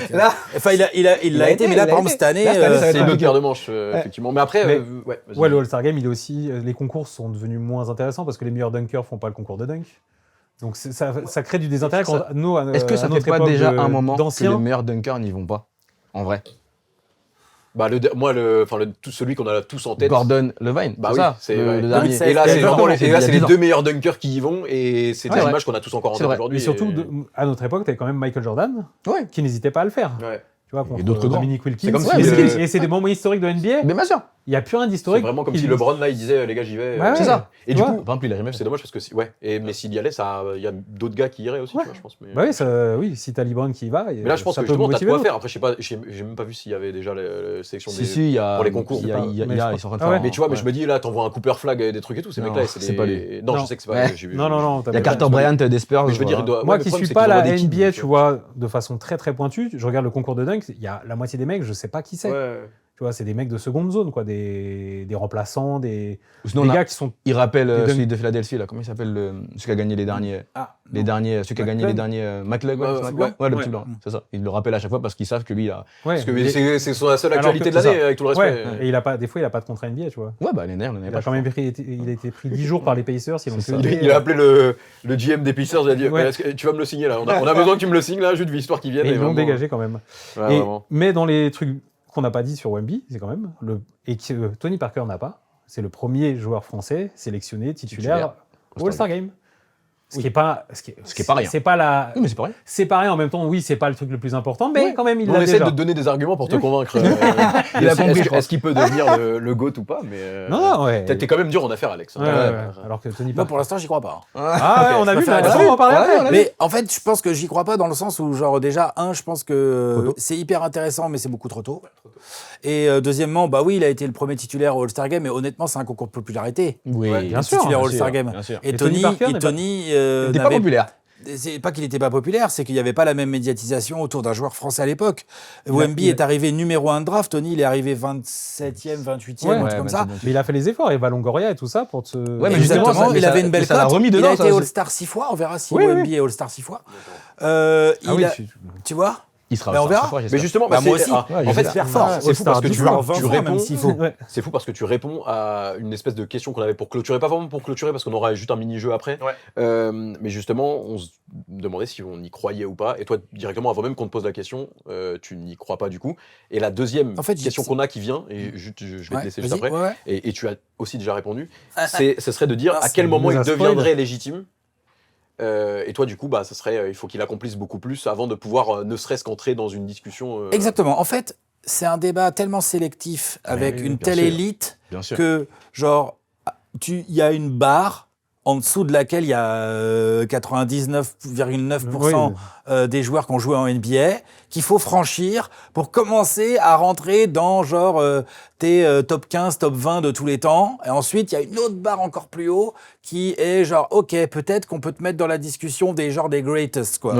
D: Enfin, il l'a été, mais là, par exemple, cette année,
C: Là, cette année, ça va
A: c'est
C: être
A: une autre
C: compliqué.
A: paire de manches, effectivement. Mais après,
B: Mais-
A: ouais, vas-y.
B: Ouais, le All-Star Game, il est aussi. Les concours sont devenus moins intéressants parce que les meilleurs dunkers font pas le concours de dunk. Donc ça crée du désintérêt quand nous,
C: Est-ce que ça
B: à
C: fait
B: notre
C: pas
B: époque
C: déjà un moment que les
B: d'anciens.
C: meilleurs dunkers n'y vont pas? En vrai.
A: Bah, celui qu'on a tous en tête.
C: Gordon Levine,
A: Bah
C: c'est
A: oui,
C: ça,
A: c'est
C: le
A: ouais.
C: dernier.
A: Et là, c'est
D: Exactement.
A: vraiment
C: C'est
A: et là,
C: il y a
A: c'est les
C: 10 ans.
A: deux meilleurs dunkers qui y vont et c'est
C: Ouais,
A: des
C: ouais.
A: images qu'on a tous encore en
C: C'est
A: tête
C: vrai.
A: aujourd'hui.
B: Mais surtout,
A: et-
B: à notre époque, t'avais quand même Michael Jordan
C: Ouais.
B: qui n'hésitait pas à le faire.
A: Ouais.
B: Tu vois, contre
C: d'autres grands.
B: Dominique Wilkins.
A: C'est comme
C: si,
B: Et c'est des moments historiques de NBA.
C: Mais bien sûr,
B: Il n'y a plus rien
A: C'est
B: d'historique.
A: vraiment comme
B: qui-
A: si LeBron là il disait les gars j'y vais.
B: Ouais, ouais.
C: c'est ça.
A: Et
B: Tu
A: du
B: vois.
A: coup,
C: Par exemple, il a jamais
A: c'est
C: fait.
A: dommage parce que mais s'il y allait, il y a d'autres gars qui iraient aussi,
B: Ouais.
A: tu vois, je pense. Mais,
B: Bah oui, si t'as LeBron qui y va.
A: mais là, je pense
B: ça
A: que
B: peut
A: justement, t'as de
B: motiver
A: quoi
B: d'autres.
A: faire. Après, je sais pas, j'ai même pas vu s'il y avait déjà la sélection
C: Si,
A: des.
C: si, il y a.
A: pour les concours.
C: Il y a, il y a,
B: Mais
C: il y a-
B: je
C: ils sont en train de
B: Ah ouais.
C: faire.
A: Mais tu vois, mais
C: ouais.
A: je me dis là, t'envoies un Cooper Flag et des trucs et tout, ces
C: Non,
A: mecs-là,
C: c'est pas lui.
A: Non,
B: Non.
A: je sais que c'est pas.
C: Ouais.
A: j'ai vu-
B: Non,
C: Il y a
B: t'as
C: Carter
B: pas-
C: Bryant des Spurs.
A: Mais je veux dire,
C: voilà.
A: il doit-
B: Moi
A: ouais, le
B: qui
A: problème,
B: suis
A: c'est
B: pas
A: qu'ils
B: la
A: envoient des kids,
B: NBA,
A: donc,
B: tu vois, de façon très très pointue, je regarde le concours de dunk, il y a la moitié des mecs, je sais pas qui c'est.
A: Ouais.
B: Tu vois, c'est des mecs de seconde zone, quoi, des remplaçants, des
C: Sinon,
B: des
C: on a-
B: gars qui sont.
C: il rappelle
B: Les
C: celui de Philadelphie, là. Comment il s'appelle celui qui a gagné les derniers. Celui qui a gagné les
B: McClung.
C: derniers. McClung, ouais,
A: Ouais,
C: c'est ça
A: ouais.
C: ouais, le
B: Ouais.
C: petit blanc. C'est ça. Il le rappelle à chaque fois parce qu'ils savent que lui, il a.
B: Ouais,
A: Parce que
B: et-
A: c'est la seule
B: Alors
A: actualité
B: que-
A: de
B: c'est
A: l'année,
B: ça.
A: avec tout le
B: ouais,
A: respect.
B: et il a pas, des fois, il a pas de contrat NBA, tu vois.
C: Ouais, bah, l'année dernière, on en avait
B: Il
C: pas.
B: a quand même il a été pris 10 jours par les Pacers, ils l'ont
C: C'est ça.
B: payé.
A: Il a appelé le GM des Pacers, il a dit
B: Ouais.
A: est-ce que tu vas me le signer là on a besoin que tu me le signes là, juste histoire qu'il vienne.
B: Et ils l'ont
A: vraiment-
B: dégagé quand même.
A: Ouais,
B: Et-
A: vraiment.
B: mais dans les trucs qu'on n'a pas dit sur Wemby, c'est quand même et que Tony Parker n'a pas, c'est le premier joueur français sélectionné titulaire au All-Star Game. Ce qui est pas,
C: Ce qui est pas rien.
B: C'est pas la,
C: Oui, mais c'est pas rien.
B: c'est pareil en même temps. Oui, c'est pas le truc le plus important, mais
C: Ouais.
B: quand même il
A: On
B: l'a
A: essaie
B: déjà.
A: de te donner des arguments pour te convaincre.
C: Il a compris, je pense.
A: Est-ce qu'il peut devenir le GOAT ou pas mais
B: Non, ouais.
A: t'es quand même dur en affaire, Alex.
B: Ouais, ouais, ouais. Alors que Tony
D: Moi,
B: Parker.
D: pour l'instant, j'y crois pas.
B: Ah ouais, on a
D: je
B: vu.
D: préfère
B: bah,
D: être
B: on va en parler
C: Ouais,
B: après.
C: on a vu.
D: Mais en fait, je pense que j'y crois pas dans le sens où, genre, déjà, je pense que
C: Trop tôt.
D: c'est hyper intéressant, mais c'est beaucoup trop tôt. Et deuxièmement, bah oui, il a été le premier titulaire au All-Star Game, mais honnêtement, c'est un concours de popularité.
C: Oui,
A: Ouais,
B: bien sûr,
D: Titulaire
C: bien
D: All-Star
C: sûr,
D: Game.
C: bien sûr.
D: Et
B: Et Tony
D: Tony,
B: Parker n'est pas-
C: Il était pas
D: n'avait-
C: populaire.
D: C'est pas qu'il n'était pas populaire, c'est qu'il n'y avait pas la même médiatisation autour d'un joueur français à l'époque. Wemby est arrivé numéro 1 de draft, Tony, il est arrivé 27e, 28e,
B: Ouais,
D: un truc comme ça.
B: Mais il a fait les efforts et Longoria et tout ça pour te.
C: Ouais, mais
D: Exactement,
C: justement, ça-
D: il
C: ça-
D: avait une belle
C: ça l'a
D: cote.
C: remis
D: Il
C: dedans,
D: a été
C: ça, c'est-
D: All-Star 6 fois, on verra si
B: Oui,
D: Wemby
B: oui.
D: est All-Star 6 fois.
B: Ah oui,
D: Tu vois
C: Il sera
D: Mais on
C: All-Star
D: verra.
C: cette fois,
A: Mais
C: j'espère.
A: justement,
D: Bah, moi
A: c'est-
D: aussi.
A: en fait,
C: j'espère
D: fort.
A: c'est fou parce que tu
D: All-Star 20 fois,
A: réponds.
D: même s'il faut.
B: Ouais.
A: C'est fou parce que tu réponds à une espèce de question qu'on avait pour clôturer, pas vraiment pour clôturer parce qu'on aura juste un mini-jeu après. Mais justement, on se demandait si on y croyait ou pas. Et toi, directement, avant même qu'on te pose la question, tu n'y crois pas du coup. Et la deuxième
D: En fait,
A: question qu'on a qui vient, et juste, je vais te laisser juste après, et tu as aussi déjà répondu, ce serait de dire
D: Ah,
A: à quel
B: ça
A: moment
B: nous
A: il
B: a spoil.
A: deviendrait légitime. Et toi, du coup, bah, ça serait, il faut qu'il accomplisse beaucoup plus avant de pouvoir, ne serait-ce qu'entrer dans une discussion.
D: Exactement. En fait, c'est un débat tellement sélectif avec
C: oui,
D: une
C: bien
D: telle
C: sûr.
D: élite
C: Bien sûr.
D: que, genre, il y a une barre en dessous de laquelle il y a 99,9% des joueurs qui ont joué en NBA qu'il faut franchir pour commencer à rentrer dans genre tes top 15, top 20 de tous les temps. Et ensuite, il y a une autre barre encore plus haut qui est genre, ok, peut-être qu'on peut te mettre dans la discussion des genres des greatest, quoi.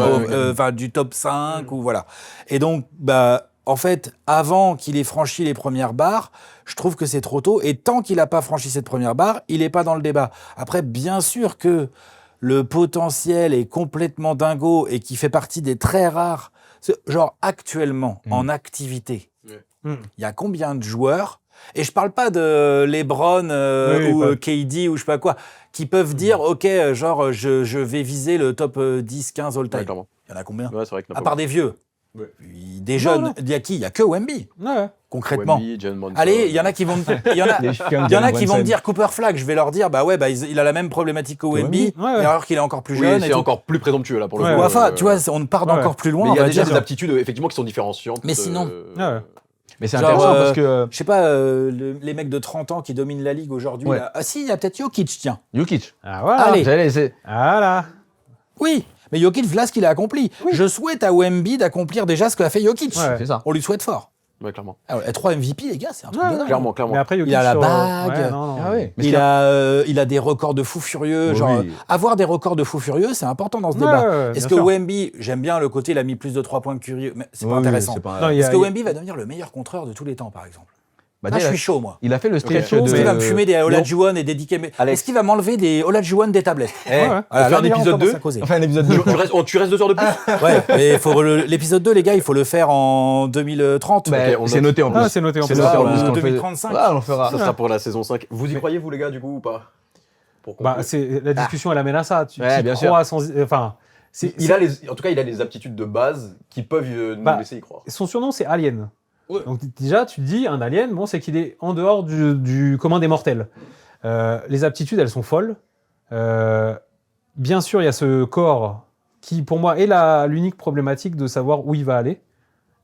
D: Enfin, du top 5 ou voilà. Et donc, bah, en fait, avant qu'il ait franchi les premières barres, je trouve que c'est trop tôt. Et tant qu'il n'a pas franchi cette première barre, il n'est pas dans le débat. Après, bien sûr que le potentiel est complètement dingo et qui fait partie des très rares Genre, actuellement, en activité, il y a combien de joueurs, et je parle pas de LeBron ou KD ou je sais pas quoi, qui peuvent dire, OK, genre, je vais viser le top 10, 15 all-time.
A: Ouais, clairement.
D: Il y en a combien?
A: Ouais, c'est vrai que
D: À part des vieux.
A: Ouais.
D: Des jeunes, il y a qui? Il y a que Wemby, concrètement.
A: Wemby, Jalen Brunson.
D: Allez, il y en a qui vont il y en a qui vont me dire Cooper Flag, je vais leur dire il a la même problématique que Wemby, alors qu'il est encore plus jeune.
A: C'est encore plus présomptueux là pour le coup.
D: Enfin, tu vois, on part d'encore plus loin.
A: Mais il y a déjà des aptitudes effectivement qui sont différenciantes.
D: Mais sinon.
C: Mais c'est intéressant parce que.
D: Je sais pas, les mecs de 30 ans qui dominent la ligue aujourd'hui.
C: Ouais.
D: Là. Ah si, il y a peut-être Jokic, tiens.
C: Jokic.
B: Ah voilà.
D: Allez.
C: J'allais laisser.
B: Voilà.
D: Oui, mais Jokic, voilà ce qu'il a accompli. Je souhaite à Wemby d'accomplir déjà ce qu'a fait Jokic.
B: Ouais.
C: C'est ça.
D: On lui souhaite fort.
A: Ouais, clairement.
D: Alors, 3 MVP, les gars, c'est un truc de dingue.
A: Clairement.
B: Mais après,
D: Il a la bague.
B: Ouais, non.
C: Ah ouais.
D: Il a des records de fou furieux.
C: Oui.
D: Genre, avoir des records de fou furieux, c'est important dans ce débat. Est-ce que Wemby, j'aime bien le côté, il a mis plus de 3 points que Curry, mais c'est pas intéressant. Est-ce que Wemby va devenir le meilleur contreur de tous les temps, par exemple? Je suis chaud, moi.
C: Il a fait le sketch
D: Est-ce qu'il va me fumer des Olajuwon et des Dikembe? Est-ce qu'il va m'enlever des Olajuwon des tablettes?
A: Faire un épisode 2.
C: Enfin, un épisode 2.
A: Tu restes 2 heures de plus.
D: Ouais, mais l'épisode 2, les gars, il faut le faire en 2030.
C: C'est noté en plus.
B: C'est noté en plus.
C: C'est noté en plus.
D: en
C: qu'on le fait.
D: 2035.
C: Ouais, on le fera.
A: Ça sera pour la saison 5. Vous y croyez, vous les gars, du coup, ou pas?
B: C'est la discussion, elle amène à ça. Tu
C: bien sûr.
B: crois sans. Enfin.
A: En tout cas, il a les aptitudes de base qui peuvent nous laisser y croire.
B: Son surnom, c'est Alien.
A: Ouais.
B: Donc déjà, tu te dis, un alien, bon, c'est qu'il est en dehors du commun des mortels. Les aptitudes, elles sont folles. Bien sûr, il y a ce corps qui, pour moi, est l'unique problématique de savoir où il va aller.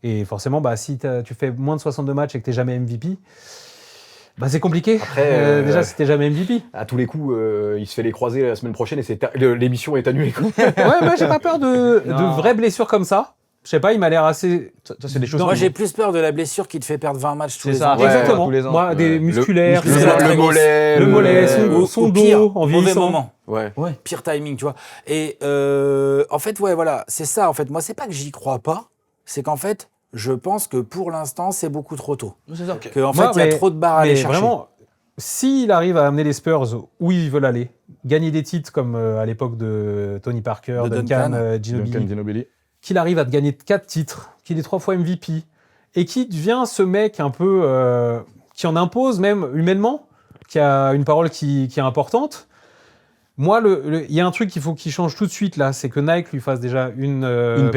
B: Et forcément, si tu fais moins de 62 matchs et que tu n'es jamais MVP, c'est compliqué.
A: Après,
B: déjà, si tu n'es jamais MVP.
A: À tous les coups, il se fait les croiser la semaine prochaine et l'émission est annulée.
B: Ouais, j'ai pas peur de vraies blessures comme ça. Je sais pas, il m'a l'air assez.
C: Ça, c'est des choses.
D: Moi, j'ai plus peur de la blessure qui te fait perdre 20 matchs tous les
C: ça.
D: ans.
C: Ouais,
B: Exactement.
C: tous les ans.
B: Moi, des musculaires,
A: Le mollet,
B: son dos,
D: pire,
B: en
D: mauvais
B: vieillissant.
D: moment.
A: Ouais.
D: Pire timing, tu vois. Et en fait, voilà, c'est ça. En fait, moi, c'est pas que j'y crois pas, c'est qu'en fait, je pense que pour l'instant, c'est beaucoup trop tôt.
C: C'est ça.
D: Qu'en fait, il y a trop de barres à aller chercher.
B: Vraiment, s'il arrive à amener les Spurs où ils veulent aller, gagner des titres comme à l'époque de Tony Parker,
D: De
B: Duncan, Ginobili, qu'il arrive à te gagner 4 titres, qu'il est 3 fois MVP, et qui devient ce mec un peu qui en impose même humainement, qui a une parole qui est importante. Moi, il y a un truc qu'il faut qu'il change tout de suite là, c'est que Nike lui fasse déjà une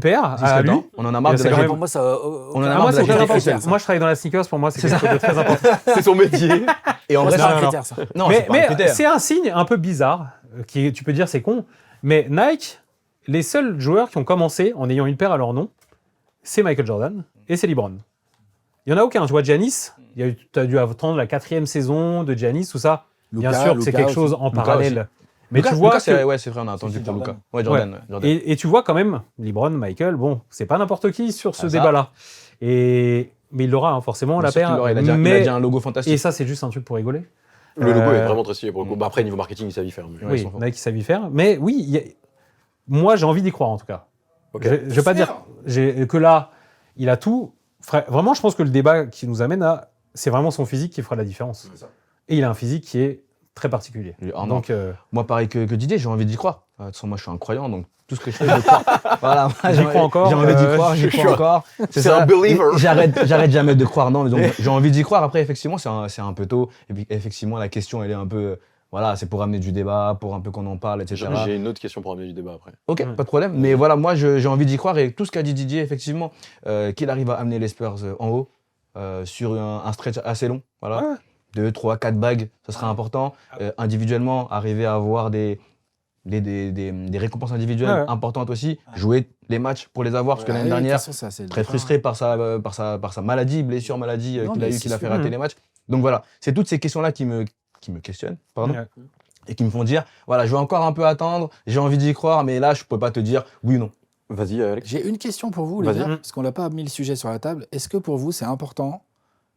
B: paire à lui.
C: On en a marre de
D: Pour
C: la
D: moi, ça.
C: On en a
B: Moi,
C: marre de
B: c'est très
C: la
B: important. Moi, je travaille dans la sneakers, pour moi, c'est quelque chose de très important.
A: C'est son métier.
C: Et en
D: Moi,
C: vrai,
D: c'est pas
B: non,
D: un
B: non.
D: critère, ça.
C: non,
B: mais
C: c'est pas un critère.
B: c'est un signe un peu bizarre, tu peux dire c'est con, mais Nike, les seuls joueurs qui ont commencé en ayant une paire à leur nom, c'est Michael Jordan et c'est LeBron. Il n'y en a aucun. Tu vois, Giannis, tu as dû attendre la 4e saison de Giannis, tout ça. Bien sûr que c'est quelque chose en parallèle. Mais
C: Lucas,
B: tu vois
C: c'est vrai, on a attendu pour Lucas. Ouais, Jordan.
B: Et tu vois quand même, LeBron, Michael, bon, c'est pas n'importe qui sur ce débat-là. Mais il l'aura forcément, la paire.
C: Il a déjà un logo fantastique.
B: Et ça, c'est juste un truc pour rigoler.
A: Le logo est vraiment très stylé pour le coup. Après, niveau marketing, il savent y faire.
B: Oui, Nike savent y faire. Mais oui, moi, j'ai envie d'y croire en tout cas.
A: Okay.
B: Je vais pas dire que là, il a tout. Vraiment, je pense que le débat qui nous amène à, c'est vraiment son physique qui fera la différence. Et il a un physique qui est très particulier. Donc,
C: moi, pareil que Didier, j'ai envie d'y croire. De toute façon, moi, je suis un croyant, donc tout ce que je fais, je crois. Voilà,
B: j'y crois encore.
C: J'ai envie d'y croire, j'y crois encore.
A: C'est un believer.
C: J'arrête jamais de croire. Non, mais donc, j'ai envie d'y croire. Après, effectivement, c'est un peu tôt. Et puis, effectivement, la question, elle est un peu. Voilà, c'est pour amener du débat, pour un peu qu'on en parle, etc.
A: J'ai une autre question pour amener du débat après.
C: Ok, pas de problème. Mais voilà, moi, j'ai envie d'y croire. Et tout ce qu'a dit Didier, effectivement, qu'il arrive à amener les Spurs en haut, sur un stretch assez long. Voilà. Ouais. 2, 3, 4 bagues, ça sera important. Individuellement, arriver à avoir des récompenses individuelles importantes aussi. Jouer les matchs pour les avoir, parce que l'année dernière, très frustré par sa maladie, blessure, maladie qu'il a eu, qu'il a fait rater les matchs. Donc voilà, c'est toutes ces questions-là qui me questionnent, et qui me font dire, voilà, je vais encore un peu attendre, j'ai envie d'y croire, mais là, je peux pas te dire oui ou non.
A: Vas-y, Alex.
D: J'ai une question pour vous, les gars, parce qu'on n'a pas mis le sujet sur la table. Est-ce que pour vous, c'est important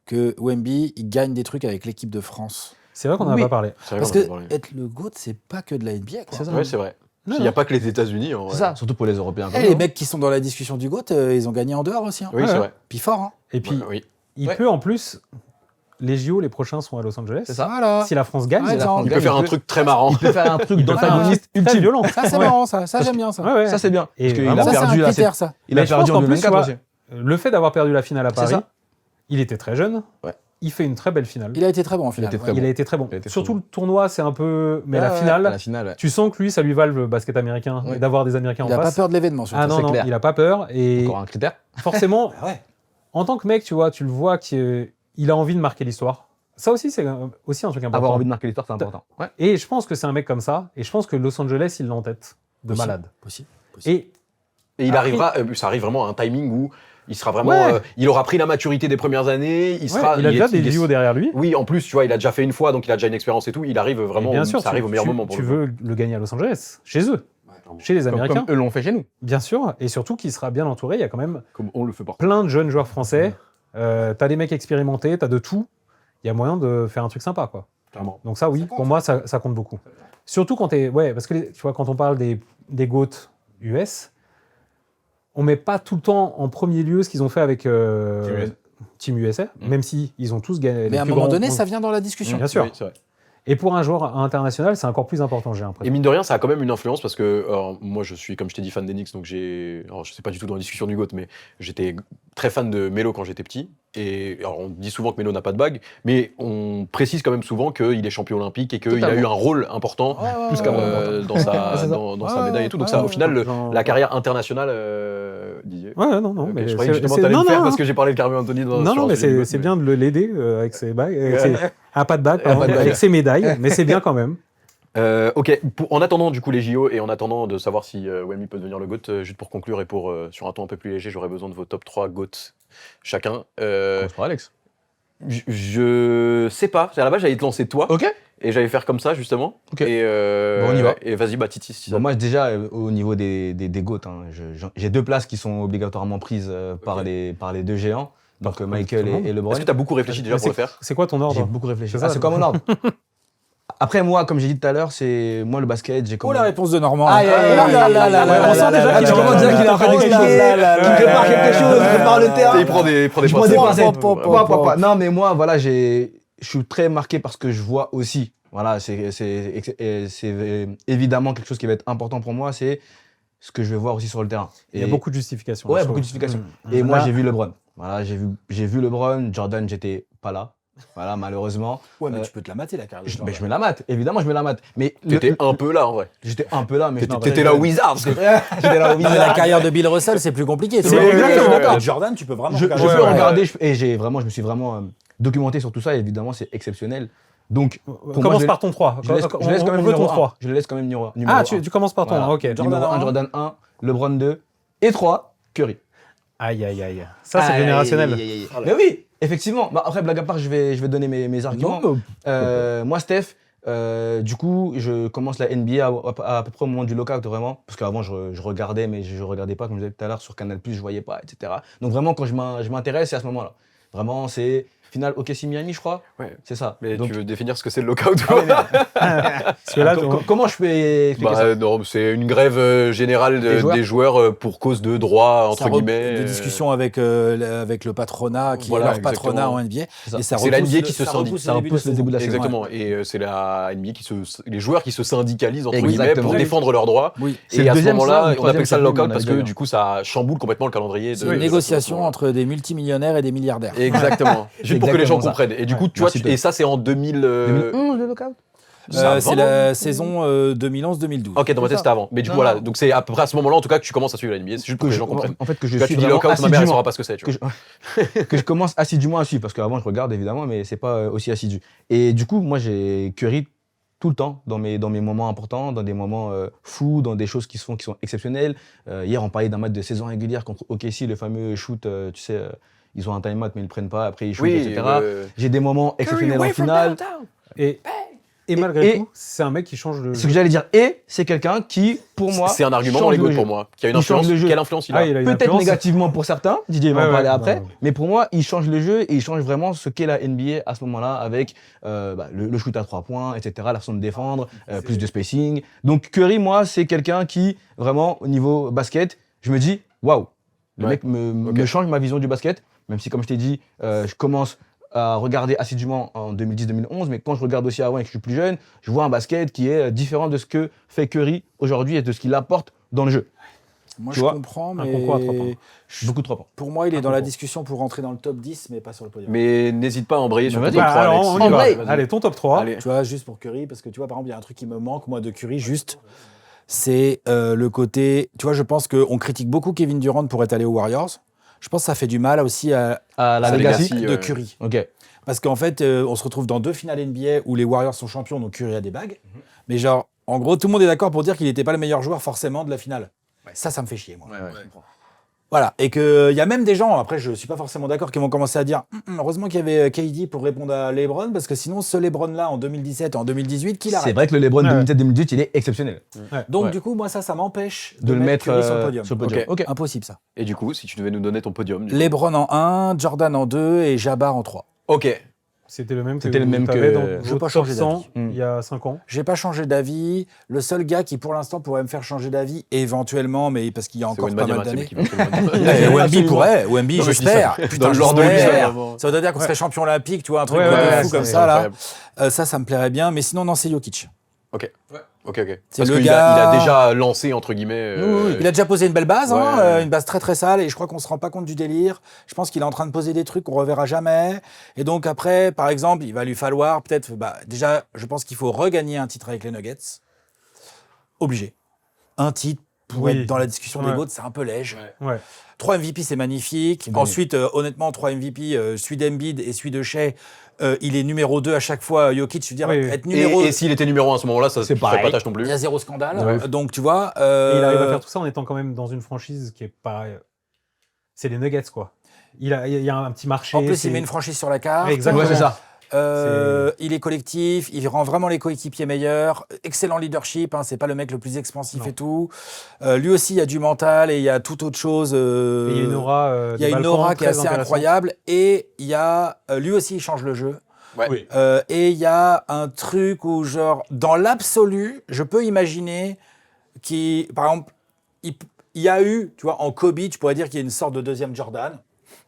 D: que Wemby il gagne des trucs avec l'équipe de France?
B: C'est vrai qu'on n'en a pas parlé.
D: Parce que être le GOAT, c'est pas que de la NBA.
A: Oui, c'est vrai. Il n'y a pas que les États-Unis.
C: C'est ça, surtout pour les Européens.
D: Les mecs qui sont dans la discussion du GOAT, ils ont gagné en dehors aussi.
A: Oui, c'est vrai.
D: Puis fort.
B: Et puis, il peut en plus les JO, les prochains sont à Los Angeles.
C: C'est ça.
D: Voilà.
B: Si la France gagne,
D: Ouais,
C: Si la France
A: Il peut
C: gagne,
A: faire un truc très marrant.
C: Il peut faire un truc
B: il peut faire un
C: d'antagoniste
B: truc très
C: ultime.
B: violent.
D: Ça, c'est
B: Ouais.
D: marrant, ça. Ça, j'aime bien, ça.
B: Ouais, ouais.
C: Ça, c'est bien.
B: Et
C: Parce qu'il
B: vraiment,
C: a
D: Ça, c'est
C: perdu
D: un
C: là.
D: critère, ça.
C: Il a
B: Mais je
C: perdu
B: pense
C: en
B: qu'en plus,
C: 2024
B: tu
C: aussi.
B: Le fait d'avoir perdu la finale à
C: C'est
B: Paris,
C: ça.
B: il était très jeune.
C: Ouais.
B: Il fait une très belle finale.
D: Il a été très bon en finale.
C: était très
D: ouais.
B: Il a été très bon.
C: Il a été très
B: Surtout
C: bon.
B: le tournoi, c'est un peu. Mais la
C: Ouais,
B: finale,
C: La finale, ouais.
B: tu sens que lui, ça lui va le basket américain
C: Ouais.
B: et d'avoir des Américains
D: Il
B: en
D: a pas
B: face.
D: peur de l'événement, surtout.
B: Ah non,
C: c'est
B: non,
C: clair.
B: il a pas peur. Et
C: Encore un critère.
B: forcément,
D: Ah ouais.
B: en tant que mec, tu vois, tu le vois qu'il a envie de marquer l'histoire. Ça aussi, c'est aussi un truc important.
C: Avoir envie de marquer l'histoire, c'est important. Ouais.
B: Et je pense que c'est un mec comme ça. Et je pense que Los Angeles, il l'a en tête. De
D: Possible.
B: malade.
D: Possible.
B: Et
A: Et il
B: Après-
A: arrivera, ça arrive vraiment à un timing où il sera vraiment,
B: Ouais.
A: il aura pris la maturité des premières années,
B: il a déjà des JO derrière lui.
A: Oui, en plus, tu vois, il a déjà fait une fois, donc il a déjà une expérience et tout. Il arrive vraiment,
B: Et bien sûr,
A: ça arrive au meilleur moment.
B: tu
A: pour le coup.
B: veux le gagner à Los Angeles, chez eux, chez les Américains,
C: Comme eux l'ont fait chez nous.
B: bien sûr. Et surtout qu'il sera bien entouré. Il y a quand même
A: Comme on le fait pas.
B: plein de jeunes joueurs français. T'as des mecs expérimentés, t'as de tout. Il y a moyen de faire un truc sympa, quoi.
A: Clairement.
B: Donc ça, oui, pour moi, ça compte beaucoup. Surtout quand t'es... Ouais, parce que, tu vois, quand on parle des GOAT US, on met pas tout le temps en premier lieu ce qu'ils ont fait avec Team USA, même si ils ont tous gagné.
D: Mais à un moment donné, ça vient dans la discussion.
B: Bien sûr.
A: Oui, c'est vrai.
B: Et pour un joueur international, c'est encore plus important, j'ai
A: Et
B: l'impression.
A: mine de rien, ça a quand même une influence parce que alors, moi, je suis, comme je t'ai dit, fan d'Enix, donc alors, je sais pas du tout dans la discussion du GOAT, mais j'étais très fan de Melo quand j'étais petit. Et alors, on dit souvent que Melo n'a pas de bague, mais on précise quand même souvent qu'il est champion olympique et qu'il a eu un rôle important
C: Plus qu'avant.
A: dans sa,
C: C'est ça.
A: dans sa
D: Ouais,
A: médaille et tout. Donc
D: ouais,
A: ça, au
D: ouais.
A: final,
B: Genre-
A: la carrière internationale, Didier.
B: Ouais, non, non.
A: Ok,
B: mais
A: je croyais que justement
B: c'est-
A: t'allais
B: non,
A: le faire
B: non,
A: parce que j'ai parlé de Carmelo Anthony dans
B: Non,
A: sur
B: non,
A: un
B: mais
A: sujet du GOAT,
B: c'est bien de l'aider avec ses bagues. Pas de bague,
A: Pas de bague.
B: avec ses médailles, mais c'est bien quand même.
A: Ok, en attendant du coup les JO et en attendant de savoir si Wemby peut devenir le GOAT, juste pour conclure et pour sur un ton un peu plus léger, j'aurais besoin de vos top 3 GOAT chacun.
C: Commence par Alex.
A: Je sais pas, à la base j'allais te lancer toi
C: Ok.
A: et j'allais faire comme ça justement.
C: Ok.
A: Et,
C: Bon, on y va.
A: Et vas-y, bah Titi, si ça
C: Bon, moi, déjà, au niveau des GOAT, hein, j'ai 2 places qui sont obligatoirement prises par les 2 géants, donc Michael et LeBron.
A: Est-ce que tu as beaucoup réfléchi déjà
B: Mais
A: pour le faire
B: C'est quoi ton
C: J'ai
B: ordre
C: beaucoup réfléchi.
B: C'est ça,
C: C'est quoi mon ordre Après, moi, comme j'ai dit tout à l'heure, c'est moi le basket, j'ai
D: Oh,
C: commencé.
D: la réponse de Normand.
C: Aïe, aïe, aïe, aïe, aïe, aïe,
B: on sent déjà qu'il
C: tu commences déjà qu'il est en train d'expliquer, qu'il prépare quelque chose, qu'il prépare le terrain.
A: Il prend des
C: Je prends des
A: pincettes.
C: pincettes. Non, mais moi, voilà, je suis très marqué par ce que je vois aussi. Voilà, c'est évidemment quelque chose qui va être important pour moi, c'est ce que je vais voir aussi sur le terrain.
B: Il y a
C: Et-
B: beaucoup de justifications.
C: Ouais,
B: je
C: beaucoup de
B: trouve.
C: justifications.
B: Mmh.
C: Et moi,
B: Là,
C: j'ai vu LeBron. Voilà, j'ai vu LeBron. Jordan, j'étais pas là. Voilà, malheureusement.
D: Ouais, mais tu peux te la mater, la carrière.
C: Mais je me la mate. Évidemment, je me la mate. Mais
A: T'étais un peu là en vrai.
C: j'étais un peu là, mais
A: T'étais là au Wizards.
C: J'étais là au
D: Non, mais la carrière de Bill Russell, c'est plus compliqué.
B: C'est exactement.
D: d'accord.
E: Jordan, tu peux vraiment
C: Je
E: regarder.
C: peux
B: Ouais, ouais,
C: regarder et je me suis vraiment documenté sur tout ça. Et évidemment, c'est exceptionnel. Donc, moi,
B: Commence
C: je-
B: par ton 3.
C: je laisse quand même
B: on veut ton
C: numéro
B: 3.
C: 1. Je le laisse quand même numéro 1.
B: Ah, tu commences par ton 1, ok.
C: Numéro 1, Jordan 1, LeBron 2 et 3, Curry.
B: Aïe, aïe, aïe. Ça, c'est générationnel.
C: Mais oui, effectivement. Bah, après, blague à part, je vais donner mes arguments. Moi, Steph, du coup, je commence la NBA à peu près au moment du lockout, vraiment. Parce qu'avant, je regardais, mais je regardais pas, comme je disais tout à l'heure, sur Canal+, je voyais pas, etc. Donc vraiment, quand je m'intéresse, c'est à ce moment-là. Vraiment, c'est finale OKC Miami, je crois.
A: Ouais.
C: C'est ça.
A: Mais
C: Donc,
A: tu veux définir ce que c'est le lockout
C: Ah ouais, merde.
B: Parce que là,
C: Comment je peux expliquer ça
A: non, c'est une grève générale des joueurs pour cause de droits, entre guillemets.
D: Des discussions avec le patronat, qui
A: Voilà,
D: est leur patronat en NBA.
C: ça.
D: Et ça
A: C'est la
D: repousse
A: NBA
D: le-
A: qui se
D: ça
A: syndique.
D: repousse
C: Ça repousse le début de la saison.
A: Exactement. Et c'est la NBA les joueurs qui se syndicalisent entre guillemets
C: Exactement.
A: pour défendre leurs droits.
D: Oui.
C: C'est
A: Et
C: le
A: à ce
C: deuxième
A: moment-là,
C: ça, le
A: on
C: troisième,
A: appelle ça le
C: ça,
A: lockout
C: on a
A: parce
C: bien
A: que
C: vu.
A: du coup, ça chamboule complètement le calendrier.
D: C'est une négociation entre des multimillionnaires et des milliardaires.
A: Exactement. Juste pour que les gens
C: exactement ça.
A: comprennent. Et du coup, tu vois,
C: Merci, Tom.
A: et ça, c'est en 2000.
C: 2011, le lockout
D: C'est la saison 2011-2012.
A: Ok, dans ma tête, c'était avant. Mais du coup,
C: Non,
A: voilà.
C: non.
A: Donc, c'est à peu près à ce moment-là, en tout cas, que tu commences à suivre la NBA. C'est juste pour que les gens comprennent.
C: En fait, que je
A: Là, tu
C: suis
A: dis
C: vraiment
A: lockout, ma mère, elle
C: assidûment.
A: saura pas ce que c'est. Tu vois.
C: Que je commence assidûment à suivre, parce qu'avant je regarde évidemment, mais c'est pas aussi assidu. Et du coup, moi j'ai Curry tout le temps dans mes moments importants, dans des moments fous, dans des choses qui sont exceptionnelles. Hier, on parlait d'un match de saison régulière contre OKC, le fameux shoot, tu sais, ils ont un time-out mais ils le prennent pas, après ils shootent, etc. J'ai des moments exceptionnels en finale.
B: Et malgré
C: et-
B: tout, c'est un mec qui change le
C: Ce
B: jeu.
C: que j'allais dire, et c'est quelqu'un qui, pour moi,
A: C'est un argument
C: change
A: dans les
C: le
A: GOAT
C: jeu.
A: pour moi. Qui a une
C: Il change
A: influence.
C: le jeu.
A: Quelle influence il a
B: Ah, il a une
C: Peut-être
B: influence.
C: négativement pour certains, Didier va
B: Ouais,
C: en parler
B: ouais,
C: après,
B: ouais, ouais.
C: mais pour moi, il change le jeu et il change vraiment ce qu'est la NBA à ce moment-là avec le shoot à 3 points, etc., la façon de défendre, plus de spacing. Donc Curry, moi, c'est quelqu'un qui, vraiment, au niveau basket, je me dis, waouh, le
A: Ouais.
C: mec me change ma vision du basket, même si, comme je t'ai dit, je commence à regarder assidûment en 2010-2011, mais quand je regarde aussi avant et que je suis plus jeune, je vois un basket qui est différent de ce que fait Curry aujourd'hui et de ce qu'il apporte dans le jeu.
D: Moi,
C: Tu
D: je
C: vois,
D: comprends,
B: un
D: mais
B: concours à 3 points.
C: Beaucoup trop.
D: pour moi, il est
B: Un
D: dans la
B: concours.
D: discussion pour rentrer dans le top 10, mais pas sur le podium.
A: Mais n'hésite pas à embrayer sur
C: Bah,
A: ton
C: vas-y.
A: top 3,
B: alors,
A: Alex.
B: on y va.
C: Embraye.
B: Allez, ton top 3.
A: Allez.
D: Tu vois, juste pour Curry, parce que tu vois, par exemple, il y a un truc qui me manque, moi, de Curry, juste, c'est le côté. Tu vois, je pense qu'on critique beaucoup Kevin Durant pour être allé aux Warriors. Je pense que ça fait du mal aussi à
C: À la
A: Ça,
C: Legacy.
A: Legacy,
D: de
A: ouais.
D: Curry.
C: Ok.
D: Parce qu'en fait, on se retrouve dans 2 finales NBA où les Warriors sont champions, donc Curry a des bagues. Mais genre, en gros, tout le monde est d'accord pour dire qu'il n'était pas le meilleur joueur forcément de la finale. Ça me fait chier, moi. Voilà. Et qu'il y a même des gens, après, je suis pas forcément d'accord, qui vont commencer à dire heureusement qu'il y avait KD pour répondre à LeBron, parce que sinon, ce LeBron-là, en 2017 et en 2018, qui
C: C'est
D: l'arrête.
C: vrai que le LeBron
B: Ouais.
C: 2017-2018, il est exceptionnel.
D: Donc,
A: Ouais.
D: du coup, moi, ça m'empêche
C: De le mettre
D: Curry sur le podium.
C: podium.
A: Ok.
C: Ok.
D: Impossible, ça.
A: Et du coup, si tu devais nous donner ton podium. du coup.
D: LeBron en 1, Jordan en 2 et Jabbar en 3.
A: Ok.
B: C'était le même que
C: C'était le même
B: t'avais
C: que-
B: dans
D: Je veux
B: votre
D: pas
B: top
D: changer
B: 100
C: d'avis.
B: il y a 5 ans.
D: J'ai pas changé d'avis. Le seul gars qui, pour l'instant, pourrait me faire changer d'avis, éventuellement, mais parce qu'il y a
A: C'est
D: encore pas
A: Wembanyama
D: mal d'années.
A: qui veut absolument dire.
D: Et Wemby
B: Absolument.
D: pourrait, Wemby,
A: Non, mais je dis
D: j'espère.
A: ça.
D: Putain,
A: Dans l'ordre de
D: j'espère.
A: l'univers, vraiment.
D: Ça veut dire qu'on serait champion olympique, tu vois, un truc
B: Ouais,
D: de
B: ouais,
D: fou
B: c'est
D: comme ça, là.
A: incroyable.
D: Ça me plairait bien. Mais sinon, non, c'est Jokic.
A: Ok. Ok.
D: C'est
A: Parce
D: le
A: qu'il
D: gars-
A: il a déjà lancé, entre guillemets.
D: Il a déjà posé une belle base, hein,
A: Ouais.
D: une base très très sale, et je crois qu'on se rend pas compte du délire. Je pense qu'il est en train de poser des trucs qu'on reverra jamais. Et donc après, par exemple, il va lui falloir peut-être, déjà, je pense qu'il faut regagner un titre avec les Nuggets. Obligé. Un titre pour
B: Oui.
D: être dans la discussion des
B: Ouais.
D: GOAT, c'est un peu léger.
B: Ouais.
D: 3 MVP, c'est magnifique. Ensuite, honnêtement, 3 MVP, celui d'Embiid et celui de Shea, il est numéro 2 à chaque fois. Jokic, je veux dire,
B: Oui.
D: être numéro
A: Et s'il était numéro 1 à ce moment-là, ça
C: C'est
A: ne ferait
C: pareil.
A: pas tâche non
D: il
A: plus.
D: y a zéro scandale.
B: Ouais.
D: Donc, tu vois.
B: Et il arrive à faire tout ça en étant quand même dans une franchise qui est pas. C'est les Nuggets, quoi. Il y a un petit marché.
D: En plus,
B: c'est-
D: il met une franchise sur la carte.
B: Exactement.
C: Ouais, c'est ça.
D: Il est collectif, il rend vraiment les coéquipiers meilleurs. Excellent leadership, hein, c'est pas le mec le plus expansif
B: Non.
D: et tout. Lui aussi, il y a du mental et il y a toute autre chose.
B: Et il y a une aura.
D: Il y a
B: des
D: une
B: Balkans
D: aura qui est
B: très
D: assez
B: intéressante.
D: incroyable. Et il y a. Lui aussi, il change le jeu.
A: Ouais.
B: Oui.
D: Et il y a un truc où, genre, dans l'absolu, je peux imaginer par exemple, il y a eu, tu vois, en Kobe, tu pourrais dire qu'il y a une sorte de deuxième Jordan.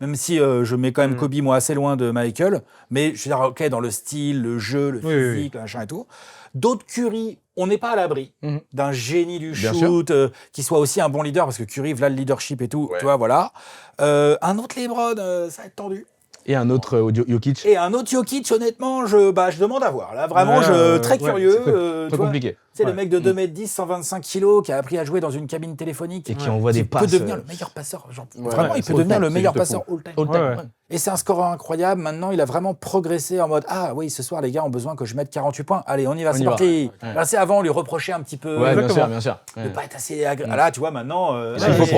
D: Même si je mets quand même Kobe, moi, assez loin de Michael. Mais je veux dire, OK, dans le style, le jeu, le
B: Oui,
D: physique, le machin et tout. D'autres Curry, on n'est pas à l'abri
C: Mhm.
D: d'un génie du
C: Bien
D: shoot, qui soit aussi un bon leader, parce que Curry, voilà le leadership et tout,
A: Ouais.
D: tu vois, voilà. Un autre LeBron, ça va être tendu.
C: Et un autre Jokic.
D: Et un autre Jokic, honnêtement, je demande à voir. Là, vraiment,
B: Ouais,
D: très
B: ouais,
D: curieux.
C: c'est
D: tu
C: Très
D: vois.
C: compliqué.
D: C'est le
B: Ouais.
D: mec de 2m10, 125 kg, qui a appris à jouer dans une cabine téléphonique.
C: Et qui envoie des
D: qui
C: passes.
D: peut devenir le meilleur passeur. Genre,
A: Ouais,
D: vraiment, il
C: c'est
D: peut devenir
C: all-time,
D: le
C: c'est
D: meilleur
C: juste
D: passeur all-time.
C: All time.
B: Ouais, ouais.
D: Et c'est un scoreur incroyable. Maintenant, il a vraiment progressé en mode ah oui, ce soir, les gars ont besoin que je mette 48 points. Allez, on y va,
C: On
D: c'est
C: y va.
D: parti.
C: Ouais.
D: Là, c'est avant, on lui reprochait un petit peu
C: Ouais, bien
B: Exactement.
C: sûr, bien sûr.
D: de
C: Ouais.
D: pas être assez agréable. Là, tu vois, maintenant.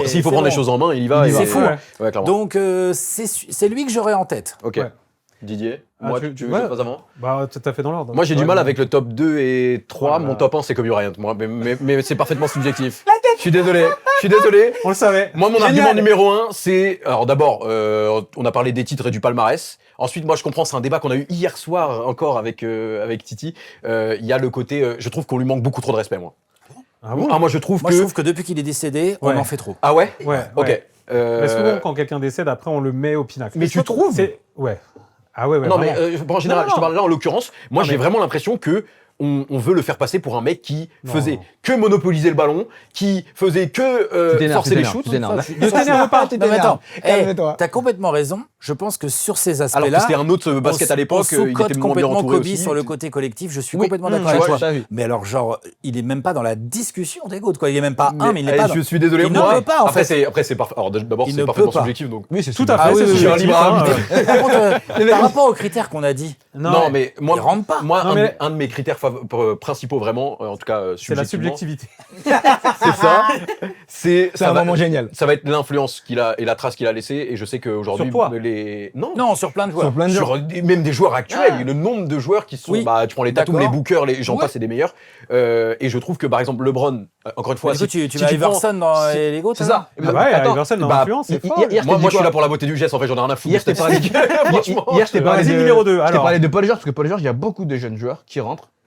A: S'il faut prendre les choses en main, il y va.
B: Il y va.
D: C'est fou.
B: Ouais.
A: Ouais, clairement.
D: Donc, c'est lui que j'aurais en tête.
A: Ok.
B: Ouais.
A: Didier,
B: Ah,
A: moi,
B: tu-
A: tu veux
B: ouais.
A: que je fasse avant?
B: Bah, tout à fait dans l'ordre.
A: Moi, j'ai du
B: Ouais,
A: mal
B: mais-
A: avec le top 2 et 3.
B: Voilà.
A: Mon top 1, c'est Kobe Bryant. Moi, mais c'est parfaitement subjectif. Je suis désolé.
B: On le savait.
A: Moi, mon
B: Génial.
A: argument numéro 1, c'est... Alors d'abord, on a parlé des titres et du palmarès. Ensuite, moi, je comprends, c'est un débat qu'on a eu hier soir encore avec Titi. Il y a le côté... je trouve qu'on lui manque beaucoup trop de respect, moi.
B: Ah bon
A: Moi, je trouve
D: Moi,
A: que...
D: je trouve que depuis qu'il est décédé, on
B: Ouais.
D: en fait trop.
A: Ah ouais?
B: Ouais.
A: Ok.
B: ouais. Mais souvent, quand quelqu'un décède, après, on le met au pinacle.
A: Mais tu trouves?
B: Ouais. Ah ouais, ouais.
A: Non,
B: vraiment.
A: mais en général,
B: Non.
A: je te parle là en l'occurrence. Moi,
B: Non,
A: j'ai
B: mais-
A: vraiment l'impression que on veut le faire passer pour un mec qui
B: Non.
A: faisait que monopoliser le ballon, qui faisait que
C: Tu t'énerves,
A: forcer
C: tu
A: les
C: t'énerves,
A: shoots.
C: tu t'énerves.
B: Ne t'énerve pas.
D: Non, mais attends,
C: Calme-toi.
D: t'as complètement raison. Je pense que sur ces
A: Alors
D: aspects-là,
A: que c'était un autre basket à l'époque,
D: on
A: il
D: sous-cote
A: était moins bien
D: complètement
A: entouré
D: Kobe
A: aussi.
D: sur le côté collectif. Je suis
C: Oui,
D: complètement
C: mmh,
D: d'accord
C: tu
D: avec
C: vois,
D: toi.
C: t'as vu.
D: Mais alors, genre, il est même pas dans la discussion des GOAT, quoi. Il est même pas un, mais il n'est
A: eh,
D: pas.
A: je suis désolé.
D: Il ne
A: moi,
D: peut pas, en
A: après,
D: fait.
A: c'est parfait. Alors d'abord,
D: Il
A: c'est
D: ne
A: parfaitement
D: peut pas.
A: subjectif. Donc...
C: Oui, c'est
B: Tout à fait,
D: Ah oui,
B: c'est
D: oui,
B: subjectif,
A: oui.
B: hein.
D: Par contre, par rapport aux critères qu'on a dit,
A: Non, mais moi,
D: il rentre pas.
A: moi
B: Non, mais-
A: un de mes critères principaux, vraiment, en tout cas
B: C'est la
A: subjectivement,
B: subjectivité.
A: c'est ça.
C: C'est un moment génial.
A: Ça va être l'influence qu'il a et la trace qu'il a laissée. Et je sais qu'aujourd'hui,
B: Sur toi.
A: les
D: Non, sur plein de joueurs.
C: Sur plein de gens.
A: même des joueurs actuels, le nombre de joueurs qui sont,
D: Oui,
A: tu prends les Tatum,
D: d'accord.
A: les Booker, j'en
D: Ouais.
A: passe, c'est des meilleurs. Et je trouve que par exemple LeBron, encore une fois,
D: Du coup, tu
A: si
D: mets
A: tu
D: Iverson dans
A: si-
D: les GOAT.
A: c'est ça.
B: Ah ouais,
A: Attends,
B: Iverson dans
A: bah,
B: l'influence, c'est fort.
C: hier,
A: moi,
C: t'ai dit
A: je suis
C: quoi
A: là pour la beauté du geste. En fait, j'en ai rien à foutre.
C: Hier,
A: des
C: je t'ai parlé
A: statistiques. Franchement,
C: Hier, je t'ai parlé
B: Vas-y,
C: de
B: numéro 2,
C: je t'ai
B: alors.
C: parlé de Paul George, parce que Paul George, il y a beaucoup de jeunes joueurs qui rentrent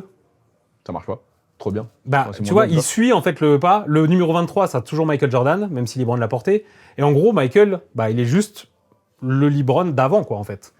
B: 2.
C: Ça marche pas. Trop bien.
B: Bah,
C: Ouais, c'est
B: tu
C: moins
B: vois,
C: bien,
B: il
C: ça.
B: suit en fait le pas. Le numéro 23, ça a toujours Michael Jordan, même si LeBron l'a porté. Et en gros, Michael, bah, il est juste le LeBron d'avant, quoi, en fait.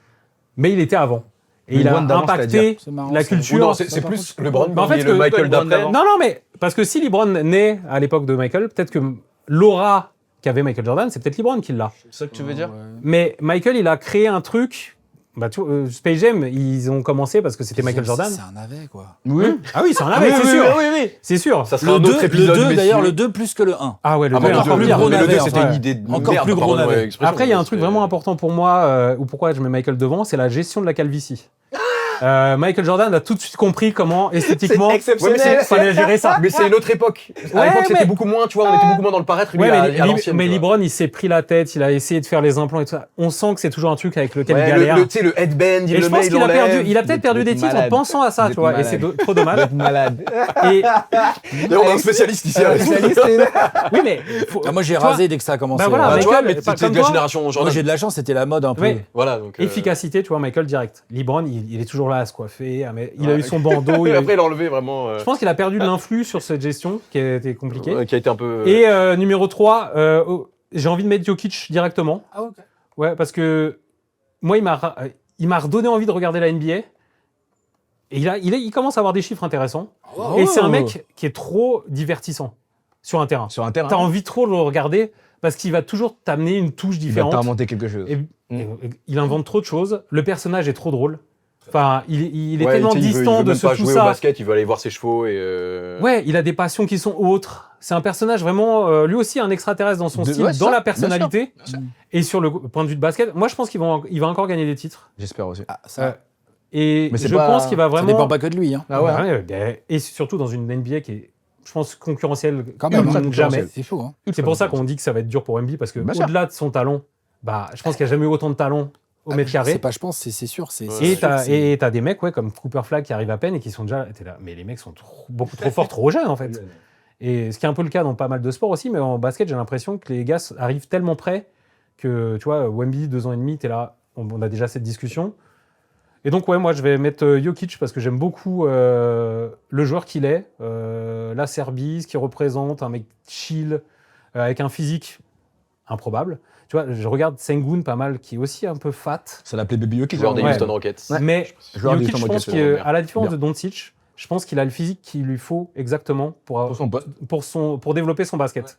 B: Mais il était avant. Et
C: Le
B: il a
C: LeBron d'avant,
B: impacté
D: c'est marrant,
B: la
D: ça.
B: culture.
A: Ou non, c'est
D: Ça, par
A: plus
D: contre,
A: LeBron
B: Mais en fait,
A: et
B: que-
A: le Michael
C: LeBron
A: d'après.
C: d'avant.
B: Non, mais parce que si LeBron naît à l'époque de Michael, peut-être que l'aura qu'avait Michael Jordan, c'est peut-être LeBron qui l'a.
C: C'est ça que tu veux dire?
B: Mais Michael, il a créé un truc. Bah, tu vois, Space Jam, ils ont commencé parce que c'était Michael Jordan.
D: C'est un navet, quoi.
C: Oui.
B: Ah oui, ça en avait, c'est sûr.
C: oui.
B: C'est sûr.
A: Ça serait
D: Le
A: un
D: 2,
A: autre épisode.
D: le 2
A: mais
D: d'ailleurs,
A: si-
D: le 2 plus que le 1.
B: Ah ouais, le
A: Ah,
B: deux
A: mais
B: est
A: le
B: encore
A: deux,
B: plus gros
A: mais le
B: navet,
A: 2,
B: en
A: c'était
B: fait.
A: une idée de
D: Encore
A: merde,
D: plus gros
A: pardon,
D: navet.
A: expression,
B: Après, il y a
A: mais
B: un truc
A: c'était-
B: vraiment important pour moi, ou pourquoi je mets Michael devant, c'est la gestion de la calvitie. Michael Jordan a tout de suite compris comment esthétiquement il fallait gérer ça.
A: Mais c'est une autre époque. À
B: Ouais,
A: l'époque, c'était
B: mais-
A: beaucoup moins, tu vois, on était beaucoup moins dans le paraître. Lui,
B: Ouais,
A: à
B: mais,
A: l'ancienne,
B: mais
A: tu vois.
B: LeBron, il s'est pris la tête, il a essayé de faire les implants et tout ça. On sent que c'est toujours un truc avec lequel il
A: Ouais,
B: galère.
A: tu sais, le headband, il
B: Et je
A: le
B: pense
A: met, il
B: qu'il a perdu,
A: l'enlève.
B: il a peut-être perdu des titres en
C: malade.
B: pensant à ça,
C: Vous
B: tu
C: êtes
B: vois, et
C: malade.
B: c'est trop dommage.
C: Malade.
B: Et
A: D'ailleurs, on a un spécialiste ici. Alex.
B: oui, mais faut-
D: Ah, moi, j'ai
B: tu vois,
D: rasé dès que ça a commencé.
B: Bah voilà,
A: Ah,
B: mais
A: tu vois,
B: Michael,
A: mais
B: pas
A: c'était
B: comme
A: de la
B: toi.
A: génération
D: Moi,
A: Jordan.
D: j'ai de la chance, c'était la mode un peu.
B: Oui.
A: Voilà, donc.
B: Efficacité, tu vois, Michael direct. LeBron, il est toujours là à se coiffer, mais il a eu son bandeau.
A: Et
B: il a eu-
A: après, il a enlevé vraiment.
B: Je pense qu'il a perdu de l'influx sur cette gestion qui a été compliquée.
A: Qui a été un peu.
B: Et numéro 3, j'ai envie de mettre Jokic directement.
D: Ah, ok.
B: Ouais, parce que moi, il m'a redonné envie de regarder la NBA. Et il commence à avoir des chiffres intéressants. Et c'est un mec qui est trop divertissant sur un terrain.
C: Sur un terrain.
B: T'as envie trop de le regarder parce qu'il va toujours t'amener une touche
C: Il va
B: différente.
C: t'inventer quelque chose.
B: Et il invente trop de choses. Le personnage est trop drôle. Enfin, il est
A: Ouais,
B: tellement
A: tu sais, il veut
B: distant de
A: même
B: ce
A: pas
B: tout
A: jouer au
B: ça.
A: basket, il veut aller voir ses chevaux et.
B: Ouais, il a des passions qui sont autres. C'est un personnage vraiment, lui aussi, un extraterrestre dans son style,
C: ouais,
B: dans
C: ça,
B: la personnalité.
C: bien sûr.
B: Et sur le point de vue de basket, moi je pense qu'il va encore gagner des titres.
C: J'espère aussi.
D: Ah, ça,
B: Et
C: Mais c'est
B: je
C: pas-
B: pense qu'il va
D: ça
B: vraiment.
D: dépend pas que de lui. Hein.
C: Ah ouais.
B: Et surtout dans une NBA qui est, je pense, concurrentielle
D: Quand même,
B: comme
D: hein.
B: jamais.
D: C'est fou. Hein.
B: C'est pour ça qu'on dit que ça va être dur pour Wemby parce que
C: Bien sûr.
B: au-delà de son talent, bah, je pense qu'il n'y a jamais eu autant de talent au mètre
D: C'est
B: carré.
D: pas, je pense, c'est sûr. C'est
A: Ouais.
B: Et
D: sûr,
B: t'as,
D: c'est-
B: et t'as des mecs comme Cooper Flag qui arrivent à peine et qui sont déjà. T'es là, mais les mecs sont beaucoup trop forts, trop jeunes en fait. Et ce qui est un peu le cas dans pas mal de sports aussi, mais en basket, j'ai l'impression que les gars arrivent tellement près que, tu vois, Wemby, 2 ans et demi, t'es là, on a déjà cette discussion. Et donc, ouais, moi, je vais mettre Jokic parce que j'aime beaucoup le joueur qu'il est, la Serbie, ce qu'il représente, un mec chill, avec un physique improbable. Tu vois, je regarde Sengun pas mal, qui est aussi un peu fat.
C: Ça l'appelait Baby Jokic.
A: Joueur des
B: Ouais.
A: Houston Rockets.
B: Mais
C: Joueur des
B: Jokic, je
C: Houston
B: pense
C: Rockets,
B: qu'à la différence
C: Bien.
B: de Doncic, je pense qu'il a le physique qu'il lui faut exactement
C: Pour son poste.
B: pour développer son basket.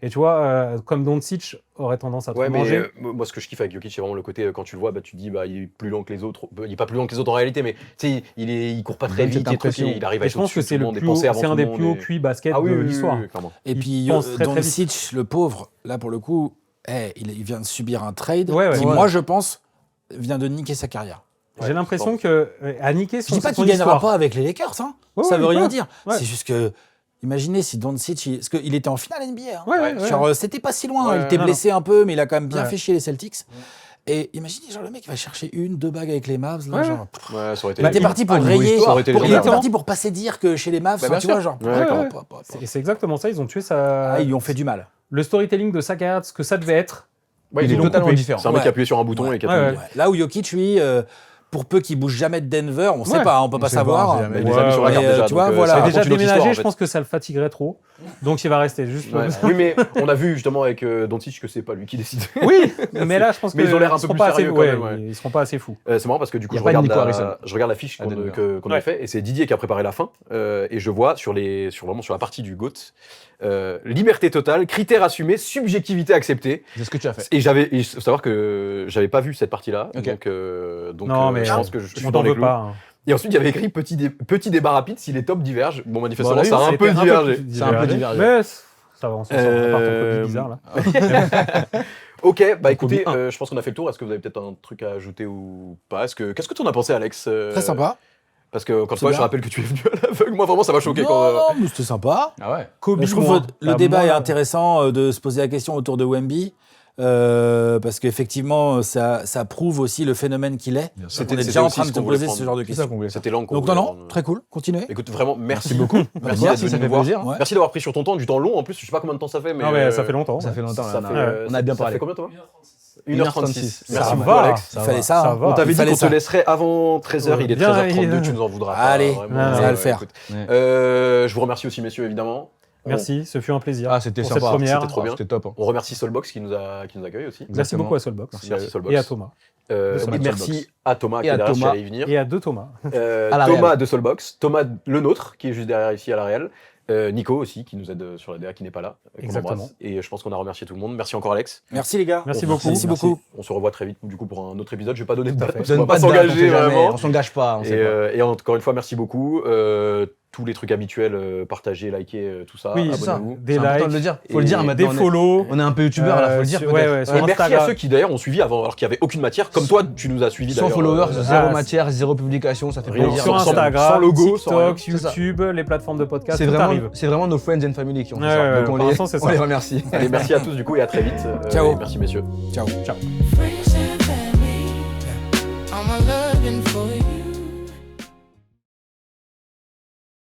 B: Et tu vois, comme Doncic aurait tendance à trop
A: Ouais, mais
B: manger.
A: moi, ce que je kiffe avec Jokic, c'est vraiment le côté, quand tu le vois, bah, tu te dis, bah, il est plus lent que les autres. Il est pas plus lent que les autres en réalité, mais tu sais, il court pas très
C: donne
A: vite,
C: cette
A: et trucs,
C: impression.
A: il arrive à
B: Et
A: être
B: je pense
A: au-dessus
B: que
A: de
B: c'est
A: tout le
B: le
A: monde, et
B: plus haut,
A: penser avant
B: c'est
A: tout
B: un
A: le
B: des
A: monde,
B: plus hauts
A: et-
B: QI basket
A: Ah oui,
B: de
A: oui,
B: l'histoire.
A: oui, clairement.
D: Et puis
B: Il pense très, très
D: Doncic, le pauvre, là pour le coup, il vient de subir un trade
B: Ouais,
D: qui,
B: ouais.
D: moi je pense, vient de niquer sa carrière.
B: J'ai l'impression que à niquer
D: Je
B: son
D: dis pas
B: son
D: qu'il gagnera
B: histoire.
D: pas avec les Lakers, hein.
B: Ouais,
D: Ça
B: ouais,
D: veut rien
B: ouais.
D: dire.
B: Ouais.
D: C'est juste que, imaginez si Doncic, parce qu'il était en finale NBA. Hein.
B: Ouais, ouais, ouais.
D: Genre, c'était pas si loin.
A: Ouais,
D: il était
B: non,
D: blessé un peu, mais il a quand même bien
B: Ouais.
D: fait chier les Celtics. Et imaginez, genre, le mec il va chercher 1-2 bagues avec les Mavs. Là,
B: Ouais,
D: genre,
A: Ouais, ça aurait été.
D: il était parti pour
C: niveau
D: rayer.
C: histoire,
A: ça aurait été
D: Il était
A: légendaire.
D: parti pour passer dire que chez les Mavs,
C: Bah,
D: enfin,
C: bien
D: tu
C: sûr.
D: vois, genre.
A: Ouais, d'accord.
B: C'est exactement ça. Ils ont tué sa.
D: Ah, ils lui ont fait du mal.
B: Le storytelling de sa carrière, ce que ça devait être.
A: Ouais,
C: Il
A: ils
C: est
A: l'ont
C: totalement
A: coupé.
C: différent.
A: C'est un mec
D: Ouais.
A: qui a appuyé sur un bouton
D: Ouais.
A: et qui a
B: Ouais,
A: tout
B: ouais.
A: mis.
D: Ouais. Là où Jokic, lui, pour peu qu'il bouge jamais de Denver, on sait
B: Ouais.
D: pas, on peut pas
C: sait pas,
D: savoir.
C: on sait jamais.
A: Mais des
B: Ouais,
A: amis sur la
B: ouais.
A: carte
D: Mais,
A: déjà.
D: tu vois,
A: donc,
D: voilà.
A: ça
B: Il a
A: raconte
B: déjà
A: une autre
B: déménagé,
A: histoire, en
B: je
A: fait.
B: pense que ça le fatiguerait trop. Donc il va rester juste.
A: Ouais. Oui, mais on a vu justement avec Doncic que c'est pas lui qui décide.
B: Oui, mais là, je pense
A: Mais
B: que
A: ils ont l'air un peu
B: seront
A: plus
B: pas assez-
A: sérieux quand même, ouais.
B: Ils seront pas assez fous.
A: C'est marrant parce que du coup,
C: Y a
A: je
C: pas de
A: regarde,
C: Nico Harrison.
A: je regarde la fiche
C: À
A: qu'on
C: Denver.
A: qu'on a fait et c'est Didier qui a préparé la fin. Et je vois vraiment sur la partie du GOAT, liberté totale, critères assumés, subjectivité acceptée.
C: C'est ce que tu as fait.
A: Et il faut savoir que j'avais pas vu cette partie-là.
C: Ok.
A: Donc
B: Non, mais
A: je pense que je suis
B: On
A: dans
B: t'en
A: les
B: veut
A: clous.
B: pas. hein.
A: Et ensuite, il y avait écrit petit débat rapide si les tops divergent. Bon, manifestement,
C: Bon, on a
A: ça a
C: eu,
A: un peu divergé.
C: C'est un peu divergé.
B: Mais ça va, on s'en sort. À part ton copie bizarre là.
A: Ok, bah écoutez,
C: Kobe 1.
A: je pense qu'on a fait le tour. Est-ce que vous avez peut-être un truc à ajouter ou pas? Qu'est-ce que tu en as pensé, Alex?
D: Très sympa.
A: Parce que, encore une
D: C'est
A: fois, je
D: bien.
A: rappelle que tu es venu à l'aveugle. Moi, vraiment, ça m'a choqué quand.
D: Non, mais c'était sympa.
C: Ah ouais.
B: Kobe,
D: Je trouve
B: moi,
D: le
B: bah,
D: débat
B: moi,
D: est intéressant de se poser la question autour de Wemby. Parce qu'effectivement, ça prouve aussi le phénomène qu'il est.
C: Bien sûr.
D: On
A: C'était
D: est
A: aussi
D: déjà en train de
A: ce
D: se
A: qu'on voulait
D: poser
A: prendre.
D: ce genre de
C: C'est ça
D: questions.
C: qu'on voulait faire.
A: C'était l'angle qu'on
D: Donc
A: voulait
D: non,
A: prendre.
D: très cool. Continuez.
A: Écoute, vraiment, merci
C: beaucoup.
A: Merci
C: Merci,
A: d'être
C: ça
A: venu
C: fait
A: nous voir.
C: plaisir.
D: Ouais.
A: Merci d'avoir pris sur ton temps, du temps long en plus. Je sais pas combien de temps ça fait, mais.
B: Ah ouais, ça fait longtemps.
C: Ça fait longtemps.
A: Ça
C: là,
A: fait,
C: on a bien
A: ça
C: parlé.
A: fait combien, toi 1h36.
C: Ça
A: Merci
B: va.
A: beaucoup, Alex.
C: Ça
D: Il fallait
C: va.
D: ça.
B: Ça
D: hein.
B: va.
A: On t'avait
D: Il
A: dit
D: fallait
A: qu'on te
D: ça.
A: laisserait avant 13h, il est
B: Bien,
A: 13h32, tu nous en voudras pas.
D: Allez,
A: vraiment,
D: ça va le faire.
A: écoute.
C: Ouais.
A: Je vous remercie aussi, messieurs, évidemment.
B: Merci, ce fut un plaisir.
C: Ah, c'était
B: pour
C: sympa.
B: cette première.
A: C'était trop bien.
C: C'était top. hein.
A: On remercie Soulbox qui nous accueille aussi.
B: Merci
C: Exactement.
B: beaucoup à Soulbox.
A: Merci Soulbox.
B: Et à Thomas.
C: Thomas
A: Et
C: de
A: merci
C: Soulbox.
A: à Thomas qui
C: Et
A: est
C: à
A: derrière, qui
C: Thomas.
A: allait y venir.
B: Et à deux Thomas.
C: À la
A: Thomas
C: Réal.
A: de Soulbox, Thomas le nôtre qui est juste derrière ici à la Réal. Nico aussi qui nous aide sur la DA qui n'est pas là. qu'on
B: Exactement.
A: embrasse. Et je pense qu'on a remercié tout le monde. Merci encore Alex.
D: Merci les gars.
B: Merci
A: On-
B: beaucoup.
D: Merci beaucoup.
A: On se revoit très vite du coup pour un autre épisode. Je vais pas donner de
B: Tout à
A: date
B: fait.
A: parce qu'on
C: Donne
A: va pas
C: pas de date, on
A: s'engager
C: sait jamais,
A: vraiment.
C: on s'engage pas, on sait pas.
A: Et encore une fois, merci beaucoup. Tous les trucs habituels, partagez, likez, tout ça.
B: Oui, c'est ça.
A: Abonnez-vous.
B: Des
C: C'est important de
B: likes,
C: le dire. Faut
A: et
C: le dire
B: des
C: maintenant.
B: follow.
C: On est un peu youtubeur là, faut le dire
B: sur-
C: peut-être.
B: ouais, sur
A: Et merci à
B: Instagram.
A: ceux qui d'ailleurs ont suivi avant alors qu'il n'y avait aucune matière. Comme toi, tu nous as suivi
C: Sans
A: d'ailleurs.
C: followers,
A: euh,
C: zéro
B: ah,
C: matière, zéro publication, ça fait
A: Rien.
C: plaisir.
B: Sur
A: sans-
B: Instagram,
A: sans logo, sans rien.
B: TikTok,
C: C'est ça.
B: YouTube, les plateformes de podcast,
C: C'est
B: tout
C: vraiment,
B: arrive.
C: c'est vraiment nos friends and family qui ont fait
B: Ouais,
C: ça.
B: ouais,
C: Donc
B: pour
C: on les,
B: l'instant, c'est
C: on
B: ça.
C: les remercie.
A: Allez, merci à tous du coup et à très vite.
D: Ciao.
A: Et merci messieurs.
D: Ciao.
B: Ciao.
E: Friends and family. All my love.